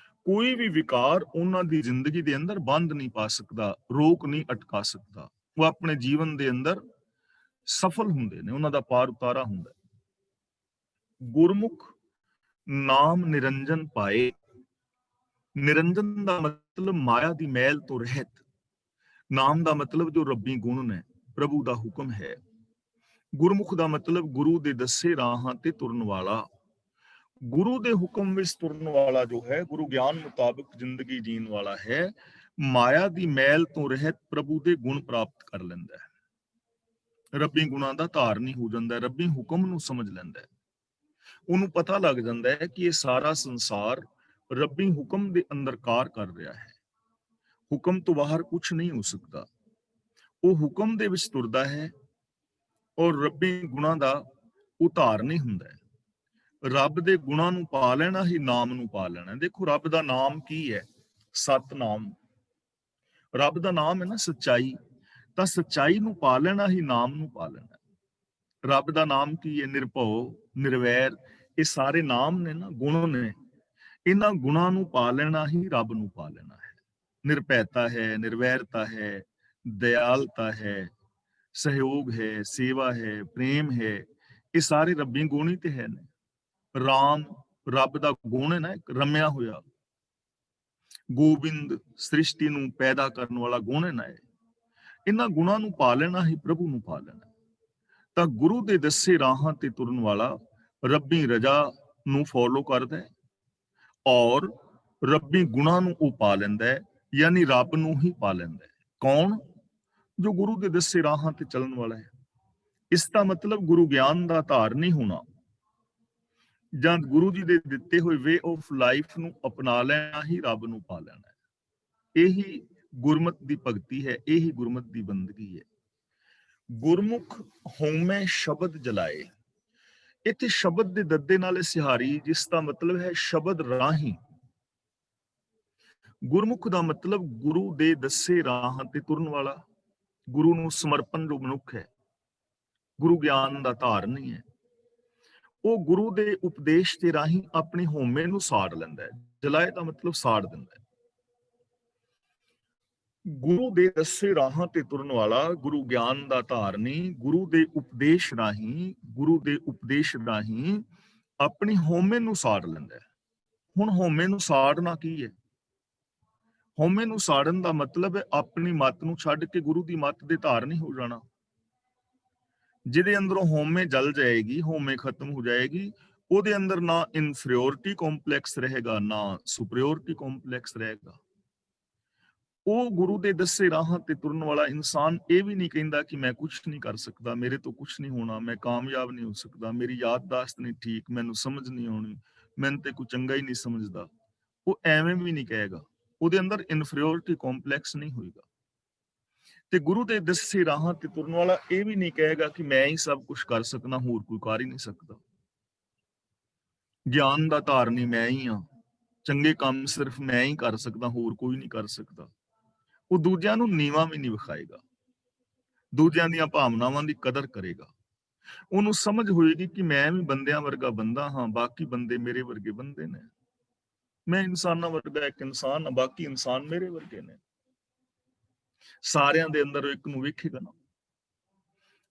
ਕੋਈ ਵੀ ਵਿਕਾਰ ਉਹਨਾਂ ਦੀ ਜ਼ਿੰਦਗੀ ਦੇ ਅੰਦਰ ਬੰਦ ਨਹੀਂ ਪਾ ਸਕਦਾ, ਰੋਕ ਨਹੀਂ ਅਟਕਾ ਸਕਦਾ। ਉਹ ਆਪਣੇ ਜੀਵਨ ਦੇ ਅੰਦਰ ਸਫਲ ਹੁੰਦੇ ਨੇ, ਉਹਨਾਂ ਦਾ ਪਾਰ ਉਤਾਰਾ ਹੁੰਦਾ। ਗੁਰਮੁਖ ਨਾਮ ਨਿਰੰਜਨ ਪਾਏ। ਨਿਰੰਜਨ ਦਾ ਮਤਲਬ ਮਾਇਆ ਦੀ ਮੈਲ ਤੋਂ ਰਹਿਤ, ਨਾਮ ਦਾ ਮਤਲਬ ਜੋ ਰੱਬੀ ਗੁਣ ਨੇ। ਪ੍ਰਭੂ ਦਾ ਹੁਕਮ ਹੈ। ਗੁਰਮੁਖ ਦਾ ਮਤਲਬ ਗੁਰੂ ਦੇ ਦੱਸੇ ਰਾਹਾਂ ਤੇ ਤੁਰਨ ਵਾਲਾ, ਗੁਰੂ ਦੇ ਹੁਕਮ ਵਿੱਚ ਤੁਰਨ ਵਾਲਾ ਜੋ ਹੈ, ਗੁਰੂ ਗਿਆਨ ਮੁਤਾਬਕ ਜ਼ਿੰਦਗੀ ਜੀਣ ਵਾਲਾ ਹੈ, ਮਾਇਆ ਦੀ ਮੈਲ ਤੋਂ ਰਹਿਤ ਪ੍ਰਭੂ ਦੇ ਗੁਣ ਪ੍ਰਾਪਤ ਕਰ ਲੈਂਦਾ ਹੈ, ਰੱਬੀ ਗੁਣਾਂ ਦਾ ਧਾਰਨੀ ਹੋ ਜਾਂਦਾ ਹੈ, ਰੱਬੀ ਹੁਕਮ ਨੂੰ ਸਮਝ ਲੈਂਦਾ ਹੈ। ਉਹਨੂੰ ਪਤਾ ਲੱਗ ਜਾਂਦਾ ਹੈ ਕਿ ਇਹ ਸਾਰਾ ਸੰਸਾਰ ਰੱਬੀ ਹੁਕਮ ਦੇ ਅੰਦਰ ਕਾਰ ਕਰ ਰਿਹਾ ਹੈ, ਹੁਕਮ ਤੋਂ ਬਾਹਰ ਕੁਝ ਨਹੀਂ ਹੋ ਸਕਦਾ। ਉਹ ਹੁਕਮ ਦੇ ਵਿੱਚ ਤੁਰਦਾ ਹੈ ਔਰ ਰੱਬੀ ਗੁਣਾਂ ਦਾ ਉਤਾਰਨੀ ਹੁੰਦਾ ਹੈ। ਰੱਬ ਦੇ ਗੁਣਾਂ ਨੂੰ ਪਾ ਲੈਣਾ ਹੀ ਨਾਮ ਨੂੰ ਪਾ ਲੈਣਾ। ਦੇਖੋ ਰੱਬ ਦਾ ਨਾਮ ਕੀ ਹੈ? ਸਤਨਾਮ। ਰੱਬ ਦਾ ਨਾਮ ਹੈ ਨਾ ਸੱਚਾਈ, ਤਾਂ ਸੱਚਾਈ ਨੂੰ ਪਾ ਲੈਣਾ ਹੀ ਨਾਮ ਨੂੰ ਪਾ ਲੈਣਾ। ਰੱਬ ਦਾ ਨਾਮ ਕੀ ਹੈ? ਨਿਰਭਉ, ਨਿਰਵੈਰ। ਇਹ ਸਾਰੇ ਨਾਮ ਨੇ ਨਾ, ਗੁਣ ਨੇ। ਇਹਨਾਂ ਗੁਣਾਂ ਨੂੰ ਪਾ ਲੈਣਾ ਹੀ ਰੱਬ ਨੂੰ ਪਾ ਲੈਣਾ ਹੈ। ਨਿਰਭੈਤਾ ਹੈ, ਨਿਰਵੈਰਤਾ ਹੈ, ਦਇਆਲਤਾ ਹੈ, ਸਹਿਯੋਗ ਹੈ, ਸੇਵਾ ਹੈ, ਪ੍ਰੇਮ ਹੈ, ਇਹ ਸਾਰੇ ਰੱਬੀ ਗੁਣ ਹੀ ਤੇ ਹੈ ਨੇ। ਰਾਮ ਰੱਬ ਦਾ ਗੁਣ ਹੈ ਨਾ, ਇੱਕ ਰਮਿਆ ਹੋਇਆ। ਗੋਬਿੰਦ ਸ੍ਰਿਸ਼ਟੀ ਨੂੰ ਪੈਦਾ ਕਰਨ ਵਾਲਾ ਗੁਣ ਹੈ ਨਾ। ਇਹਨਾਂ ਗੁਣਾਂ ਨੂੰ ਪਾ ਲੈਣਾ ਹੀ ਪ੍ਰਭੂ ਨੂੰ ਪਾ ਲੈਣਾ। ਤਾਂ ਗੁਰੂ ਦੇ ਦੱਸੇ ਰਾਹਾਂ ਤੇ ਤੁਰਨ ਵਾਲਾ ਰੱਬੀ ਰਜਾ ਨੂੰ ਫੋਲੋ ਕਰਦਾ ਹੈ ਔਰ ਰੱਬੀ ਗੁਣਾਂ ਨੂੰ ਉਹ ਪਾ ਲੈਂਦਾ ਹੈ, ਯਾਨੀ ਰੱਬ ਨੂੰ ਹੀ ਪਾ ਲੈਂਦਾ ਹੈ। ਕੌਣ? ਜੋ ਗੁਰੂ ਦੇ ਦੱਸੇ ਰਾਹਾਂ ਤੇ ਚੱਲਣ ਵਾਲਾ ਹੈ। ਇਸ ਦਾ ਮਤਲਬ ਗੁਰੂ ਗਿਆਨ ਦਾ ਧਾਰਨੀ ਹੋਣਾ ਜਾਂ ਗੁਰੂ ਜੀ ਦੇ ਦਿੱਤੇ ਹੋਏ ਵੇ ਆਫ ਲਾਈਫ ਨੂੰ ਅਪਣਾ ਲੈਣਾ ਹੀ ਰੱਬ ਨੂੰ ਪਾ ਲੈਣਾ ਹੈ। ਇਹੀ ਗੁਰਮਤ ਦੀ ਭਗਤੀ ਹੈ, ਇਹੀ ਗੁਰਮਤ ਦੀ ਬੰਦਗੀ ਹੈ। ਗੁਰਮੁਖ ਹਉਮੈ ਸ਼ਬਦ ਜਲਾਏ। ਇੱਥੇ ਸ਼ਬਦ ਦੇ ਦੱਦੇ ਨਾਲ ਸਿਹਾਰੀ, ਜਿਸ ਦਾ ਮਤਲਬ ਹੈ ਸ਼ਬਦ ਰਾਹੀਂ। ਗੁਰਮੁਖ ਦਾ ਮਤਲਬ ਗੁਰੂ ਦੇ ਦੱਸੇ ਰਾਹਾਂ ਤੇ ਤੁਰਨ ਵਾਲਾ, ਗੁਰੂ ਨੂੰ ਸਮਰਪਣ ਜੋ ਮਨੁੱਖ ਹੈ, ਗੁਰੂ ਗਿਆਨ ਦਾ ਧਾਰਨੀ ਹੈ। ਉਹ ਗੁਰੂ ਦੇ ਉਪਦੇਸ਼ ਦੇ ਰਾਹੀਂ ਆਪਣੀ ਹਉਮੈ ਨੂੰ ਸਾੜ ਲੈਂਦਾ ਹੈ। ਜਲਾਏ ਦਾ ਮਤਲਬ ਸਾੜ ਦਿੰਦਾ ਹੈ। ਗੁਰੂ ਦੇ ਦੱਸੇ ਰਾਹਾਂ ਤੇ ਤੁਰਨ ਵਾਲਾ, ਗੁਰੂ ਗਿਆਨ ਦਾ ਧਾਰਨੀ, ਗੁਰੂ ਦੇ ਉਪਦੇਸ਼ ਰਾਹੀਂ ਆਪਣੀ ਹਉਮੈ ਨੂੰ ਸਾੜ ਲੈਂਦਾ ਹੈ। ਹੁਣ ਹਉਮੈ ਨੂੰ ਸਾੜਨਾ ਕੀ ਹੈ? ਹਉਮੈ ਨੂੰ ਸਾੜਨ ਦਾ ਮਤਲਬ ਹੈ ਆਪਣੀ ਮੱਤ ਨੂੰ ਛੱਡ ਕੇ ਗੁਰੂ ਦੀ ਮੱਤ ਦੇ ਧਾਰਨੀ ਹੋ ਜਾਣਾ। ਜਿਹਦੇ ਅੰਦਰੋਂ ਹਉਮੈ ਜਲ ਜਾਏਗੀ, ਹਉਮੈ ਖਤਮ ਹੋ ਜਾਏਗੀ, ਉਹਦੇ ਅੰਦਰ ਨਾ ਇਨਫੀਰੀਓਰਿਟੀ ਕੰਪਲੈਕਸ ਰਹੇਗਾ, ਨਾ ਸੁਪਰੀਓਰਿਟੀ ਕੰਪਲੈਕਸ ਰਹੇਗਾ। ਉਹ ਗੁਰੂ ਦੇ ਦੱਸੇ ਰਾਹਾਂ ਤੇ ਤੁਰਨ ਵਾਲਾ ਇਨਸਾਨ ਇਹ ਵੀ ਨਹੀਂ ਕਹਿੰਦਾ ਕਿ ਮੈਂ ਕੁਝ ਨਹੀਂ ਕਰ ਸਕਦਾ, ਮੇਰੇ ਤੋਂ ਕੁਝ ਨਹੀਂ ਹੋਣਾ, ਮੈਂ ਕਾਮਯਾਬ ਨਹੀਂ ਹੋ ਸਕਦਾ, ਮੇਰੀ ਯਾਦਦਾਸ਼ਤ ਨਹੀਂ ਠੀਕ, ਮੈਨੂੰ ਸਮਝ ਨਹੀਂ ਆਉਣੀ, ਮੈਨੂੰ ਤੇ ਕੋਈ ਚੰਗਾ ਹੀ ਨਹੀਂ ਸਮਝਦਾ। ਉਹ ਐਵੇਂ ਵੀ ਨਹੀਂ ਕਹੇਗਾ। ਉਹਦੇ ਅੰਦਰ ਇਨਫੀਰੀਓਰਿਟੀ ਕੰਪਲੈਕਸ ਨਹੀਂ ਹੋਏਗਾ। ਤੇ ਗੁਰੂ ਦੇ ਦੱਸੇ ਰਾਹਾਂ ਤੇ ਤੁਰਨ ਵਾਲਾ ਇਹ ਵੀ ਨਹੀਂ ਕਹੇਗਾ ਕਿ ਮੈਂ ਹੀ ਸਭ ਕੁਝ ਕਰ ਸਕਦਾ, ਹੋਰ ਕੋਈ ਕਰ ਹੀ ਨਹੀਂ ਸਕਦਾ। ਗਿਆਨ ਦਾ ਧਾਰਨੀ ਮੈਂ ਹੀ ਹਾਂ, ਚੰਗੇ ਕੰਮ ਸਿਰਫ ਮੈਂ ਹੀ ਕਰ ਸਕਦਾ, ਹੋਰ ਕੋਈ ਨਹੀਂ ਕਰ ਸਕਦਾ। ਉਹ ਦੂਜਿਆਂ ਨੂੰ ਨੀਵਾਂ ਵੀ ਨਹੀਂ ਵਿਖਾਏਗਾ, ਦੂਜਿਆਂ ਦੀਆਂ ਭਾਵਨਾਵਾਂ ਦੀ ਕਦਰ ਕਰੇਗਾ। ਉਹਨੂੰ ਸਮਝ ਹੋਏਗੀ ਕਿ ਮੈਂ ਵੀ ਬੰਦਿਆਂ ਵਰਗਾ ਬੰਦਾ ਹਾਂ, ਬਾਕੀ ਬੰਦੇ ਮੇਰੇ ਵਰਗੇ ਬੰਦੇ ਨੇ। ਮੈਂ ਇਨਸਾਨਾਂ ਵਰਗਾ ਇੱਕ ਇਨਸਾਨ ਹਾਂ, ਬਾਕੀ ਇਨਸਾਨ ਮੇਰੇ ਵਰਗੇ ਨੇ। ਸਾਰਿਆਂ ਦੇ ਅੰਦਰ ਇੱਕ ਨੂੰ ਵੇਖੇਗਾ ਨਾ,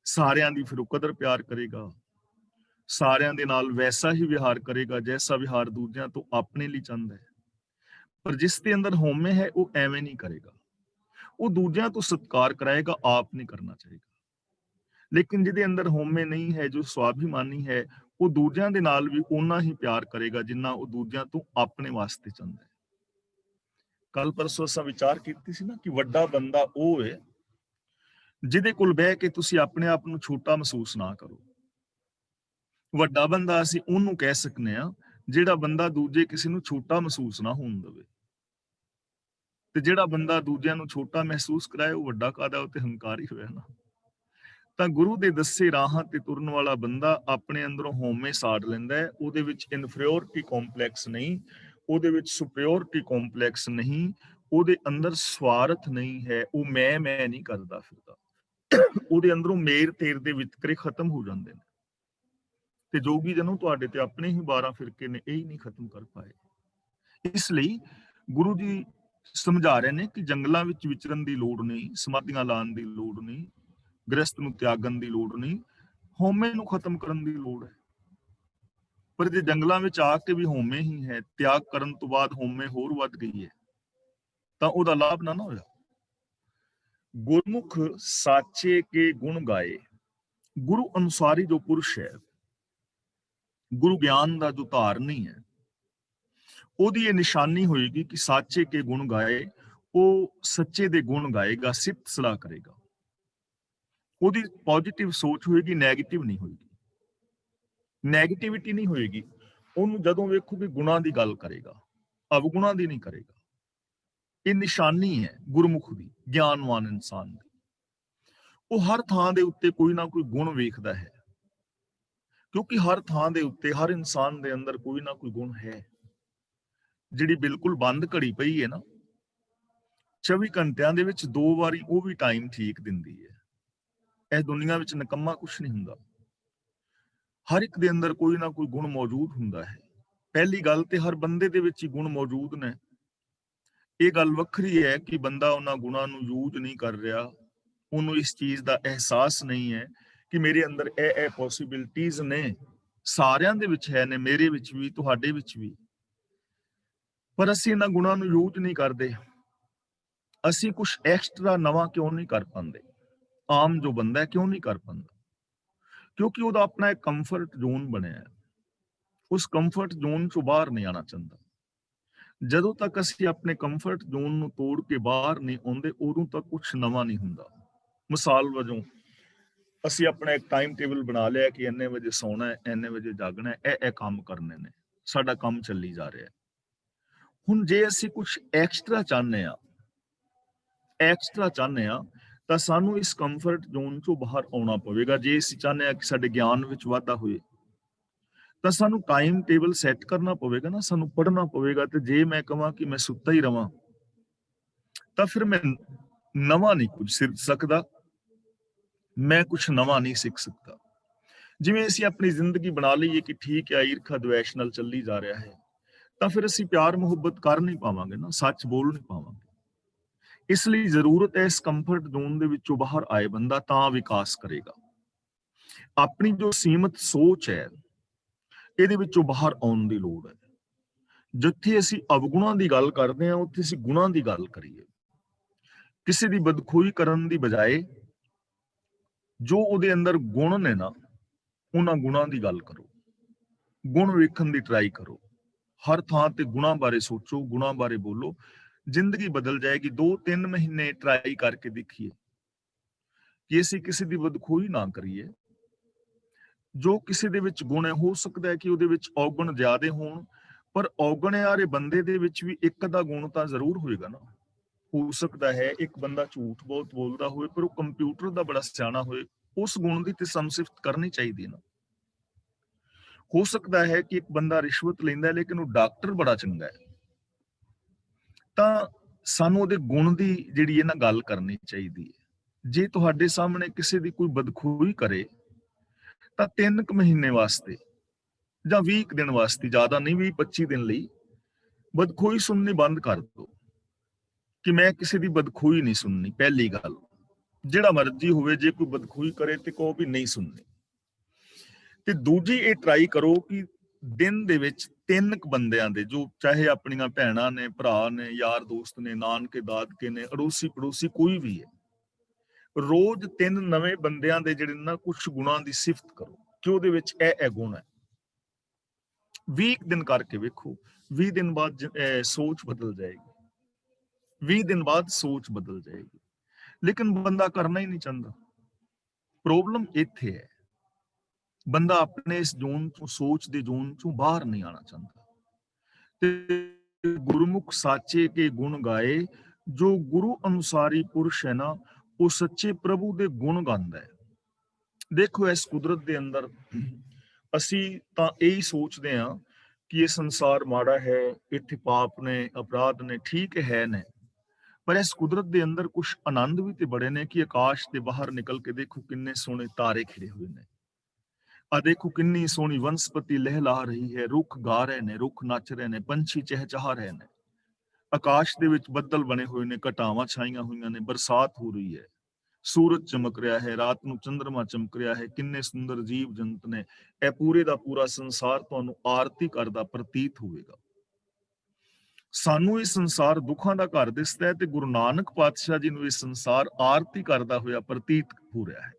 ਸਾਰਿਆਂ ਦੀ ਫਿਰ ਉਹ ਕਦਰ ਪਿਆਰ ਕਰੇਗਾ, ਸਾਰਿਆਂ ਦੇ ਨਾਲ ਵੈਸਾ ਹੀ ਵਿਹਾਰ ਕਰੇਗਾ ਜੈਸਾ ਵਿਹਾਰ ਦੂਜਿਆਂ ਤੋਂ ਆਪਣੇ ਲਈ ਚਾਹੁੰਦਾ ਹੈ। ਪਰ ਜਿਸ ਦੇ ਅੰਦਰ ਹਉਮੈ ਹੈ ਉਹ ਐਵੇਂ ਨਹੀਂ ਕਰੇਗਾ। ਉਹ ਦੂਜਿਆਂ ਤੋਂ ਸਤਿਕਾਰ ਕਰਾਏਗਾ, ਆਪ ਨਹੀਂ ਕਰਨਾ ਚਾਹੇਗਾ। ਲੇਕਿਨ ਜਿਹਦੇ ਅੰਦਰ ਹਉਮੈ ਨਹੀਂ ਹੈ, ਜੋ ਸਵਾਭਿਮਾਨੀ ਹੈ, ਉਹ ਦੂਜਿਆਂ ਦੇ ਨਾਲ ਵੀ ਓਨਾ ਹੀ ਪਿਆਰ ਕਰੇਗਾ ਜਿੰਨਾ ਉਹ ਦੂਜਿਆਂ ਤੋਂ ਆਪਣੇ ਵਾਸਤੇ ਚਾਹੁੰਦਾ ਹੈ। ਕੱਲ ਪਰਸੋਂ ਅਸਾਂ ਵਿਚਾਰ ਕੀਤੀ ਸੀ ਨਾ ਕਿ ਵੱਡਾ ਬੰਦਾ ਉਹ ਹੈ ਜਿਹਦੇ ਕੋਲ ਬਹਿ ਕੇ ਤੁਸੀਂ ਆਪਣੇ ਆਪ ਨੂੰ ਛੋਟਾ ਮਹਿਸੂਸ ਨਾ ਕਰੋ। ਵੱਡਾ ਬੰਦਾ ਅਸੀਂ ਉਹਨੂੰ ਕਹਿ ਸਕਨੇ ਆ ਜਿਹੜਾ ਬੰਦਾ ਦੂਜੇ ਕਿਸੇ ਨੂੰ ਛੋਟਾ ਮਹਿਸੂਸ ਨਾ ਹੋਣ ਦੇਵੇ। ਤੇ ਜਿਹੜਾ ਬੰਦਾ ਦੂਜਿਆਂ ਨੂੰ ਛੋਟਾ ਮਹਿਸੂਸ ਕਰਾਏ ਉਹ ਵੱਡਾ ਕਾਹਦਾ? ਉਹ ਤੇ ਹੰਕਾਰੀ ਹੋਇਆ ਨਾ। ਤਾਂ ਗੁਰੂ ਦੇ ਦੱਸੇ ਰਾਹਾਂ ਤੇ ਤੁਰਨ ਵਾਲਾ ਬੰਦਾ ਆਪਣੇ ਅੰਦਰੋਂ ਹਉਮੈ ਸਾੜ ਲੈਂਦਾ ਹੈ। ਉਹਦੇ ਵਿੱਚ ਇਨਫੀਰੀਓਰਿਟੀ ਕੰਪਲੈਕਸ ਨਹੀਂ, ਉਹਦੇ ਵਿੱਚ ਸੁਪਰੀਓਰਿਟੀ ਕੰਪਲੈਕਸ ਨਹੀਂ, ਉਹਦੇ ਅੰਦਰ ਸਵਾਰਥ ਨਹੀਂ ਹੈ। ਉਹ ਮੈਂ ਨਹੀਂ ਕਰਦਾ ਫਿਰਦਾ। ਉਹਦੇ ਅੰਦਰੋਂ ਮੇਰ ਤੇਰ ਦੇ ਵਿਤਕਰੇ ਖਤਮ ਹੋ ਜਾਂਦੇ ਨੇ। ਤੇ ਜੋਗੀ ਜਨੋਂ ਤੁਹਾਡੇ ਤੇ ਆਪਣੇ ਹੀ 12 ਫਿਰਕੇ ਨੇ, ਇਹ ਹੀ ਨਹੀਂ ਖਤਮ ਕਰ ਪਾਏ। ਇਸ ਲਈ ਗੁਰੂ ਜੀ ਸਮਝਾ ਰਹੇ ਨੇ ਕਿ ਜੰਗਲਾਂ ਵਿੱਚ ਵਿਚਰਨ ਦੀ ਲੋੜ ਨਹੀਂ, ਸਮਾਧੀਆਂ ਲਾਉਣ ਦੀ ਲੋੜ ਨਹੀਂ, ਗ੍ਰਸਤ ਨੂੰ ਤਿਆਗਣ ਦੀ ਲੋੜ ਨਹੀਂ, ਹਉਮੈ ਨੂੰ ਖਤਮ ਕਰਨ ਦੀ ਲੋੜ ਹੈ। ਪਰ ਜੇ ਜੰਗਲਾਂ ਵਿੱਚ ਆ ਕੇ ਵੀ ਹਉਮੈ ਹੀ ਹੈ, ਤਿਆਗ ਕਰਨ ਤੋਂ ਬਾਅਦ ਹਉਮੈ ਹੋਰ ਵੱਧ ਗਈ ਹੈ, ਤਾਂ ਉਹਦਾ ਲਾਭ ਨਾ ਹੋਇਆ। गुरमुख साचे के गुण गाए। गुरु अनुसारी जो पुरुष है, गुरु ज्ञान का जो धारनी है, ਉਹਦੀ ਇਹ ਨਿਸ਼ਾਨੀ ਹੋਏਗੀ ਕਿ ਸਾਚੇ ਕੇ ਗੁਣ ਗਾਏ, ਉਹ ਸੱਚੇ ਦੇ ਗੁਣ ਗਾਏਗਾ, ਸਿਫਤ ਸਲਾਹ ਕਰੇਗਾ। ਉਹਦੀ ਪੋਜ਼ਿਟਿਵ ਸੋਚ ਹੋਏਗੀ, ਨੈਗੇਟਿਵ ਨਹੀਂ ਹੋਏਗੀ, ਨੈਗੇਟਿਵਿਟੀ ਨਹੀਂ ਹੋਏਗੀ। ਉਹਨੂੰ ਜਦੋਂ ਵੇਖੋਗੇ ਗੁਣਾਂ ਦੀ ਗੱਲ ਕਰੇਗਾ, ਅਵਗੁਣਾਂ ਦੀ ਨਹੀਂ ਕਰੇਗਾ। ਇਹ ਨਿਸ਼ਾਨੀ ਹੈ ਗੁਰਮੁਖ ਦੀ, ਗਿਆਨਵਾਨ ਇਨਸਾਨ ਦੀ। ਉਹ ਹਰ ਥਾਂ ਦੇ ਉੱਤੇ ਕੋਈ ਨਾ ਕੋਈ ਗੁਣ ਵੇਖਦਾ ਹੈ, ਕਿਉਂਕਿ ਹਰ ਥਾਂ ਦੇ ਉੱਤੇ ਹਰ ਇਨਸਾਨ ਦੇ ਅੰਦਰ ਕੋਈ ਨਾ ਕੋਈ ਗੁਣ ਹੈ। ਜਿਹੜੀ ਬਿਲਕੁਲ ਬੰਦ ਘੜੀ ਪਈ ਹੈ ਨਾ, 24 ਘੰਟਿਆਂ ਦੇ ਵਿੱਚ 2 ਵਾਰੀ ਉਹ ਵੀ ਟਾਈਮ ਠੀਕ ਦਿੰਦੀ ਹੈ। ਇਸ ਦੁਨੀਆ ਵਿੱਚ ਨਿਕੰਮਾ ਕੁਛ ਨਹੀਂ ਹੁੰਦਾ, ਹਰ ਇੱਕ ਦੇ ਅੰਦਰ ਕੋਈ ਨਾ ਕੋਈ ਗੁਣ ਮੌਜੂਦ ਹੁੰਦਾ ਹੈ। ਪਹਿਲੀ ਗੱਲ ਤੇ ਹਰ ਬੰਦੇ ਦੇ ਵਿੱਚ ਹੀ ਗੁਣ ਮੌਜੂਦ ਨੇ। ਇਹ ਗੱਲ ਵੱਖਰੀ ਹੈ ਕਿ ਬੰਦਾ ਉਹਨਾਂ ਗੁਣਾਂ ਨੂੰ ਯੂਜ਼ ਨਹੀਂ ਕਰ ਰਿਹਾ, ਉਹਨੂੰ ਇਸ ਚੀਜ਼ ਦਾ ਅਹਿਸਾਸ ਨਹੀਂ ਹੈ ਕਿ ਮੇਰੇ ਅੰਦਰ ਇਹ ਪੋਸੀਬਿਲਿਟੀਜ਼ ਨੇ। ਸਾਰਿਆਂ ਦੇ ਵਿੱਚ ਹੈ ਨੇ, ਮੇਰੇ ਵਿੱਚ ਵੀ, ਤੁਹਾਡੇ ਵਿੱਚ ਵੀ, ਪਰ ਅਸੀਂ ਇਹਨਾਂ ਗੁਣਾਂ ਨੂੰ ਯੂਜ਼ ਨਹੀਂ ਕਰਦੇ। ਅਸੀਂ ਕੁਛ ਐਕਸਟਰਾ ਨਵਾਂ ਕਿਉਂ ਨਹੀਂ ਕਰ ਪਾਉਂਦੇ? ਆਮ ਜੋ ਬੰਦਾ ਹੈ ਕਿਉਂ ਨਹੀਂ ਕਰ ਪਾਉਂਦਾ? ਕਿਉਂਕਿ ਉਹਦਾ ਆਪਣਾ ਇੱਕ ਕੰਫਰਟ ਜ਼ੋਨ ਬਣਿਆ ਹੈ, ਉਸ ਕੰਫਰਟ ਜ਼ੋਨ ਚੋਂ ਬਾਹਰ ਨਹੀਂ ਆਉਣਾ ਚਾਹੁੰਦਾ। ਜਦੋਂ ਤੱਕ ਅਸੀਂ ਆਪਣੇ ਕੰਫਰਟ ਜ਼ੋਨ ਨੂੰ ਤੋੜ ਕੇ ਬਾਹਰ ਨਹੀਂ ਆਉਂਦੇ, ਉਦੋਂ ਤੱਕ ਕੁਛ ਨਵਾਂ ਨਹੀਂ ਹੁੰਦਾ। ਮਿਸਾਲ ਵਜੋਂ ਅਸੀਂ ਆਪਣਾ ਇੱਕ ਟਾਈਮ ਟੇਬਲ ਬਣਾ ਲਿਆ ਕਿ ਇੰਨੇ ਵਜੇ ਸੌਣਾ ਹੈ, ਇੰਨੇ ਵਜੇ ਜਾਗਣਾ ਹੈ, ਇਹ ਕੰਮ ਕਰਨੇ ਨੇ, ਸਾਡਾ ਕੰਮ ਚੱਲੀ ਜਾ ਰਿਹਾ ਹੈ। ਹੁਣ ਜੇ ਅਸੀਂ ਕੁਛ ਐਕਸਟਰਾ ਚਾਹੁੰਦੇ ਆ ਤਾਂ ਸਾਨੂੰ ਇਸ ਕੰਫਰਟ ਜ਼ੋਨ ਚੋਂ ਬਾਹਰ ਆਉਣਾ ਪਵੇਗਾ। ਜੇ ਅਸੀਂ ਚਾਹੁੰਦੇ ਆ ਕਿ ਸਾਡੇ ਗਿਆਨ ਵਿੱਚ ਵਾਧਾ ਹੋਏ ਤਾਂ ਸਾਨੂੰ ਟਾਈਮ ਟੇਬਲ ਸੈੱਟ ਕਰਨਾ ਪਵੇਗਾ ਨਾ, ਸਾਨੂੰ ਪੜ੍ਹਨਾ ਪਵੇਗਾ। ਤੇ ਜੇ ਮੈਂ ਕਹਾਂ ਕਿ ਮੈਂ ਸੁੱਤਾ ਹੀ ਰਵਾਂ ਤਾਂ ਫਿਰ ਮੈਂ ਨਵਾਂ ਨਹੀਂ ਕੁਝ ਸਿੱਖ ਸਕਦਾ, ਮੈਂ ਕੁਛ ਨਵਾਂ ਨਹੀਂ ਸਿੱਖ ਸਕਦਾ। ਜਿਵੇਂ ਅਸੀਂ ਆਪਣੀ ਜ਼ਿੰਦਗੀ ਬਣਾ ਲਈਏ ਕਿ ਠੀਕ ਹੈ, ਈਰਖਾ ਦਵੇਸ਼ ਨਾਲ ਚੱਲੀ ਜਾ ਰਿਹਾ ਹੈ, ਤਾਂ ਫਿਰ ਅਸੀਂ ਪਿਆਰ ਮੁਹੱਬਤ ਕਰ ਨਹੀਂ ਪਾਵਾਂਗੇ ਨਾ, ਸੱਚ ਬੋਲ ਨਹੀਂ ਪਾਵਾਂਗੇ। ਇਸ ਲਈ ਜ਼ਰੂਰਤ ਹੈ ਇਸ ਕੰਫਰਟ ਜ਼ੋਨ ਦੇ ਵਿੱਚੋਂ ਬਾਹਰ ਆਏ ਬੰਦਾ ਤਾਂ ਵਿਕਾਸ ਕਰੇਗਾ। ਆਪਣੀ ਜੋ ਸੀਮਤ ਸੋਚ ਹੈ ਇਹਦੇ ਵਿੱਚੋਂ ਬਾਹਰ ਆਉਣ ਦੀ ਲੋੜ ਹੈ। ਜਿੱਥੇ ਅਸੀਂ ਅਵਗੁਣਾਂ ਦੀ ਗੱਲ ਕਰਦੇ ਹਾਂ, ਉੱਥੇ ਅਸੀਂ ਗੁਣਾਂ ਦੀ ਗੱਲ ਕਰੀਏ। ਕਿਸੇ ਦੀ ਬਦਖੋਈ ਕਰਨ ਦੀ ਬਜਾਏ ਜੋ ਉਹਦੇ ਅੰਦਰ ਗੁਣ ਨੇ ਨਾ, ਉਹਨਾਂ ਗੁਣਾਂ ਦੀ ਗੱਲ ਕਰੋ, ਗੁਣ ਵੇਖਣ ਦੀ ਟਰਾਈ ਕਰੋ। ਹਰ ਥਾਂ ਤੇ ਗੁਣਾਂ ਬਾਰੇ ਸੋਚੋ, ਗੁਣਾਂ ਬਾਰੇ ਬੋਲੋ, ਜ਼ਿੰਦਗੀ ਬਦਲ ਜਾਏਗੀ। 2-3 ਮਹੀਨੇ ਟਰਾਈ ਕਰਕੇ ਦੇਖੀਏ ਕਿ ਅਸੀਂ ਕਿਸੇ ਦੀ ਬਦਖੋਈ ਨਾ ਕਰੀਏ। ਜੋ ਕਿਸੇ ਦੇ ਵਿੱਚ ਗੁਣ ਹੈ, ਹੋ ਸਕਦਾ ਹੈ ਕਿ ਉਹਦੇ ਵਿੱਚ ਔਗਣ ਜ਼ਿਆਦੇ ਹੋਣ, ਪਰ ਔਗਣ ਵਾਲੇ ਬੰਦੇ ਦੇ ਵਿੱਚ ਵੀ ਇੱਕ ਦਾ ਗੁਣ ਤਾਂ ਜ਼ਰੂਰ ਹੋਏਗਾ ਨਾ। ਹੋ ਸਕਦਾ ਹੈ ਇੱਕ ਬੰਦਾ ਝੂਠ ਬਹੁਤ ਬੋਲਦਾ ਹੋਵੇ, ਪਰ ਉਹ ਕੰਪਿਊਟਰ ਦਾ ਬੜਾ ਸਿਆਣਾ ਹੋਏ, ਉਸ ਗੁਣ ਦੀ ਤੇ ਸੰਸਿਫਤ ਕਰਨੀ ਚਾਹੀਦੀ ਨਾ। ਹੋ ਸਕਦਾ ਹੈ ਕਿ ਇੱਕ ਬੰਦਾ ਰਿਸ਼ਵਤ ਲੈਂਦਾ ਲੇਕਿਨ ਉਹ ਡਾਕਟਰ ਬੜਾ ਚੰਗਾ ਹੈ, ਤਾਂ ਸਾਨੂੰ ਉਹਦੇ ਗੁਣ ਦੀ ਜਿਹੜੀ ਹੈ ਨਾ ਗੱਲ ਕਰਨੀ ਚਾਹੀਦੀ ਹੈ। ਜੇ ਤੁਹਾਡੇ ਸਾਹਮਣੇ ਕਿਸੇ ਦੀ ਕੋਈ ਬਦਖੋਈ ਕਰੇ ਤਾਂ 3 ਮਹੀਨੇ ਵਾਸਤੇ ਜਾਂ 20 ਦਿਨ ਵਾਸਤੇ, ਜ਼ਿਆਦਾ ਨਹੀਂ, 20-25 ਦਿਨ ਲਈ ਬਦਖੋਈ ਸੁਣਨੀ ਬੰਦ ਕਰ ਦਿਓ ਕਿ ਮੈਂ ਕਿਸੇ ਦੀ ਬਦਖੋਈ ਨਹੀਂ ਸੁਣਨੀ। ਪਹਿਲੀ ਗੱਲ, ਜਿਹੜਾ ਮਰਜ਼ੀ ਹੋਵੇ, ਜੇ ਕੋਈ ਬਦਖੋਈ ਕਰੇ ਤੇ ਕਹੋ ਵੀ ਨਹੀਂ ਸੁਣਨੀ। ਤੇ ਦੂਜੀ ਇਹ ਟਰਾਈ ਕਰੋ ਕਿ ਦਿਨ ਦੇ ਵਿੱਚ 3 ਬੰਦਿਆਂ ਦੇ, ਜੋ ਚਾਹੇ ਆਪਣੀਆਂ ਭੈਣਾਂ ਨੇ, ਭਰਾ ਨੇ, ਯਾਰ ਦੋਸਤ ਨੇ, ਨਾਨਕੇ ਦਾਦਕੇ ਨੇ, ਅੜੋਸੀ ਪੜੋਸੀ ਕੋਈ ਵੀ ਹੈ, ਰੋਜ਼ 3 ਨਵੇਂ ਬੰਦਿਆਂ ਦੇ ਜਿਹੜੇ ਨਾ ਕੁਝ ਗੁਣਾਂ ਦੀ ਸਿਫਤ ਕਰੋ ਕਿ ਉਹਦੇ ਵਿੱਚ ਇਹ ਗੁਣ ਹੈ। 20 ਦਿਨ ਕਰਕੇ ਵੇਖੋ, 20 ਦਿਨ ਬਾਅਦ ਸੋਚ ਬਦਲ ਜਾਏਗੀ, 20 ਦਿਨ ਬਾਅਦ ਸੋਚ ਬਦਲ ਜਾਏਗੀ। ਲੇਕਿਨ ਬੰਦਾ ਕਰਨਾ ਹੀ ਨਹੀਂ ਚਾਹੁੰਦਾ। ਪ੍ਰੋਬਲਮ ਇੱਥੇ ਹੈ, ਬੰਦਾ ਆਪਣੇ ਇਸ ਜ਼ੋਨ ਤੋਂ, ਸੋਚ ਦੇ ਜ਼ੋਨ ਚੋਂ ਬਾਹਰ ਨਹੀਂ ਆਉਣਾ ਚਾਹੁੰਦਾ। ਤੇ ਗੁਰਮੁਖ ਸਾਚੇ ਕੇ ਗੁਣ ਗਾਏ, ਜੋ ਗੁਰੂ ਅਨੁਸਾਰੀ ਪੁਰਸ਼ ਹੈ ਨਾ, ਉਹ ਸੱਚੇ ਪ੍ਰਭੂ ਦੇ ਗੁਣ ਗਾਉਂਦਾ ਹੈ। ਦੇਖੋ, ਇਸ ਕੁਦਰਤ ਦੇ ਅੰਦਰ ਅਸੀਂ ਤਾਂ ਇਹੀ ਸੋਚਦੇ ਹਾਂ ਕਿ ਇਹ ਸੰਸਾਰ ਮਾੜਾ ਹੈ, ਇੱਥੇ ਪਾਪ ਨੇ, ਅਪਰਾਧ ਨੇ, ਠੀਕ ਹੈ ਨੇ, ਪਰ ਇਸ ਕੁਦਰਤ ਦੇ ਅੰਦਰ ਕੁਝ ਆਨੰਦ ਵੀ ਤੇ ਬੜੇ ਨੇ ਕਿ ਆਕਾਸ਼ ਦੇ ਬਾਹਰ ਨਿਕਲ ਕੇ ਦੇਖੋ ਕਿੰਨੇ ਸੋਹਣੇ ਤਾਰੇ ਖਿੜੇ ਹੋਏ ਨੇ। ਆ ਦੇਖੋ ਕਿੰਨੀ ਸੋਹਣੀ ਵਨਸਪਤੀ ਲਹਿਲਾ ਰਹੀ ਹੈ, ਰੁੱਖ ਗਾ ਰਹੇ ਨੇ, ਰੁੱਖ ਨੱਚ ਰਹੇ ਨੇ, ਪੰਛੀ ਚਹਿਚਹਾ ਰਹੇ ਨੇ। ਆਕਾਸ਼ ਦੇ ਵਿੱਚ ਬੱਦਲ ਬਣੇ ਹੋਏ ਨੇ, ਘਟਾਵਾਂ ਛਾਈਆਂ ਹੋਈਆਂ ਨੇ, ਬਰਸਾਤ ਹੋ ਰਹੀ ਹੈ, ਸੂਰਜ ਚਮਕ ਰਿਹਾ ਹੈ, ਰਾਤ ਨੂੰ ਚੰਦਰਮਾ ਚਮਕ ਰਿਹਾ ਹੈ, ਕਿੰਨੇ ਸੁੰਦਰ ਜੀਵ ਜੰਤ ਨੇ। ਇਹ ਪੂਰੇ ਦਾ ਪੂਰਾ ਸੰਸਾਰ ਤੁਹਾਨੂੰ ਆਰਤੀ ਕਰਦਾ ਪ੍ਰਤੀਤ ਹੋਵੇਗਾ। ਸਾਨੂੰ ਇਹ ਸੰਸਾਰ ਦੁੱਖਾਂ ਦਾ ਘਰ ਦਿਸਦਾ ਹੈ ਤੇ ਗੁਰੂ ਨਾਨਕ ਪਾਤਸ਼ਾਹ ਜੀ ਨੂੰ ਇਹ ਸੰਸਾਰ ਆਰਤੀ ਕਰਦਾ ਹੋਇਆ ਪ੍ਰਤੀਤ ਹੋ ਰਿਹਾ ਹੈ।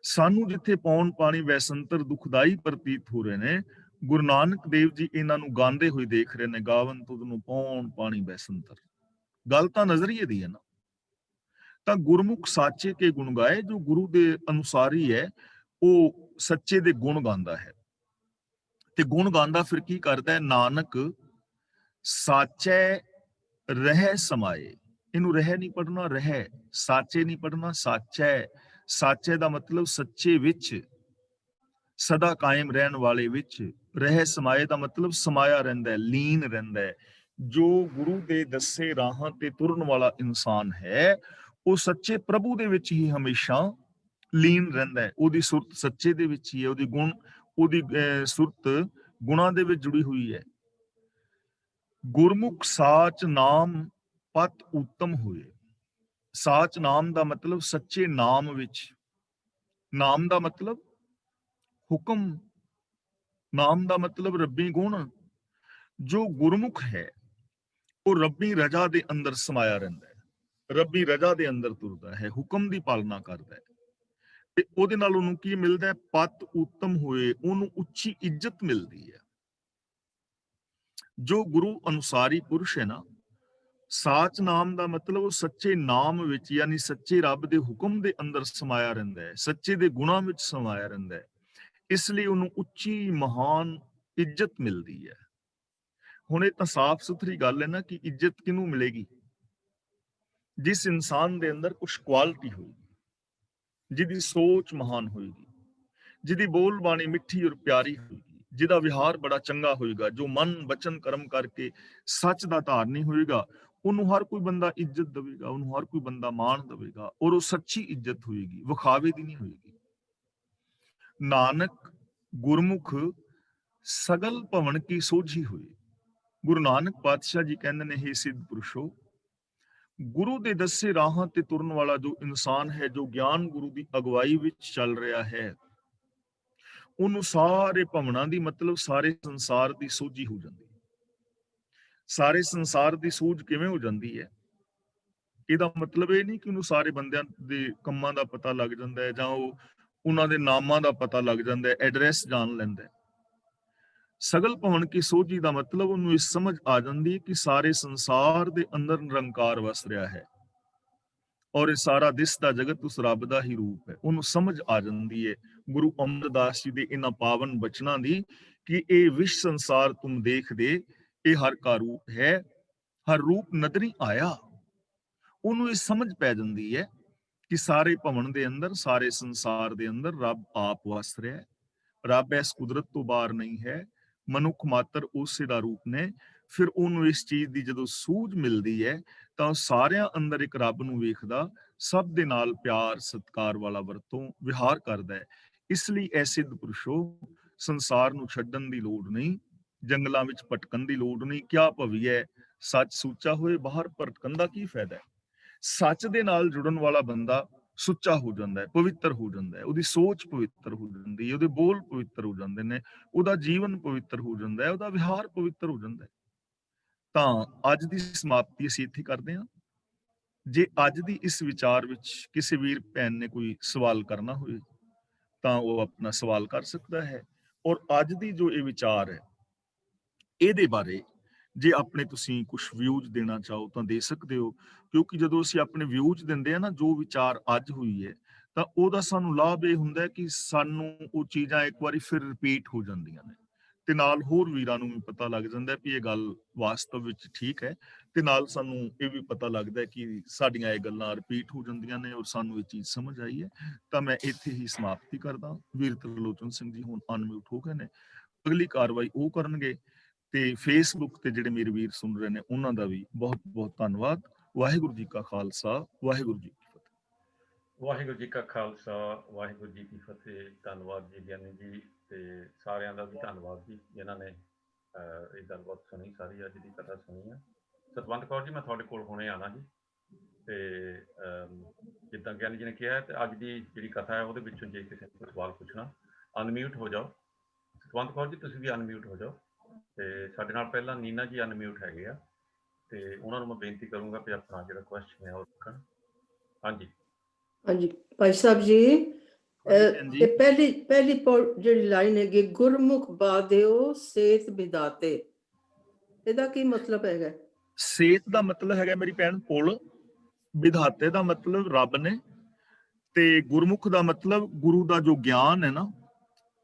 ਸਾਨੂੰ ਜਿੱਥੇ ਪੌਣ ਪਾਣੀ ਵੈਸੰਤਰ ਦੁਖਦਾਈ ਪ੍ਰਤੀਤ ਹੋ ਰਹੇ ਨੇ, ਗੁਰੂ ਨਾਨਕ ਦੇਵ ਜੀ ਇਹਨਾਂ ਨੂੰ ਗਾਉਂਦੇ ਹੋਏ ਦੇਖ ਰਹੇ ਨੇ, ਗਾਵਨ ਤੁਧ ਨੂੰ ਪੌਣ ਪਾਣੀ ਵੈਸੰਤਰ। ਗੱਲ ਤਾਂ ਨਜ਼ਰੀਏ ਦੀ ਹੈ ਨਾ। ਤਾਂ ਗੁਰਮੁਖ ਸਾਚੇ ਕੇ ਗੁਣ ਗਾਏ, ਜੋ ਗੁਰੂ ਦੇ ਅਨੁਸਾਰੀ ਹੈ ਉਹ ਸੱਚੇ ਦੇ ਗੁਣ ਗਾਉਂਦਾ ਹੈ। ਤੇ ਗੁਣ ਗਾਉਂਦਾ ਫਿਰ ਕੀ ਕਰਦਾ ਹੈ? ਨਾਨਕ ਸਾਚੈ ਰਹਿ ਸਮਾਏ। ਇਹਨੂੰ ਰਹਿ ਨਹੀਂ ਪੜਨਾ, ਰਹਿ, ਸਾਚੇ ਨਹੀਂ ਪੜਨਾ, ਸਾਚੈ। ਸਾਚੇ ਦਾ ਮਤਲਬ ਸੱਚੇ ਵਿੱਚ, ਸਦਾ ਕਾਇਮ ਰਹਿਣ ਵਾਲੇ ਵਿੱਚ। ਰਹਿ ਸਮਾਏ ਦਾ ਮਤਲਬ ਸਮਾਇਆ ਰਹਿੰਦਾ ਹੈ, ਲੀਨ ਰਹਿੰਦਾ ਹੈ। ਜੋ ਗੁਰੂ ਦੇ ਦੱਸੇ ਰਾਹਾਂ ਤੇ ਤੁਰਨ ਵਾਲਾ ਇਨਸਾਨ ਹੈ, ਉਹ ਸੱਚੇ ਪ੍ਰਭੂ ਦੇ ਵਿੱਚ ਹੀ ਹਮੇਸ਼ਾ ਲੀਨ ਰਹਿੰਦਾ ਹੈ। ਉਹਦੀ ਸੁਰਤ ਸੱਚੇ ਦੇ ਵਿੱਚ ਹੀ ਹੈ, ਉਹਦੀ ਸੁਰਤ ਗੁਣਾਂ ਦੇ ਵਿੱਚ ਜੁੜੀ ਹੋਈ ਹੈ। ਗੁਰਮੁਖ ਸਾਚ ਨਾਮ ਪਤ ਉੱਤਮ ਹੋਏ। ਸਾਚ ਨਾਮ ਦਾ ਮਤਲਬ ਸੱਚੇ ਨਾਮ ਵਿੱਚ। ਨਾਮ ਦਾ ਮਤਲਬ ਹੁਕਮ, ਨਾਮ ਦਾ ਮਤਲਬ ਰੱਬੀ ਗੁਣ। ਜੋ ਗੁਰਮੁਖ ਹੈ ਉਹ ਰੱਬੀ ਰਜਾ ਦੇ ਅੰਦਰ ਸਮਾਇਆ ਰਹਿੰਦਾ ਹੈ, ਰੱਬੀ ਰਜਾ ਦੇ ਅੰਦਰ ਤੁਰਦਾ ਹੈ, ਹੁਕਮ ਦੀ ਪਾਲਣਾ ਕਰਦਾ ਹੈ। ਤੇ ਉਹਦੇ ਨਾਲ ਉਹਨੂੰ ਕੀ ਮਿਲਦਾ ਹੈ? ਪਤ ਉੱਤਮ ਹੋਏ, ਉਹਨੂੰ ਉੱਚੀ ਇੱਜ਼ਤ ਮਿਲਦੀ ਹੈ। ਜੋ ਗੁਰੂ ਅਨੁਸਾਰੀ ਪੁਰਸ਼ ਹੈ ਨਾ, ਸਾਚ ਨਾਮ ਦਾ ਮਤਲਬ ਉਹ ਸੱਚੇ ਨਾਮ ਵਿੱਚ, ਯਾਨੀ ਸੱਚੇ ਰੱਬ ਦੇ ਹੁਕਮ ਦੇ ਅੰਦਰ ਸਮਾਇਆ ਰਹਿੰਦਾ ਹੈ, ਸੱਚੇ ਦੇ ਗੁਣਾਂ ਵਿੱਚ ਸਮਾਇਆ ਰਹਿੰਦਾ ਹੈ। ਇਸ ਲਈ ਉਹਨੂੰ ਉੱਚੀ ਮਹਾਨ ਇੱਜ਼ਤ ਮਿਲਦੀ ਹੈ। ਹੁਣ ਇਹ ਤਾਂ ਸਾਫ਼ ਸੁਥਰੀ ਗੱਲ ਹੈ ਨਾ ਕਿ ਇੱਜ਼ਤ ਕਿਹਨੂੰ ਮਿਲੇਗੀ? ਜਿਸ ਇਨਸਾਨ ਦੇ ਅੰਦਰ ਕੁਝ ਕੁਆਲਿਟੀ ਹੋਏਗੀ, ਜਿਹਦੀ ਸੋਚ ਮਹਾਨ ਹੋਏਗੀ, ਜਿਹਦੀ ਬੋਲ ਬਾਣੀ ਮਿੱਠੀ ਔਰ ਪਿਆਰੀ ਹੋਏਗੀ, ਜਿਹਦਾ ਵਿਹਾਰ ਬੜਾ ਚੰਗਾ ਹੋਏਗਾ, ਜੋ ਮਨ ਵਚਨ ਕਰਮ ਕਰਕੇ ਸੱਚ ਦਾ ਧਾਰਨੀ ਹੋਏਗਾ, ਉਹਨੂੰ ਹਰ ਕੋਈ ਬੰਦਾ ਇੱਜ਼ਤ ਦੇਵੇਗਾ, ਉਹਨੂੰ ਹਰ ਕੋਈ ਬੰਦਾ ਮਾਣ ਦੇਵੇਗਾ, ਔਰ ਉਹ ਸੱਚੀ ਇੱਜ਼ਤ ਹੋਏਗੀ, ਵਿਖਾਵੇ ਦੀ ਨਹੀਂ ਹੋਏਗੀ। ਨਾਨਕ ਗੁਰਮੁਖ ਸਗਲ ਭਵਨ ਕੀ ਸੋਝੀ ਹੋਏ। ਗੁਰੂ ਨਾਨਕ ਪਾਤਸ਼ਾਹ ਜੀ ਕਹਿੰਦੇ ਨੇ, ਹੇ ਸਿੱਧ ਪੁਰਸ਼ੋ, ਗੁਰੂ ਦੇ ਦੱਸੇ ਰਾਹਾਂ ਤੇ ਤੁਰਨ ਵਾਲਾ ਜੋ ਇਨਸਾਨ ਹੈ, ਜੋ ਗਿਆਨ ਗੁਰੂ ਦੀ ਅਗਵਾਈ ਵਿੱਚ ਚੱਲ ਰਿਹਾ ਹੈ, ਉਹਨੂੰ ਸਾਰੇ ਭਵਨਾਂ ਦੀ, ਮਤਲਬ ਸਾਰੇ ਸੰਸਾਰ ਦੀ ਸੋਝੀ ਹੋ ਜਾਂਦੀ ਹੈ। ਸਾਰੇ ਸੰਸਾਰ ਦੀ ਸੂਝ ਕਿਵੇਂ ਹੋ ਜਾਂਦੀ ਹੈ? ਇਹਦਾ ਮਤਲਬ ਇਹ ਨਹੀਂ ਕਿ ਉਹਨੂੰ ਸਾਰੇ ਬੰਦਿਆਂ ਦੇ ਕੰਮਾਂ ਦਾ ਪਤਾ ਲੱਗ ਜਾਂਦਾ ਹੈ, ਜਾਂ ਉਹ ਉਹਨਾਂ ਦੇ ਨਾਮਾਂ ਦਾ ਪਤਾ ਲੱਗ ਜਾਂਦਾ ਹੈ, ਐਡਰੈਸ ਜਾਣ ਲੈਂਦਾ ਹੈ। ਸਗਲ ਭਵਨ ਕੀ ਸੋਝੀ ਦਾ ਮਤਲਬ ਉਹਨੂੰ ਇਸ ਸਮਝ ਆ ਜਾਂਦੀ ਹੈ ਕਿ ਸਾਰੇ ਸੰਸਾਰ ਦੇ ਅੰਦਰ ਨਿਰੰਕਾਰ ਵਸ ਰਿਹਾ ਹੈ, ਔਰ ਇਹ ਸਾਰਾ ਦਿਸਦਾ ਜਗਤ ਉਸ ਰੱਬ ਦਾ ਹੀ ਰੂਪ ਹੈ। ਉਹਨੂੰ ਸਮਝ ਆ ਜਾਂਦੀ ਹੈ ਗੁਰੂ ਅਮਰਦਾਸ ਜੀ ਦੇ ਇਹਨਾਂ ਪਾਵਨ ਬਚਨਾਂ ਦੀ ਕਿ ਇਹ ਵਿਸ਼ ਸੰਸਾਰ ਤੁਮ ਦੇਖਦੇ, ਇਹ ਹਰ ਕਾ ਰੂਪ ਹੈ, ਹਰ ਰੂਪ ਨਦਰੀ ਆਇਆ। ਉਹਨੂੰ ਇਹ ਸਮਝ ਪੈ ਜਾਂਦੀ ਹੈ ਕਿ ਸਾਰੇ ਭਵਨ ਦੇ ਅੰਦਰ, ਸਾਰੇ ਸੰਸਾਰ ਦੇ ਅੰਦਰ ਰੱਬ ਆਪ ਵਸ ਰਿਹਾ ਹੈ। ਰੱਬ ਇਸ ਕੁਦਰਤ ਤੋਂ ਬਾਹਰ ਨਹੀਂ ਹੈ, ਮਨੁੱਖ ਮਾਤਰ ਉਸੇ ਦਾ ਰੂਪ ਨੇ। ਫਿਰ ਉਹਨੂੰ ਇਸ ਚੀਜ਼ ਦੀ ਜਦੋਂ ਸੂਝ ਮਿਲਦੀ ਹੈ ਤਾਂ ਉਹ ਸਾਰਿਆਂ ਅੰਦਰ ਇੱਕ ਰੱਬ ਨੂੰ ਵੇਖਦਾ, ਸਭ ਦੇ ਨਾਲ ਪਿਆਰ ਸਤਿਕਾਰ ਵਾਲਾ ਵਰਤੋਂ ਵਿਹਾਰ ਕਰਦਾ ਹੈ। ਇਸ ਲਈ ਐਸੇ ਪੁਰਸ਼ੋ, ਸੰਸਾਰ ਨੂੰ ਛੱਡਣ ਦੀ ਲੋੜ ਨਹੀਂ, ਜੰਗਲਾਂ ਵਿੱਚ ਭਟਕਣ ਦੀ ਲੋੜ ਨਹੀਂ। ਕਿਆ ਭਵੀਐ ਸੱਚ ਸੂਚਾ ਹੋਏ, ਬਾਹਰ ਭਟਕਣ ਦਾ ਕੀ ਫਾਇਦਾ ਹੈ? ਸੱਚ ਦੇ ਨਾਲ ਜੁੜਨ ਵਾਲਾ ਬੰਦਾ ਸੁੱਚਾ ਹੋ ਜਾਂਦਾ ਹੈ, ਪਵਿੱਤਰ ਹੋ ਜਾਂਦਾ ਹੈ, ਉਹਦੀ ਸੋਚ ਪਵਿੱਤਰ ਹੋ ਜਾਂਦੀ ਹੈ, ਉਹਦੇ ਬੋਲ ਪਵਿੱਤਰ ਹੋ ਜਾਂਦੇ ਨੇ, ਉਹਦਾ ਜੀਵਨ ਪਵਿੱਤਰ ਹੋ ਜਾਂਦਾ ਹੈ, ਉਹਦਾ ਵਿਹਾਰ ਪਵਿੱਤਰ ਹੋ ਜਾਂਦਾ ਹੈ। ਤਾਂ ਅੱਜ ਦੀ ਸਮਾਪਤੀ ਅਸੀਂ ਇੱਥੇ ਕਰਦੇ ਹਾਂ। ਜੇ ਅੱਜ ਦੀ ਇਸ ਵਿਚਾਰ ਵਿੱਚ ਕਿਸੇ ਵੀਰ ਭੈਣ ਨੇ ਕੋਈ ਸਵਾਲ ਕਰਨਾ ਹੋਵੇ ਤਾਂ ਉਹ ਆਪਣਾ ਸਵਾਲ ਕਰ ਸਕਦਾ ਹੈ। ਔਰ ਅੱਜ ਦੀ ਜੋ ਇਹ ਵਿਚਾਰ ਹੈ, ਇਹਦੇ ਬਾਰੇ ਜੇ ਆਪਣੇ ਤੁਸੀਂ ਕੁਝ ਵਿਊਜ਼ ਦੇਣਾ ਚਾਹੋ ਤਾਂ ਦੇ ਸਕਦੇ ਹੋ, ਕਿਉਂਕਿ ਜਦੋਂ ਅਸੀਂ ਆਪਣੇ ਵਿਊਜ਼ ਦਿੰਦੇ ਆ ਨਾ, ਜੋ ਵਿਚਾਰ ਅੱਜ ਹੋਈ ਹੈ, ਤਾਂ ਉਹਦਾ ਸਾਨੂੰ ਲਾਭ ਇਹ ਹੁੰਦਾ ਹੈ ਕਿ ਸਾਨੂੰ ਉਹ ਚੀਜ਼ਾਂ ਇੱਕ ਵਾਰੀ ਫਿਰ ਰਿਪੀਟ ਹੋ ਜਾਂਦੀਆਂ ਨੇ, ਤੇ ਨਾਲ ਹੋਰ ਵੀਰਾਂ ਨੂੰ ਵੀ ਪਤਾ ਲੱਗ ਜਾਂਦਾ ਵੀ ਇਹ ਗੱਲ ਵਾਸਤਵ ਵਿੱਚ ਠੀਕ ਹੈ, ਤੇ ਨਾਲ ਸਾਨੂੰ ਇਹ ਵੀ ਪਤਾ ਲੱਗਦਾ ਕਿ ਸਾਡੀਆਂ ਇਹ ਗੱਲਾਂ ਰਿਪੀਟ ਹੋ ਜਾਂਦੀਆਂ ਨੇ ਔਰ ਸਾਨੂੰ ਇਹ ਚੀਜ਼ ਸਮਝ ਆਈ ਹੈ। ਤਾਂ ਮੈਂ ਇੱਥੇ ਹੀ ਸਮਾਪਤੀ ਕਰਦਾ। ਵੀਰ ਤਰਲੋਚਨ ਸਿੰਘ ਜੀ ਹੁਣ ਅਨਮਿਊਟ ਹੋ ਗਏ ਨੇ, ਅਗਲੀ ਕਾਰਵਾਈ ਉਹ ਕਰਨਗੇ। ਤੇ ਫੇਸਬੁੱਕ ਤੇ ਜਿਹੜੇ ਮੇਰੇ ਵੀਰ ਸੁਣ ਰਹੇ ਨੇ ਉਹਨਾਂ ਦਾ ਵੀ ਬਹੁਤ ਬਹੁਤ ਧੰਨਵਾਦ। ਵਾਹਿਗੁਰੂ ਜੀ ਕਾ ਖਾਲਸਾ, ਵਾਹਿਗੁਰੂ ਜੀ ਕੀ ਫਤਿਹ। ਵਾਹਿਗੁਰੂ ਜੀ ਕਾ ਖਾਲਸਾ, ਵਾਹਿਗੁਰੂ ਜੀ ਕੀ ਫਤਿਹ। ਧੰਨਵਾਦ ਜੀ ਗਿਆਨੀ ਜੀ, ਤੇ ਸਾਰਿਆਂ ਦਾ ਵੀ ਧੰਨਵਾਦ ਜੀ ਜਿਨ੍ਹਾਂ ਨੇ ਇਹ ਗੱਲਬਾਤ ਸੁਣੀ, ਸਾਰੀ ਅੱਜ ਦੀ ਕਥਾ ਸੁਣੀ ਹੈ। ਸਤਵੰਤ ਕੌਰ ਜੀ, ਮੈਂ ਤੁਹਾਡੇ ਕੋਲ ਹੁਣੇ ਆਉਣਾ ਜੀ, ਤੇ ਜਿੱਦਾਂ ਗਿਆਨੀ ਜੀ ਨੇ ਕਿਹਾ ਤੇ ਅੱਜ ਦੀ ਜਿਹੜੀ ਕਥਾ ਹੈ ਉਹਦੇ ਵਿੱਚੋਂ ਜੇ ਕਿਸੇ ਨੇ ਕੋਈ ਸਵਾਲ ਪੁੱਛਣਾ, ਅਨਮਿਊਟ ਹੋ ਜਾਓ। ਸਤਵੰਤ ਕੌਰ ਜੀ, ਤੁਸੀਂ ਵੀ ਅਨਮਿਊਟ ਹੋ ਜਾਓ। ਤੇ ਸਾਡੇ ਨਾਲ ਪਹਿਲਾਂ ਨੀਨਾ ਜੀ ਅਨਮਿਊਟ ਹੈਗੇ ਆ, ਤੇ ਉਹਨਾਂ ਨੂੰ ਮੈਂ ਬੇਨਤੀ ਕਰੂੰਗਾ ਕਿ ਆਪਣਾ ਜਿਹੜਾ ਕੁਐਸਚਨ ਹੈ ਉਹ ਰੱਖਣ। ਹਾਂਜੀ ਹਾਂਜੀ ਭਾਈ ਸਾਹਿਬ ਜੀ, ਹਾਂਜੀ ਭੈਣ ਜੀ। ਇਹ ਪਹਿਲੀ ਜਿਹੜੀ ਲਾਈਨ ਹੈਗੀ, ਗੁਰਮੁਖ ਬਾਦਿਓ ਸੇਤ ਵਿਦਾਤੇ, ਇਹਦਾ ਕੀ ਮਤਲਬ ਹੈਗਾ? ਸੇਤ ਦਾ ਮਤਲਬ ਹੈਗਾ ਮੇਰੀ ਭੈਣ ਪੁੱਲ, ਵਿਧਾਤੇ ਦਾ ਮਤਲਬ ਰੱਬ ਨੇ, ਤੇ ਗੁਰਮੁਖ ਦਾ ਮਤਲਬ ਗੁਰੂ ਦਾ ਜੋ ਗਿਆਨ ਹੈ ਨਾ,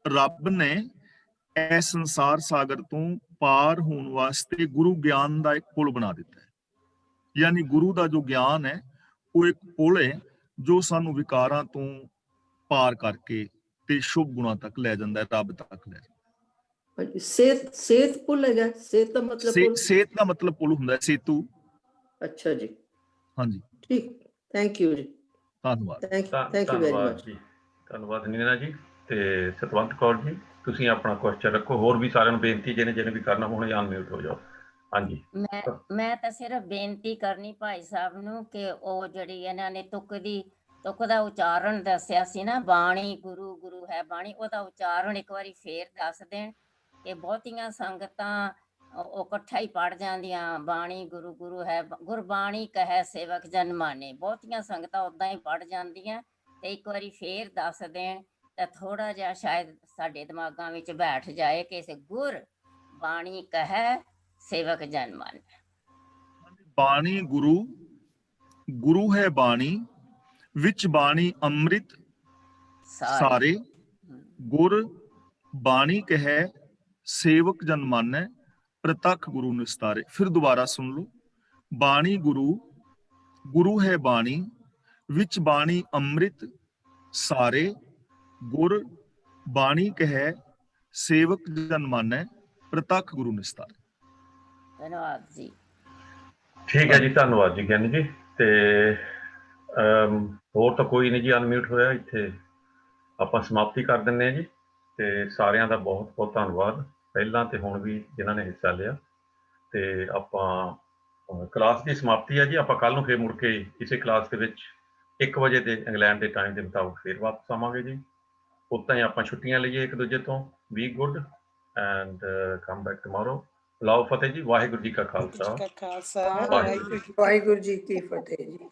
ਰੱਬ ਨੇ ਇਹ ਸੰਸਾਰ ਸਾਗਰ ਤੋਂ ਪਾਰ ਹੋਣ ਵਾਸਤੇ ਗੁਰੂ ਗਿਆਨ ਦਾ ਇੱਕ ਪੁਲ ਬਣਾ ਦਿੱਤਾ ਹੈ। ਯਾਨੀ ਗੁਰੂ ਦਾ ਜੋ ਗਿਆਨ ਹੈ ਉਹ ਇੱਕ ਪੁਲ ਹੈ ਜੋ ਸਾਨੂੰ ਵਿਕਾਰਾਂ ਤੋਂ ਪਾਰ ਕਰਕੇ ਤੇ ਸ਼ੁਭ ਗੁਣਾਂ ਤੱਕ ਲੈ ਜਾਂਦਾ ਹੈ, ਰੱਬ ਤੱਕ ਲੈ ਜਾਂਦਾ ਹਾਂਜੀ, ਸੇਤ ਪੁੱਲ ਹੈਗਾ, ਸੇਤ ਦਾ ਮਤਲਬ ਹੈ। ਪੁੱਲ? ਸੇਤ ਦਾ ਮਤਲਬ ਪੁਲ ਹੁੰਦਾ ਹੈ, ਸੇਤੂ। ਅੱਛਾ ਜੀ, ਹਾਂਜੀ, ਠੀਕ, ਥੈਂਕ ਯੂ ਜੀ, ਧੰਨਵਾਦ। Thank you very much. ਜੀ, ਧੰਨਵਾਦ ਨੀਨਾ ਜੀ। ਤੇ ਸਤਵੰਤ ਕੌਰ ਜੀ, ਤੁਸੀਂ ਆਪਣਾ ਕੁਐਸਚਨ ਰੱਖੋ। ਹੋਰ ਵੀ ਸਾਰਿਆਂ ਨੂੰ ਬੇਨਤੀ, ਜਿਹਨੇ ਵੀ ਕਰਨਾ ਹੁਣ ਅਨਮਿਊਟ ਹੋ ਜਾਓ। ਹਾਂਜੀ, ਮੈਂ ਤਾਂ ਸਿਰਫ ਬੇਨਤੀ ਕਰਨੀ ਭਾਈ ਸਾਹਿਬ ਨੂੰ ਕਿ ਉਹ ਜਿਹੜੀ ਇਹਨਾਂ ਨੇ ਤੁਕ ਦਾ ਉਚਾਰਨ ਦੱਸਿਆ ਸੀ ਨਾ, ਬਾਣੀ ਗੁਰੂ ਗੁਰੂ ਹੈ ਬਾਣੀ, ਉਹਦਾ ਉਚਾਰਨ ਇੱਕ ਵਾਰੀ ਫੇਰ ਦੱਸ ਦੇਣ ਕਿ ਬਹੁਤੀਆਂ ਸੰਗਤਾਂ ਉਹ ਇਕੱਠਾ ਹੀ ਪੜ ਜਾਂਦੀਆਂ, ਬਾਣੀ ਗੁਰੂ ਗੁਰੂ ਹੈ, ਗੁਰਬਾਣੀ ਕਹੈ ਸੇਵਕ ਜਨ ਮਾਨੇ। ਬਹੁਤੀਆਂ ਸੰਗਤਾਂ ਉਦਾਂ ਹੀ ਪੜ ਜਾਂਦੀਆਂ, ਤੇ ਇੱਕ ਵਾਰੀ ਫੇਰ ਦੱਸ ਦੇਣ ਤਾਂ ਥੋੜਾ ਜਿਹਾ ਸ਼ਾਇਦ ਸਾਡੇ ਦਿਮਾਗਾਂ ਵਿੱਚ ਬੈਠ ਜਾਏ ਕਿ ਗੁਰ ਬਾਣੀ ਕਹੈ ਸੇਵਕ ਜਨ ਮਾਨੇ। ਬਾਣੀ ਗੁਰੂ, ਗੁਰੂ ਹੈ ਬਾਣੀ, ਵਿੱਚ ਬਾਣੀ ਅੰਮ੍ਰਿਤ ਸਾਰੇ, ਗੁਰ ਬਾਣੀ ਕਹੈ ਸੇਵਕ ਜਨ ਮਾਨੈ, ਪ੍ਰਤੱਖ ਗੁਰੂ ਨਿਸਤਾਰੇ। ਫਿਰ ਦੁਬਾਰਾ ਸੁਣ ਲਓ, ਬਾਣੀ ਗੁਰੂ, ਗੁਰੂ ਹੈ ਬਾਣੀ, ਵਿੱਚ ਬਾਣੀ ਅੰਮ੍ਰਿਤ ਸਾਰੇ, ਗੁਰ ਬਾਣੀ ਕਹੈ ਸੇਵਕ ਜਨ ਮਾਨੈ, ਪ੍ਰਤੱਖ ਗੁਰੂ ਨਿਸਤਾਰੇ। ਧੰਨਵਾਦ ਜੀ। ਠੀਕ ਹੈ ਜੀ, ਧੰਨਵਾਦ ਜੀ ਗਿਆਨੀ ਜੀ। ਤੇ ਹੋਰ ਤਾਂ ਕੋਈ ਨਹੀਂ ਜੀ ਅਨਮਿਊਟ ਹੋਇਆ, ਇੱਥੇ ਆਪਾਂ ਸਮਾਪਤੀ ਕਰ ਦਿੰਦੇ ਹਾਂ ਜੀ। ਤੇ ਸਾਰਿਆਂ ਦਾ ਬਹੁਤ ਬਹੁਤ ਧੰਨਵਾਦ, ਪਹਿਲਾਂ ਤੇ ਹੁਣ ਵੀ ਜਿਨ੍ਹਾਂ ਨੇ ਹਿੱਸਾ ਲਿਆ। ਤੇ ਆਪਾਂ ਕਲਾਸ ਦੀ ਸਮਾਪਤੀ ਹੈ ਜੀ। ਆਪਾਂ ਕੱਲ੍ਹ ਨੂੰ ਫਿਰ ਮੁੜ ਕੇ ਇਸੇ ਕਲਾਸ ਦੇ ਵਿੱਚ 1 ਵਜੇ ਦੇ ਇੰਗਲੈਂਡ ਦੇ ਟਾਈਮ ਦੇ ਮੁਤਾਬਕ ਫਿਰ ਵਾਪਸ ਆਵਾਂਗੇ ਜੀ। ਉੱਦਾਂ ਹੀ ਆਪਾਂ ਛੁੱਟੀਆਂ ਲਈਏ ਇੱਕ ਦੂਜੇ ਤੋਂ। Be good and come back tomorrow. ਲਓ ਫਤਿਹ ਜੀ। ਵਾਹਿਗੁਰੂ ਜੀ ਕਾ ਖਾਲਸਾ, ਵਾਹਿਗੁਰੂ ਜੀ ਕੀ ਫਤਿਹ ਜੀ।